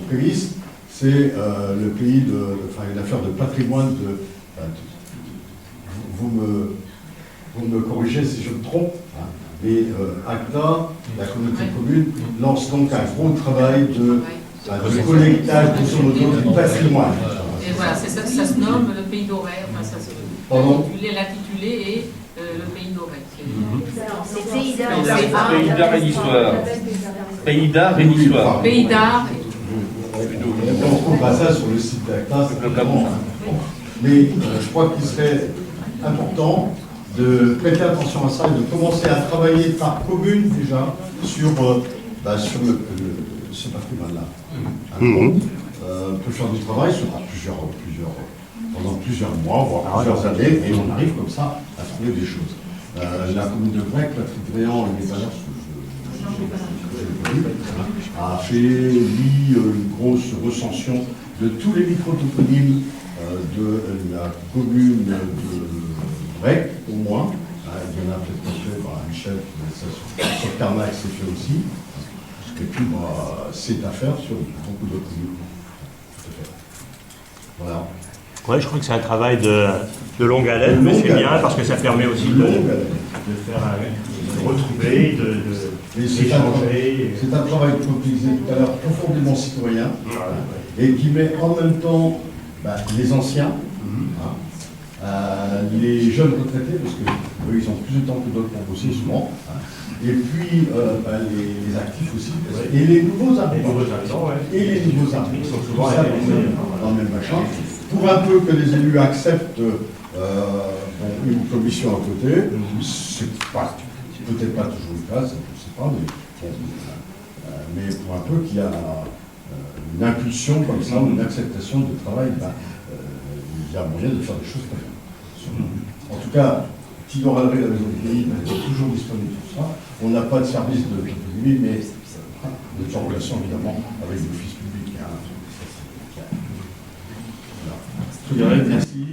prémices, c'est le pays une affaire de patrimoine vous me corrigez si je me trompe, hein, mais ACTA, la communauté de communes, lance donc un gros travail de collectage du patrimoine. Et voilà, c'est ça, ça se nomme le pays d'Auray, enfin ça se l'intitulé et le pays d'Auray. C'est Pays d'art et d'histoire. Pays d'art et d'histoire. Pays d'art. On retrouve pas ça sur le site d'ACTA, c'est vraiment. Mais je crois qu'il serait important de prêter attention à ça et de commencer à travailler par commune déjà sur ce patrimoine-là. On peut faire du travail sur pendant plusieurs mois, voire plusieurs années, et on arrive comme ça à trouver des choses. La commune de Brec, Patrick Véan et mes valeurs, a fait, lui, une grosse recension de tous les micro-toponymes de la commune de Brec, au moins. Il y en a peut-être pas fait, Michel, sur Carnac, c'est fait aussi. Et puis, c'est à faire sur beaucoup d'autres communes. Tout à fait. Voilà. Oui, je crois que c'est un travail de longue haleine, mais c'est bien parce que ça permet aussi de retrouver, d'échanger. C'est un travail, comme tu disais tout à l'heure, profondément citoyen, et qui met en même temps les anciens, les jeunes retraités, parce qu'eux, ils ont plus de temps que d'autres pour bosser souvent, et puis les actifs aussi, et les nouveaux arrivants. Et les nouveaux arrivants. Ils sont souvent dans le même machin. Pour un peu que les élus acceptent une commission à côté, c'est peut-être pas toujours le cas, je ne sais pas, mais pour un peu qu'il y a une impulsion comme ça, une acceptation de travail, il y a moyen de faire des choses très bien. En tout cas, Tidor Alré, la maison du pays, est toujours disponible pour ça. On n'a pas de service de nuit, mais de en relation évidemment avec l'office public. Voilà. Merci.